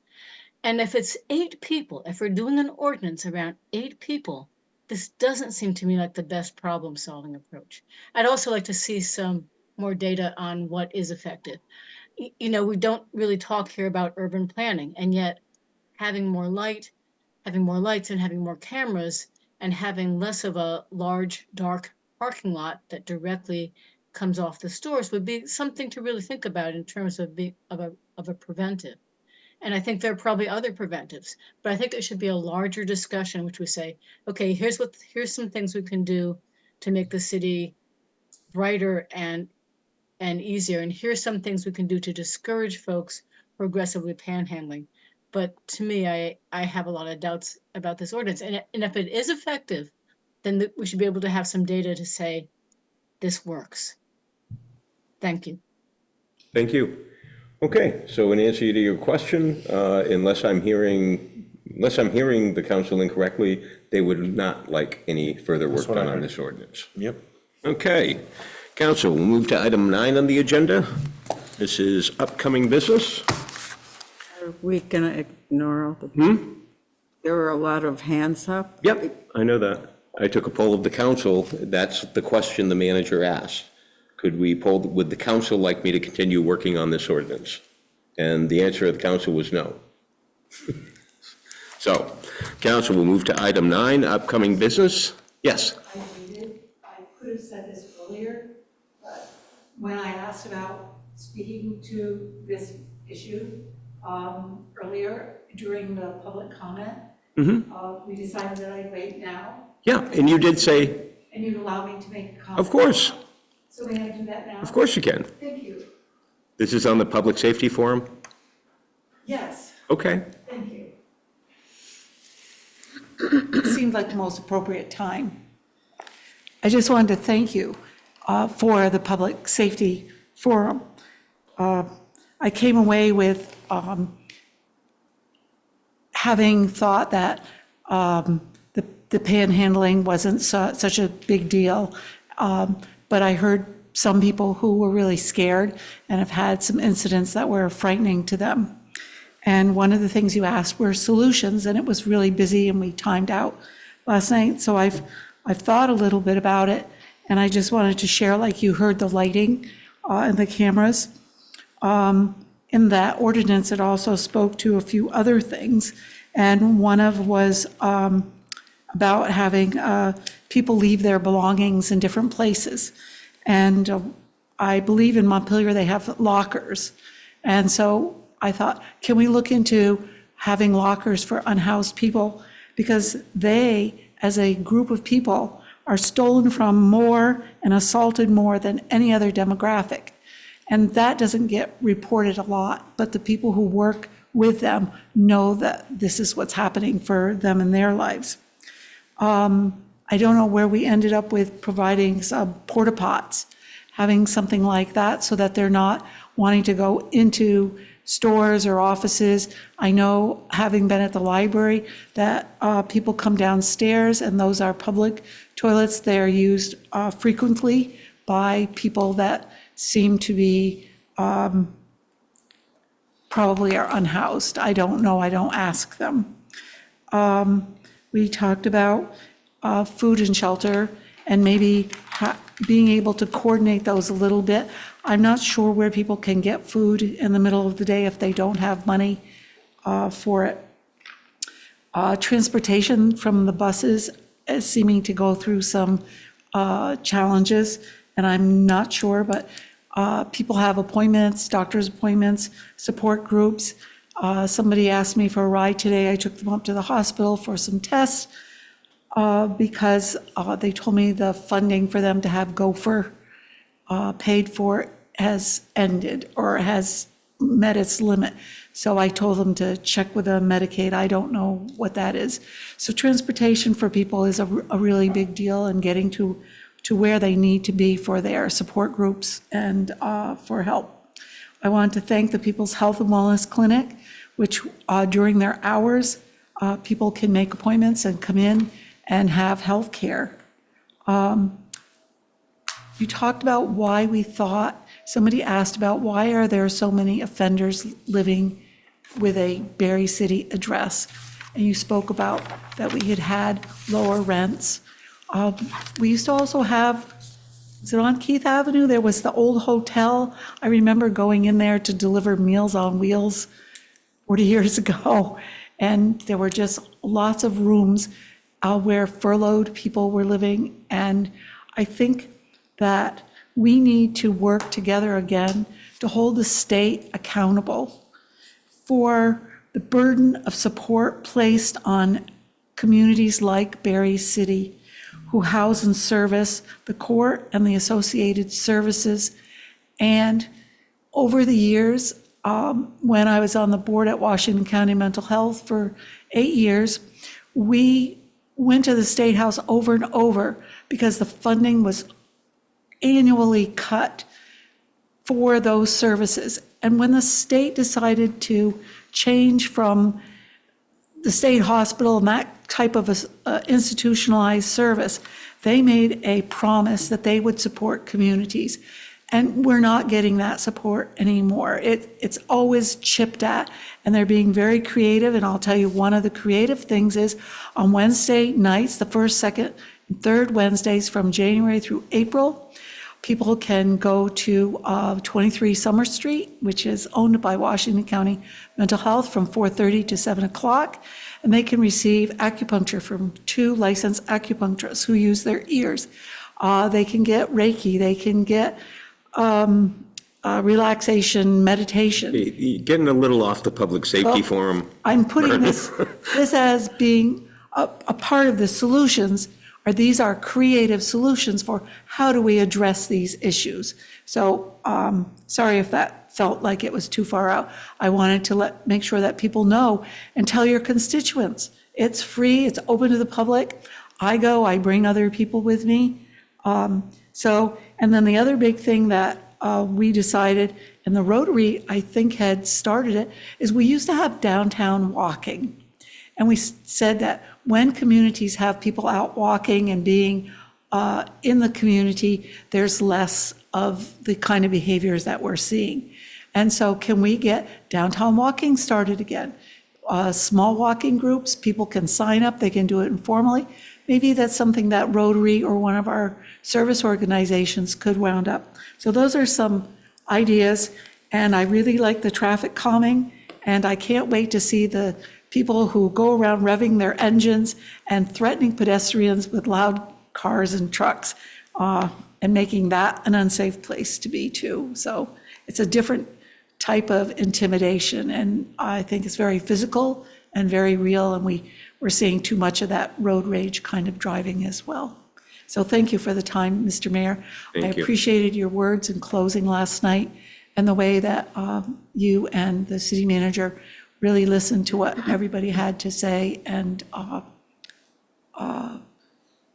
And if it's 8 people, if we're doing an ordinance around 8 people, this doesn't seem to me like the best problem-solving approach. I'd also like to see some more data on what is effective. We don't really talk here about urban planning, and yet having more lights and having more cameras and having less of a large, dark parking lot that directly comes off the stores would be something to really think about in terms of a preventive. And I think there are probably other preventives, but I think there should be a larger discussion, which we say, okay, here's some things we can do to make the city brighter and easier. And here's some things we can do to discourage folks who are aggressively panhandling. But to me, I have a lot of doubts about this ordinance. And if it is effective, then we should be able to have some data to say this works. Thank you. Thank you. Okay, so in answer to your question, unless I'm hearing the council incorrectly, they would not like any further work done on this ordinance. Yep. Okay, council, we'll move to item 9 on the agenda. This is upcoming business. Are we going to ignore all the? There were a lot of hands up. Yep, I know that. I took a poll of the council. That's the question the manager asked. Would the council like me to continue working on this ordinance? And the answer of the council was no. So, council will move to item 9, upcoming business. Yes? I could have said this earlier, but when I asked about speaking to this issue earlier during the public comment, we decided that I'd wait now. Yeah, and you did say. And you'd allow me to make a comment. Of course. So may I do that now? Of course you can. Thank you. This is on the Public Safety Forum? Yes. Okay. Thank you. It seemed like the most appropriate time. I just wanted to thank you for the Public Safety Forum. I came away with having thought that the panhandling wasn't such a big deal, but I heard some people who were really scared and have had some incidents that were frightening to them. And one of the things you asked were solutions, and it was really busy and we timed out last night. So I've thought a little bit about it, and I just wanted to share, like you heard the lighting and the cameras. In that ordinance, it also spoke to a few other things, and one of was about having people leave their belongings in different places. And I believe in Montpelier, they have lockers. And so I thought, can we look into having lockers for unhoused people? Because they, as a group of people, are stolen from more and assaulted more than any other demographic. And that doesn't get reported a lot, but the people who work with them know that this is what's happening for them in their lives. I don't know where we ended up with providing some porta pots, having something like that so that they're not wanting to go into stores or offices. I know, having been at the library, that people come downstairs and those are public toilets. They're used frequently by people that seem to be probably are unhoused. I don't know, I don't ask them. We talked about food and shelter and maybe being able to coordinate those a little bit. I'm not sure where people can get food in the middle of the day if they don't have money for it. Transportation from the buses is seeming to go through some challenges, and I'm not sure, but people have appointments, doctor's appointments, support groups. Somebody asked me for a ride today. I took them up to the hospital for some tests because they told me the funding for them to have Gopher paid for has ended or has met its limit. So I told them to check with the Medicaid. I don't know what that is. So transportation for people is a really big deal, and getting to where they need to be for their support groups and for help. I want to thank the People's Health and Wellness Clinic, which during their hours, people can make appointments and come in and have health care. You talked about why we thought, somebody asked about why are there so many offenders living with a Barre City address? And you spoke about that we had lower rents. We used to also have, was it on Keith Avenue? There was the old hotel. I remember going in there to deliver Meals on Wheels 40 years ago. And there were just lots of rooms where furloughed people were living. And I think that we need to work together again to hold the state accountable for the burden of support placed on communities like Barre City, who house and service the court and the associated services. And over the years, when I was on the board at Washington County Mental Health for 8 years, we went to the State House over and over because the funding was annually cut for those services. And when the state decided to change from the state hospital and that type of institutionalized service, they made a promise that they would support communities. And we're not getting that support anymore. It's always chipped at, and they're being very creative. And I'll tell you, one of the creative things is on Wednesday nights, the first, second, and third Wednesdays from January through April, people can go to 23 Summer Street, which is owned by Washington County Mental Health, from 4:30 to 7 o'clock, and they can receive acupuncture from 2 licensed acupuncturists who use their ears. They can get Reiki, they can get relaxation, meditation. You're getting a little off the public safety forum. I'm putting this as being a part of the solutions, or these are creative solutions for how do we address these issues. So sorry if that felt like it was too far out. I wanted to make sure that people know and tell your constituents. It's free, it's open to the public. I go, I bring other people with me. And then the other big thing that we decided, and the Rotary, I think, had started it, is we used to have downtown walking. And we said that when communities have people out walking and being in the community, there's less of the kind of behaviors that we're seeing. And so can we get downtown walking started again? Small walking groups, people can sign up, they can do it informally. Maybe that's something that Rotary or one of our service organizations could round up. So those are some ideas, and I really like the traffic calming, and I can't wait to see the people who go around revving their engines and threatening pedestrians with loud cars and trucks, and making that an unsafe place to be too. So it's a different type of intimidation, and I think it's very physical and very real, and we're seeing too much of that road rage kind of driving as well. So thank you for the time, Mr. Mayor. I appreciated your words in closing last night and the way that you and the city manager really listened to what everybody had to say. And I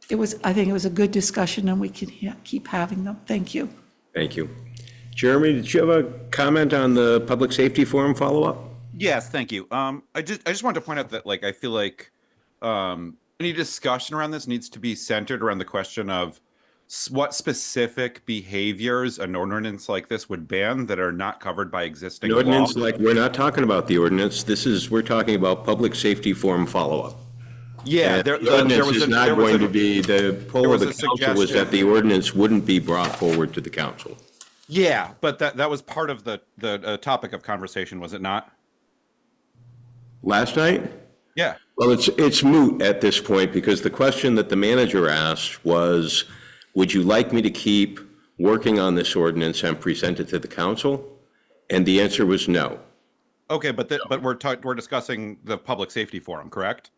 think it was a good discussion, and we can keep having them. Thank you. Thank you. Jeremy, did you have a comment on the public safety forum follow-up? Yes, thank you. I just wanted to point out that, like, I feel like any discussion around this needs to be centered around the question of what specific behaviors an ordinance like this would ban that are not covered by existing An ordinance, law. like, we're not talking about the ordinance. We're talking about public safety forum follow-up. Yeah, the ordinance is not going to be, the poll of the council was that the ordinance wouldn't be brought forward to the council. Yeah, but that was part of the topic of conversation, was it not? Last night? Yeah. Well, it's moot at this point, because the question that the manager asked was, would you like me to keep working on this ordinance and present it to the council? And the answer was no. Okay, but we're discussing the public safety forum, correct?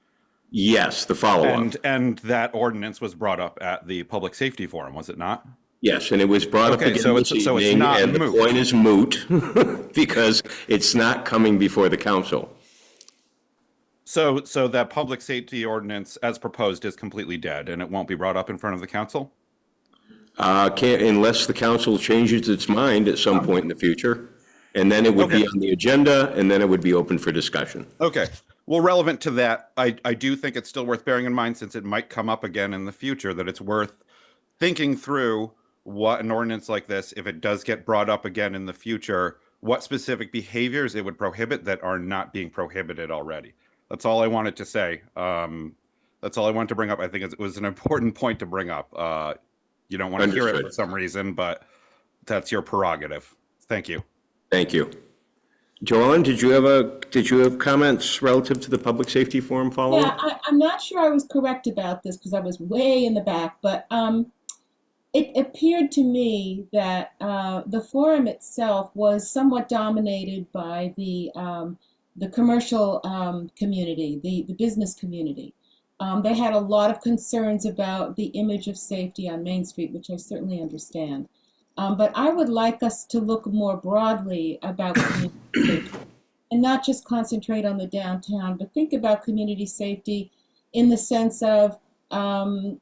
Yes, the follow-up. And that ordinance was brought up at the public safety forum, was it not? Yes, and it was brought up Okay, again so this it's evening, not and the moot. point is moot because it's not coming before the council. So that public safety ordinance as proposed is completely dead and it won't be brought up in front of the council? Can't, unless the council changes its mind at some point in the future, and then it would be Okay. on the agenda, and then it would be open for discussion. Okay. Well, relevant to that, I do think it's still worth bearing in mind, since it might come up again in the future, that it's worth thinking through what an ordinance like this, if it does get brought up again in the future, what specific behaviors it would prohibit that are not being prohibited already. That's all I wanted to say. That's all I wanted to bring up. I think it was an important point to bring up. You don't want to hear it Understood. for some reason, but that's your prerogative. Thank you. Thank you. Joellen, did you have comments relative to the public safety forum follow-up? Yeah, I'm not sure I was correct about this because I was way in the back, but it appeared to me that the forum itself was somewhat dominated by the commercial community, the business community. They had a lot of concerns about the image of safety on Main Street, which I certainly understand. But I would like us to look more broadly about community safety and not just concentrate on the downtown, but think about community safety in the sense of, the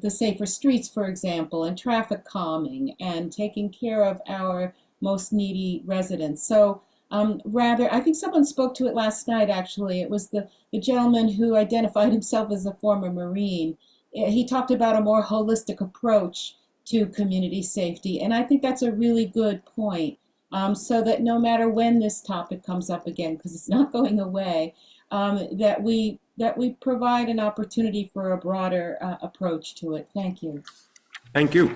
safer streets, for example, and traffic calming and taking care of our most needy residents. So I think someone spoke to it last night, actually. It was the gentleman who identified himself as a former Marine. He talked about a more holistic approach to community safety. And I think that's a really good point, so that no matter when this topic comes up again, because it's not going away, that we provide an opportunity for a broader approach to it. Thank you. Thank you.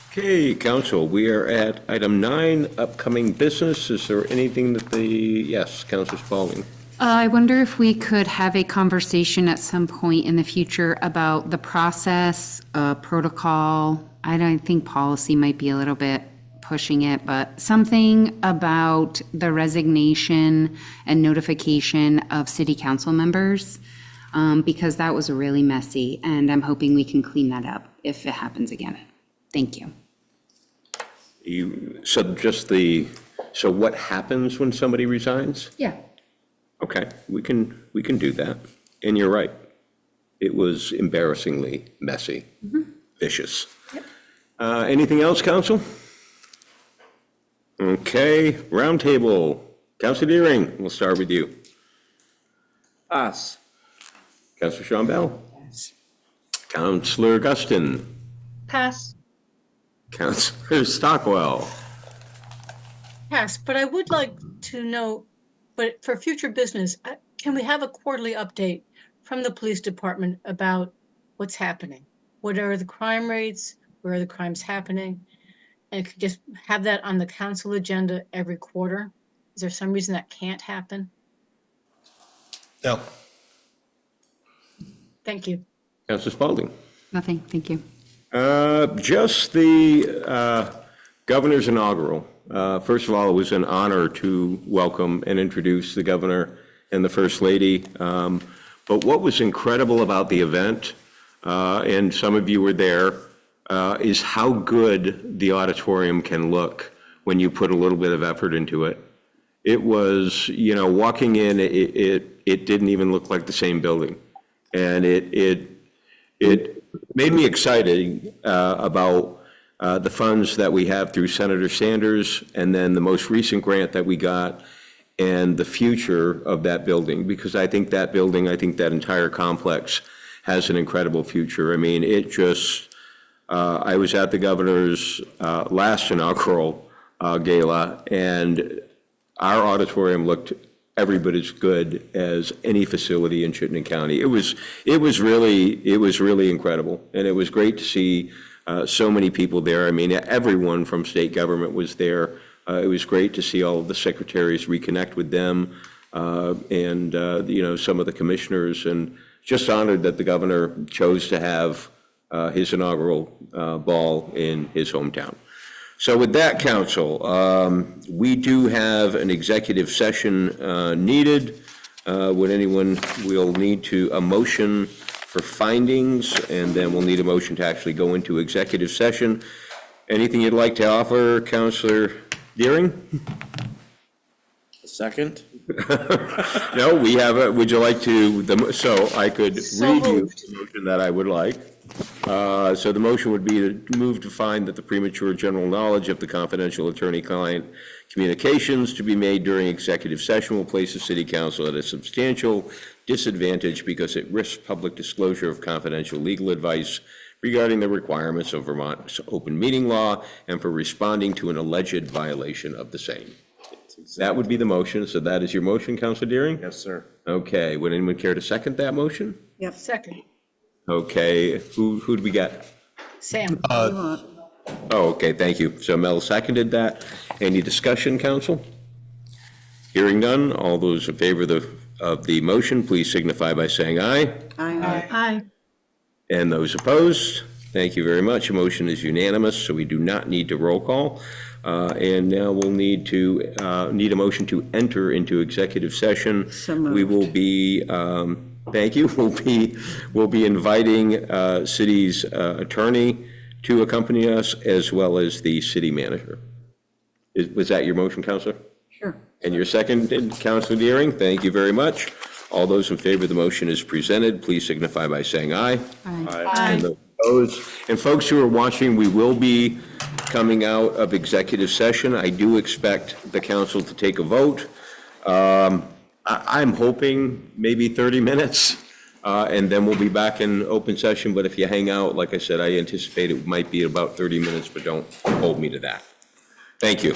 Okay, council, we are at item 9, upcoming business. Is there anything that yes, Councilor Spaulding. I wonder if we could have a conversation at some point in the future about the process, protocol. I don't think policy might be a little bit pushing it, but something about the resignation and notification of city council members, because that was really messy, and I'm hoping we can clean that up if it happens again. Thank you. So what happens when somebody resigns? Yeah. Okay, we can do that. And you're right. It was embarrassingly messy, vicious. Anything else, council? Okay, roundtable. Councilor Deering, we'll start with you. Pass. Councilor Sean Bell. Councilor Guston. Pass. Councilor Stockwell. Pass, but I would like to know, but for future business, can we have a quarterly update from the police department about what's happening? What are the crime rates? Where are the crimes happening? And could just have that on the council agenda every quarter? Is there some reason that can't happen? No. Thank you. Councilor Spaulding. Nothing, thank you. Just the governor's inaugural. First of all, it was an honor to welcome and introduce the governor and the first lady. But what was incredible about the event, and some of you were there, is how good the auditorium can look when you put a little bit of effort into it. It was, walking in, it didn't even look like the same building. And it made me excited about the funds that we have through Senator Sanders, and then the most recent grant that we got, and the future of that building, because I think that entire complex has an incredible future. I mean, I was at the governor's last inaugural gala, and our auditorium looked every bit as good as any facility in Chittenden County. It was really incredible, and it was great to see so many people there. I mean, everyone from state government was there. It was great to see all of the secretaries, reconnect with them, and some of the commissioners, and just honored that the governor chose to have his inaugural ball in his hometown. So with that, council, we do have an executive session needed. Would anyone, we'll need a motion for findings, and then we'll need a motion to actually go into executive session. Anything you'd like to offer, Councilor Deering? Second? No, we have would you like to, so I could read you the motion that I would like. So the motion would be to move to find that the premature general knowledge of the confidential attorney-client communications to be made during executive session will place the city council at a substantial disadvantage because it risks public disclosure of confidential legal advice regarding the requirements of Vermont's open meeting law and for responding to an alleged violation of the same. That would be the motion. So that is your motion, Councilor Deering? Yes, sir. Okay, would anyone care to second that motion? Yep. Second, Okay, who do we got? Sam. Oh, okay, thank you. So Mel seconded that. Any discussion, council? Hearing none, all those in favor of the motion, please signify by saying aye. Aye. And those opposed? Thank you very much. The motion is unanimous, so we do not need to roll call. And now we'll need a motion to enter into executive session. So moved. We will be, thank you, we'll be inviting city's attorney to accompany us, as well as the city manager. Was that your motion, Councilor? Sure. And your second, Councilor Deering? Thank you very much. All those in favor of the motion as presented, please signify by saying aye. Aye. And those opposed? And folks who are watching, we will be coming out of executive session. I do expect the council to take a vote. I'm hoping maybe 30 minutes, and then we'll be back in open session. But if you hang out, like I said, I anticipate it might be about 30 minutes, but don't hold me to that. Thank you.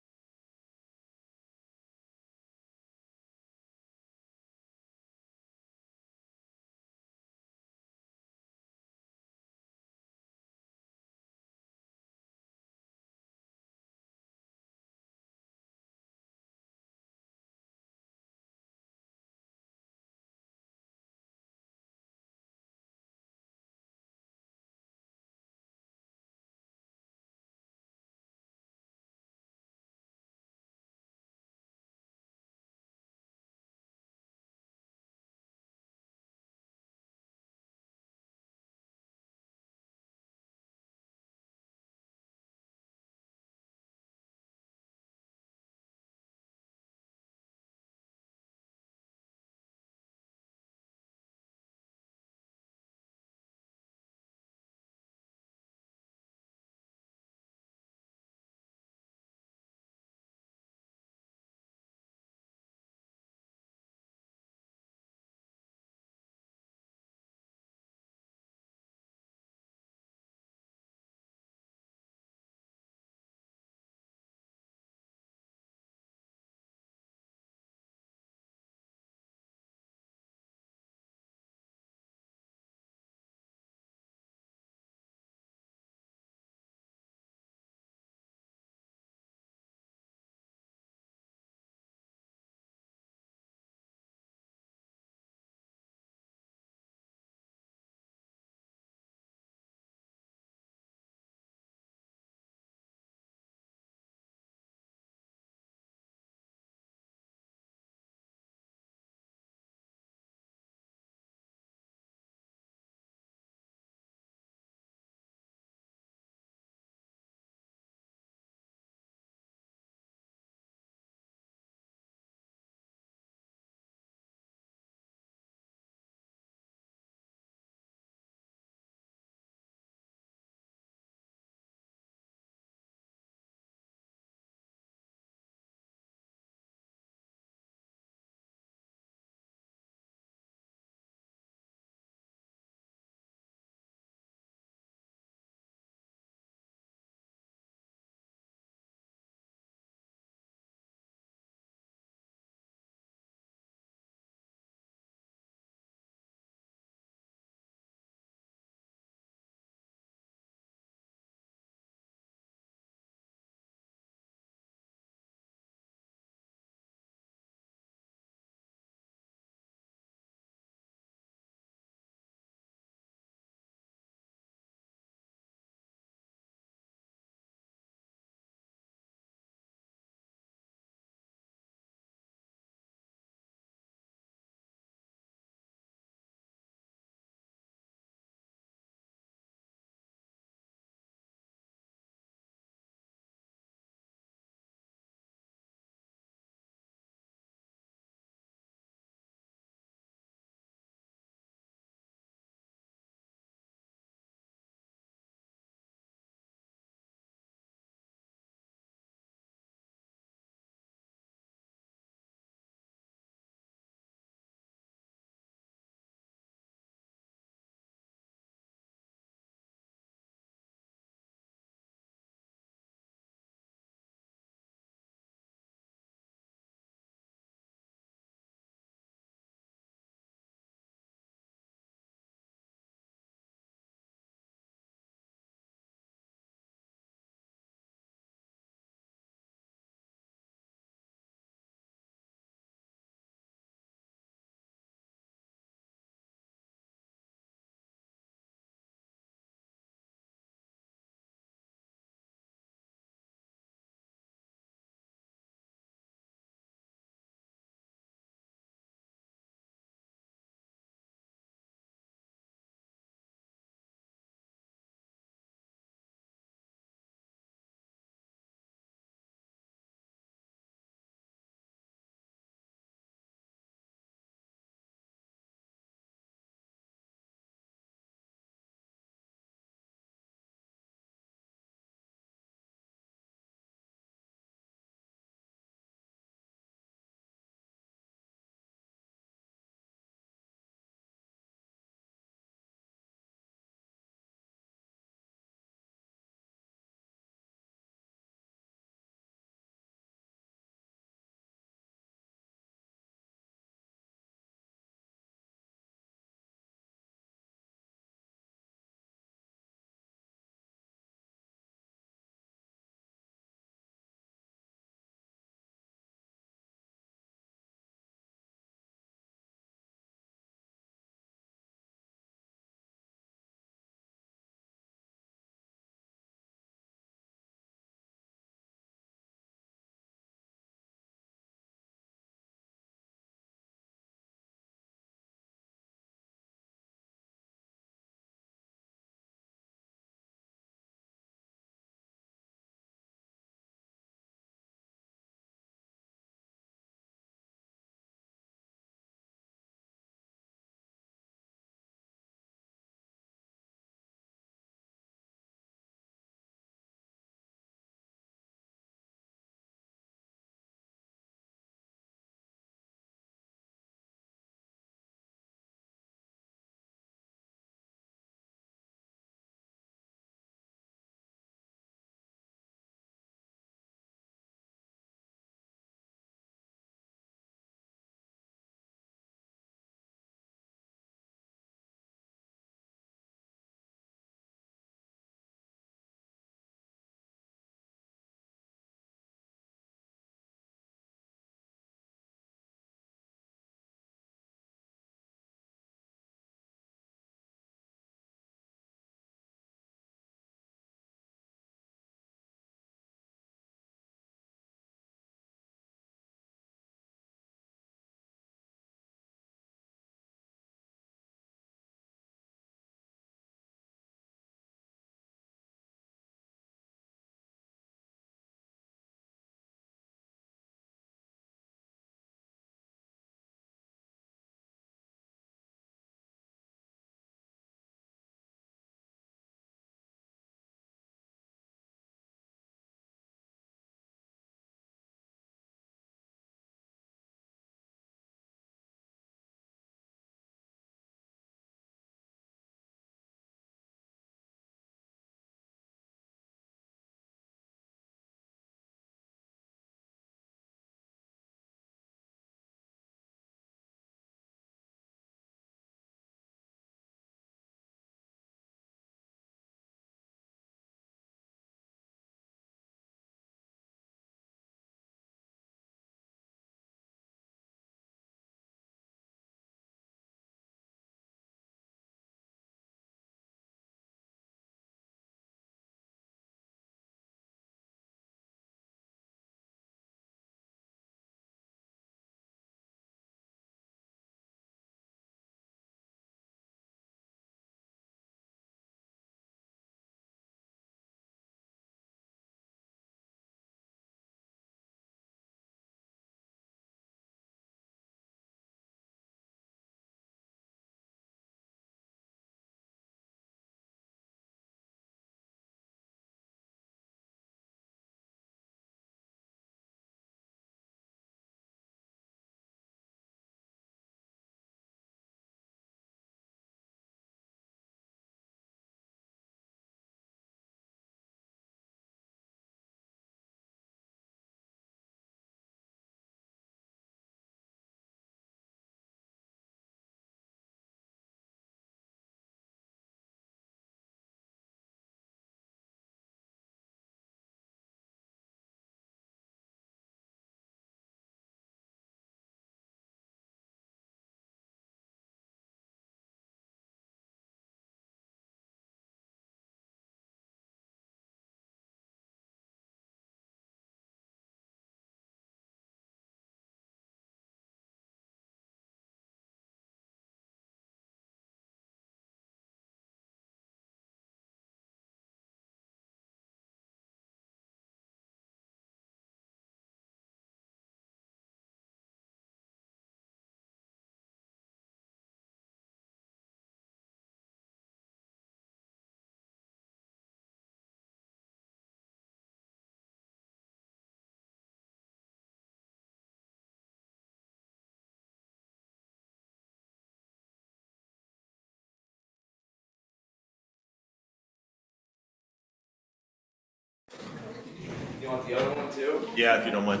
You want the other one too? Yeah, if you don't mind.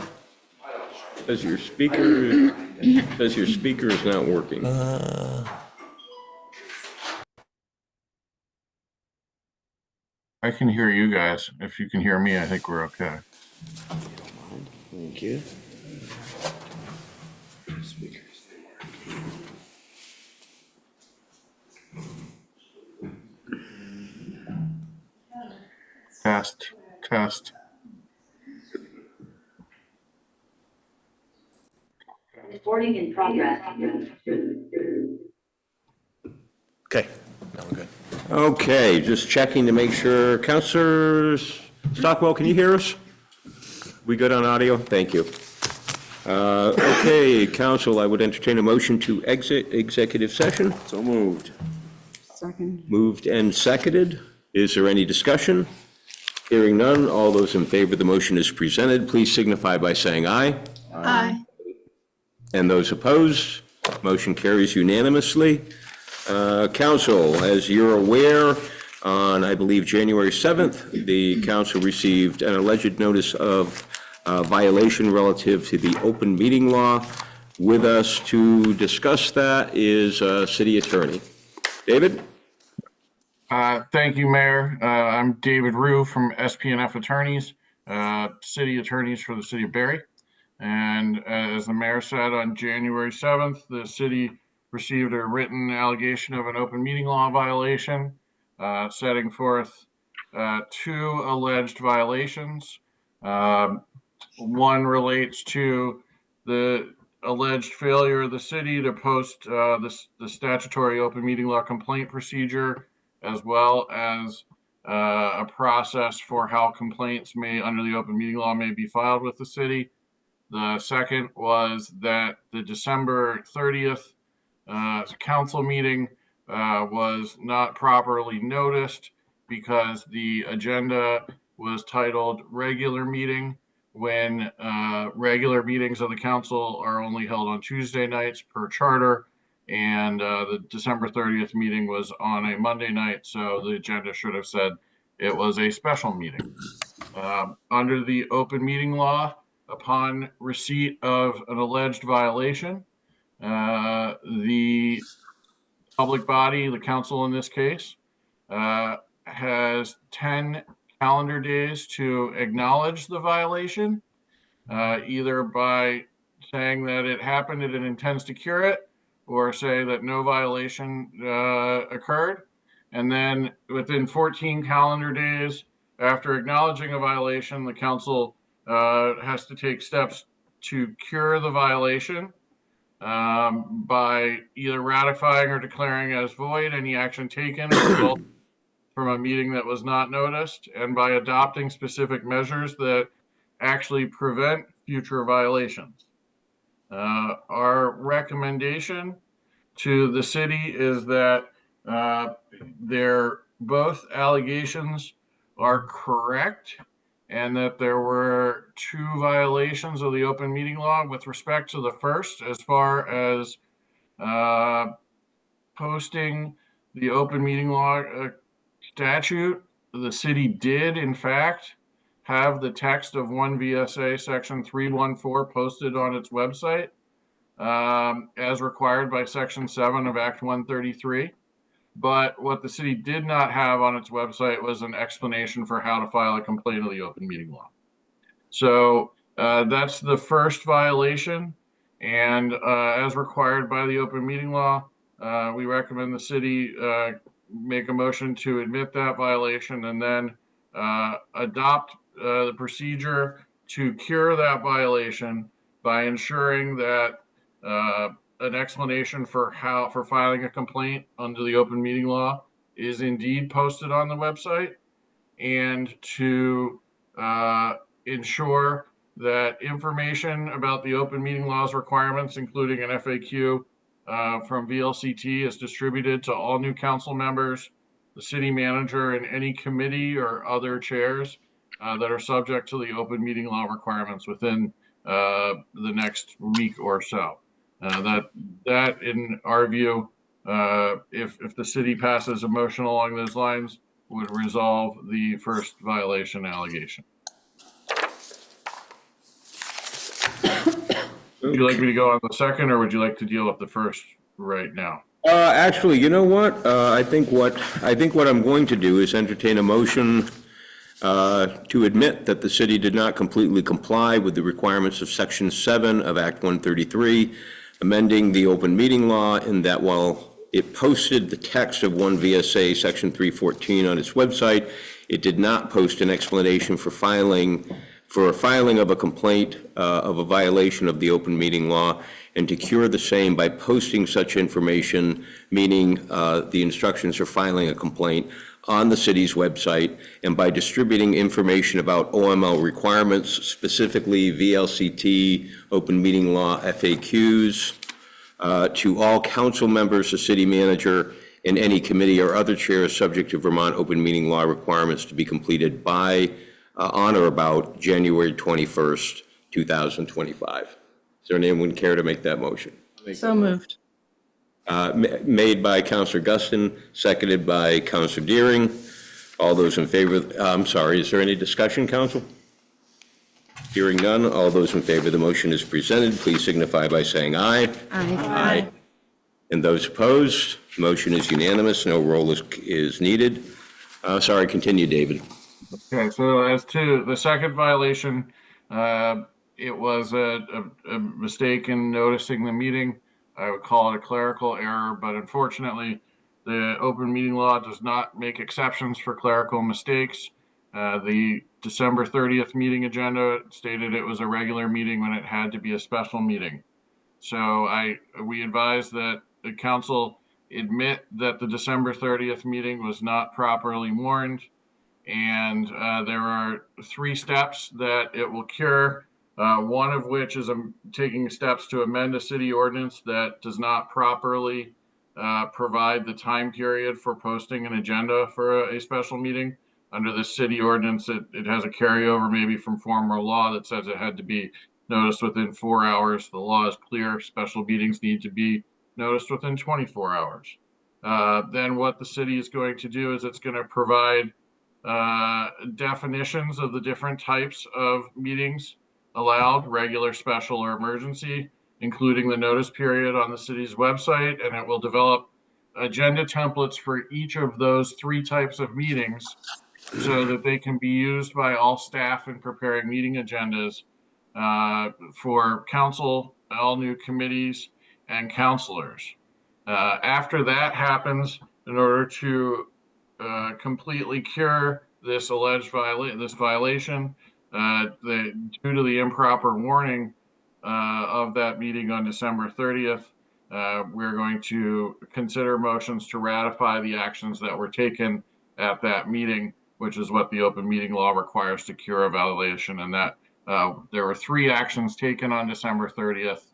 Says your speaker is not working. I can hear you guys. If you can hear me, I think we're okay. Thank you. Test, test. Recording in progress. Okay, now we're good. Okay, just checking to make sure. Counselor Stockwell, can you hear us? We good on audio? Thank you. Okay, council, I would entertain a motion to exit executive session. So moved. Second. Moved and seconded. Is there any discussion? Hearing none, all those in favor of the motion as presented, please signify by saying aye. Aye. And those opposed, motion carries unanimously. Council, as you're aware, on, I believe, January 7th, the council received an alleged notice of violation relative to the open meeting law. With us to discuss that is City Attorney. David? Thank you, Mayor. I'm David Rue from SPNF Attorneys, city attorneys for the city of Barre. And as the mayor said, on January 7th, the city received a written allegation of an open meeting law violation, setting forth two alleged violations. One relates to the alleged failure of the city to post the statutory open meeting law complaint procedure, as well as a process for how complaints under the open meeting law may be filed with the city. The second was that the December 30th council meeting was not properly noticed because the agenda was titled regular meeting, when regular meetings of the council are only held on Tuesday nights per charter, and the December 30th meeting was on a Monday night, so the agenda should have said it was a special meeting. Under the open meeting law, upon receipt of an alleged violation, the public body, the council in this case, has 10 calendar days to acknowledge the violation, either by saying that it happened and it intends to cure it, or say that no violation occurred. And then within 14 calendar days after acknowledging a violation, the council has to take steps to cure the violation by either ratifying or declaring as void any action taken from a meeting that was not noticed, and by adopting specific measures that actually prevent future violations. Our recommendation to the city is that both allegations are correct, and that there were two violations of the open meeting law. With respect to the first, as far as posting the open meeting law statute, the city did in fact have the text of 1 VSA section 314 posted on its website as required by section 7 of Act 133. But what the city did not have on its website was an explanation for how to file a complaint of the open meeting law. So that's the first violation. And as required by the open meeting law, we recommend the city make a motion to admit that violation, and then adopt the procedure to cure that violation by ensuring that an explanation for filing a complaint under the open meeting law is indeed posted on the website, and to ensure that information about the open meeting law's requirements, including an FAQ from VLCT, is distributed to all new council members, the city manager, and any committee or other chairs that are subject to the open meeting law requirements within the next week or so. That, in our view, if the city passes a motion along those lines, would resolve the first violation allegation. Would you like me to go on the second, or would you like to deal with the first right now? Actually, you know what? I think what I'm going to do is entertain a motion to admit that the city did not completely comply with the requirements of Section 7 of Act 133, amending the open meeting law, in that while it posted the text of 1 VSA Section 314 on its website, it did not post an explanation for a filing of a complaint of a violation of the open meeting law, and to cure the same by posting such information, meaning the instructions for filing a complaint, on the city's website, and by distributing information about OML requirements, specifically VLCT, open meeting law FAQs, to all council members, the city manager, and any committee or other chairs subject to Vermont open meeting law requirements, to be completed by, on or about January 21st, 2025. Is there anyone care to make that motion? So moved. Made by Councilor Guston, seconded by Councilor Deering. All those in favor, I'm sorry, is there any discussion, Council? Hearing none, all those in favor of the motion as presented, please signify by saying aye. Aye. And those opposed, motion is unanimous, no roll is needed. Sorry, continue, David. Okay, so as to the second violation, it was a mistake in noticing the meeting. I would call it a clerical error, but unfortunately, the open meeting law does not make exceptions for clerical mistakes. The December 30th meeting agenda stated it was a regular meeting when it had to be a special meeting. So we advise that the council admit that the December 30th meeting was not properly warned, and there are 3 steps that it will cure. One of which is taking steps to amend a city ordinance that does not properly provide the time period for posting an agenda for a special meeting. Under the city ordinance, it has a carryover maybe from former law that says it had to be noticed within 4 hours. The law is clear. Special meetings need to be noticed within 24 hours. Then what the city is going to do is it's going to provide definitions of the different types of meetings allowed, regular, special, or emergency, including the notice period on the city's website, and it will develop agenda templates for each of those 3 types of meetings so that they can be used by all staff in preparing meeting agendas for council, all new committees, and councilors. After that happens, in order to completely cure this alleged violation, due to the improper warning of that meeting on December 30th, we're going to consider motions to ratify the actions that were taken at that meeting, which is what the open meeting law requires to cure a violation. And that there were 3 actions taken on December 30th,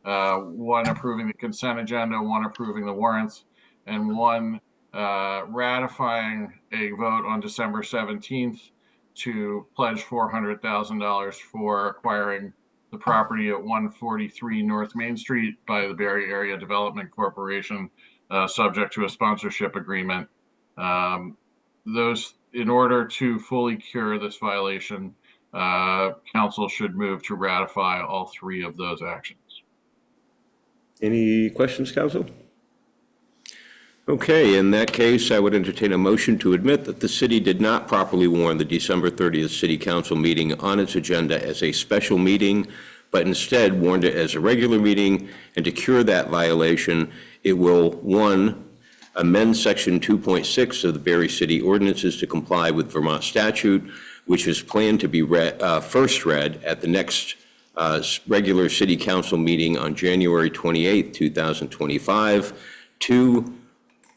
1 approving the consent agenda, 1 approving the warrants, and 1 ratifying a vote on December 17th to pledge $400,000 for acquiring the property at 143 North Main Street by the Barre Area Development Corporation, subject to a sponsorship agreement. In order to fully cure this violation, council should move to ratify all 3 of those actions. Any questions, Council? Okay, in that case, I would entertain a motion to admit that the city did not properly warn the December 30th City Council meeting on its agenda as a special meeting, but instead warned it as a regular meeting, and to cure that violation, it will, 1, amend Section 2.6 of the Barre City Ordinances to comply with Vermont statute, which is planned to be first read at the next regular City Council meeting on January 28th, 2025. 2,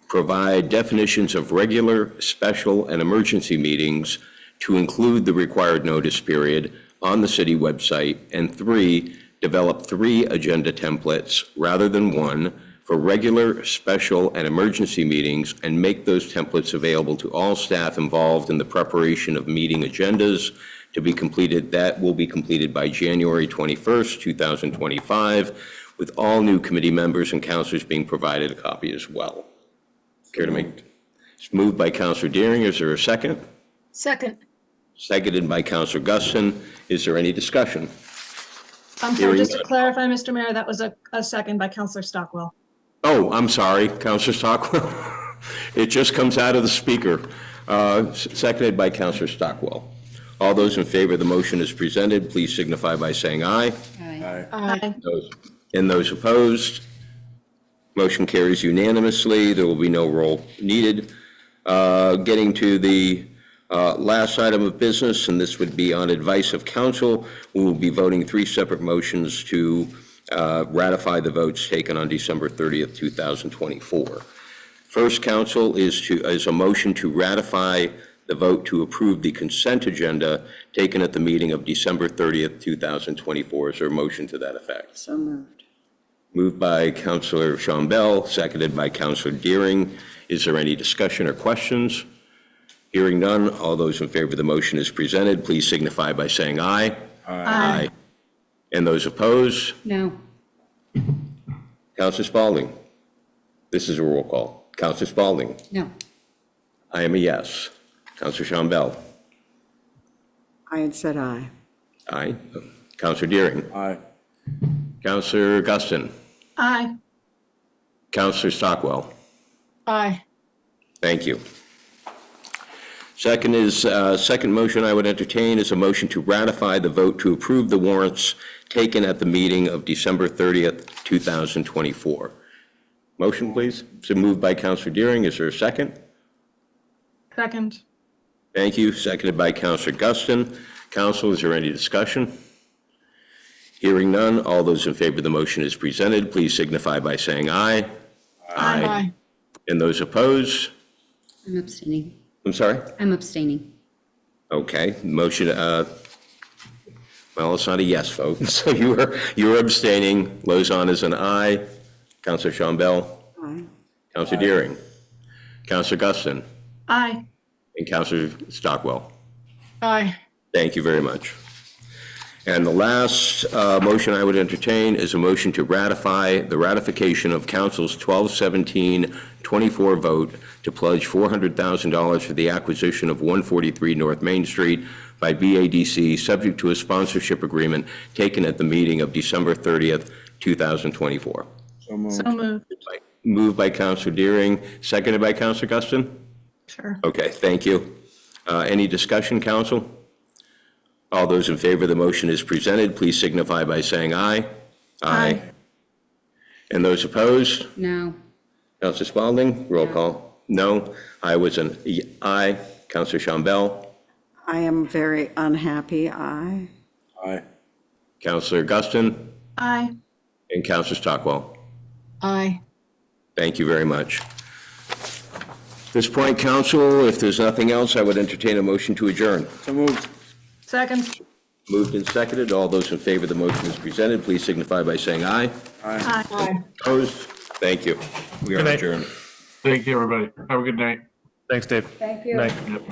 provide definitions of regular, special, and emergency meetings to include the required notice period on the city website. And 3, develop 3 agenda templates rather than 1 for regular, special, and emergency meetings, and make those templates available to all staff involved in the preparation of meeting agendas to be completed. That will be completed by January 21st, 2025, with all new committee members and councilors being provided a copy as well. Care to make? It's moved by Councilor Deering. Is there a second? Second. Seconded by Councilor Guston. Is there any discussion? I'm sorry, Hearing just to none. clarify, Mr. Mayor, that was a second by Counselor Stockwell. Oh, I'm sorry, Counselor Stockwell. It just comes out of the speaker. Seconded by Counselor Stockwell. All those in favor of the motion as presented, please signify by saying aye. Aye. And those opposed? Motion carries unanimously. There will be no roll needed. Getting to the last item of business, and this would be on advice of council. We will be voting 3 separate motions to ratify the votes taken on December 30th, 2024. First, council, is a motion to ratify the vote to approve the consent agenda taken at the meeting of December 30th, 2024. Is there a motion to that effect? So moved. Moved by Councilor Shambell, seconded by Councilor Deering. Is there any discussion or questions? Hearing none, all those in favor of the motion as presented, please signify by saying aye. Aye. And those opposed? No. Councilor Spaulding. This is a roll call. Councilor Spaulding. No. I am a yes. Councilor Shambell. I had said aye. Aye. Councilor Deering. Aye. Councilor Guston. Aye. Councilor Stockwell. Aye. Thank you. Second motion I would entertain is a motion to ratify the vote to approve the warrants taken at the meeting of December 30th, 2024. Motion, please. So moved by Councilor Deering. Is there a second? Second. Thank you. Seconded by Councilor Guston. Council, is there any discussion? Hearing none, all those in favor of the motion as presented, please signify by saying aye. Aye. And those opposed? I'm abstaining. I'm sorry? I'm abstaining. Okay, motion, well, it's not a yes vote, so you are abstaining. Lozon is an aye. Councilor Shambell? Aye. Councilor Deering? Councilor Guston? Aye. And Councilor Stockwell? Aye. Thank you very much. And the last motion I would entertain is a motion to ratify the ratification of Council's 12-17-24 vote to pledge $400,000 for the acquisition of 143 North Main Street by BADC, subject to a sponsorship agreement taken at the meeting of December 30th, 2024. So moved. So moved. Moved by Councilor Deering, seconded by Councilor Guston? Sure. Okay, thank you. Any discussion, council? All those in favor of the motion as presented, please signify by saying aye. Aye. And those opposed? No. Councilor Spaulding, roll call. No. I was an aye. Councilor Shambell? I am very unhappy, aye. Aye. Councilor Guston? Aye. And Councilor Stockwell? Aye. Thank you very much. At this point, council, if there's nothing else, I would entertain a motion to adjourn. So moved. Second. Moved and seconded. All those in favor of the motion as presented, please signify by saying aye. Aye. Aye. Opposed? Thank you. We are Good night. adjourned. Thank you, everybody. Have a good night. Thanks, Dave. Thank you. Night. Yep.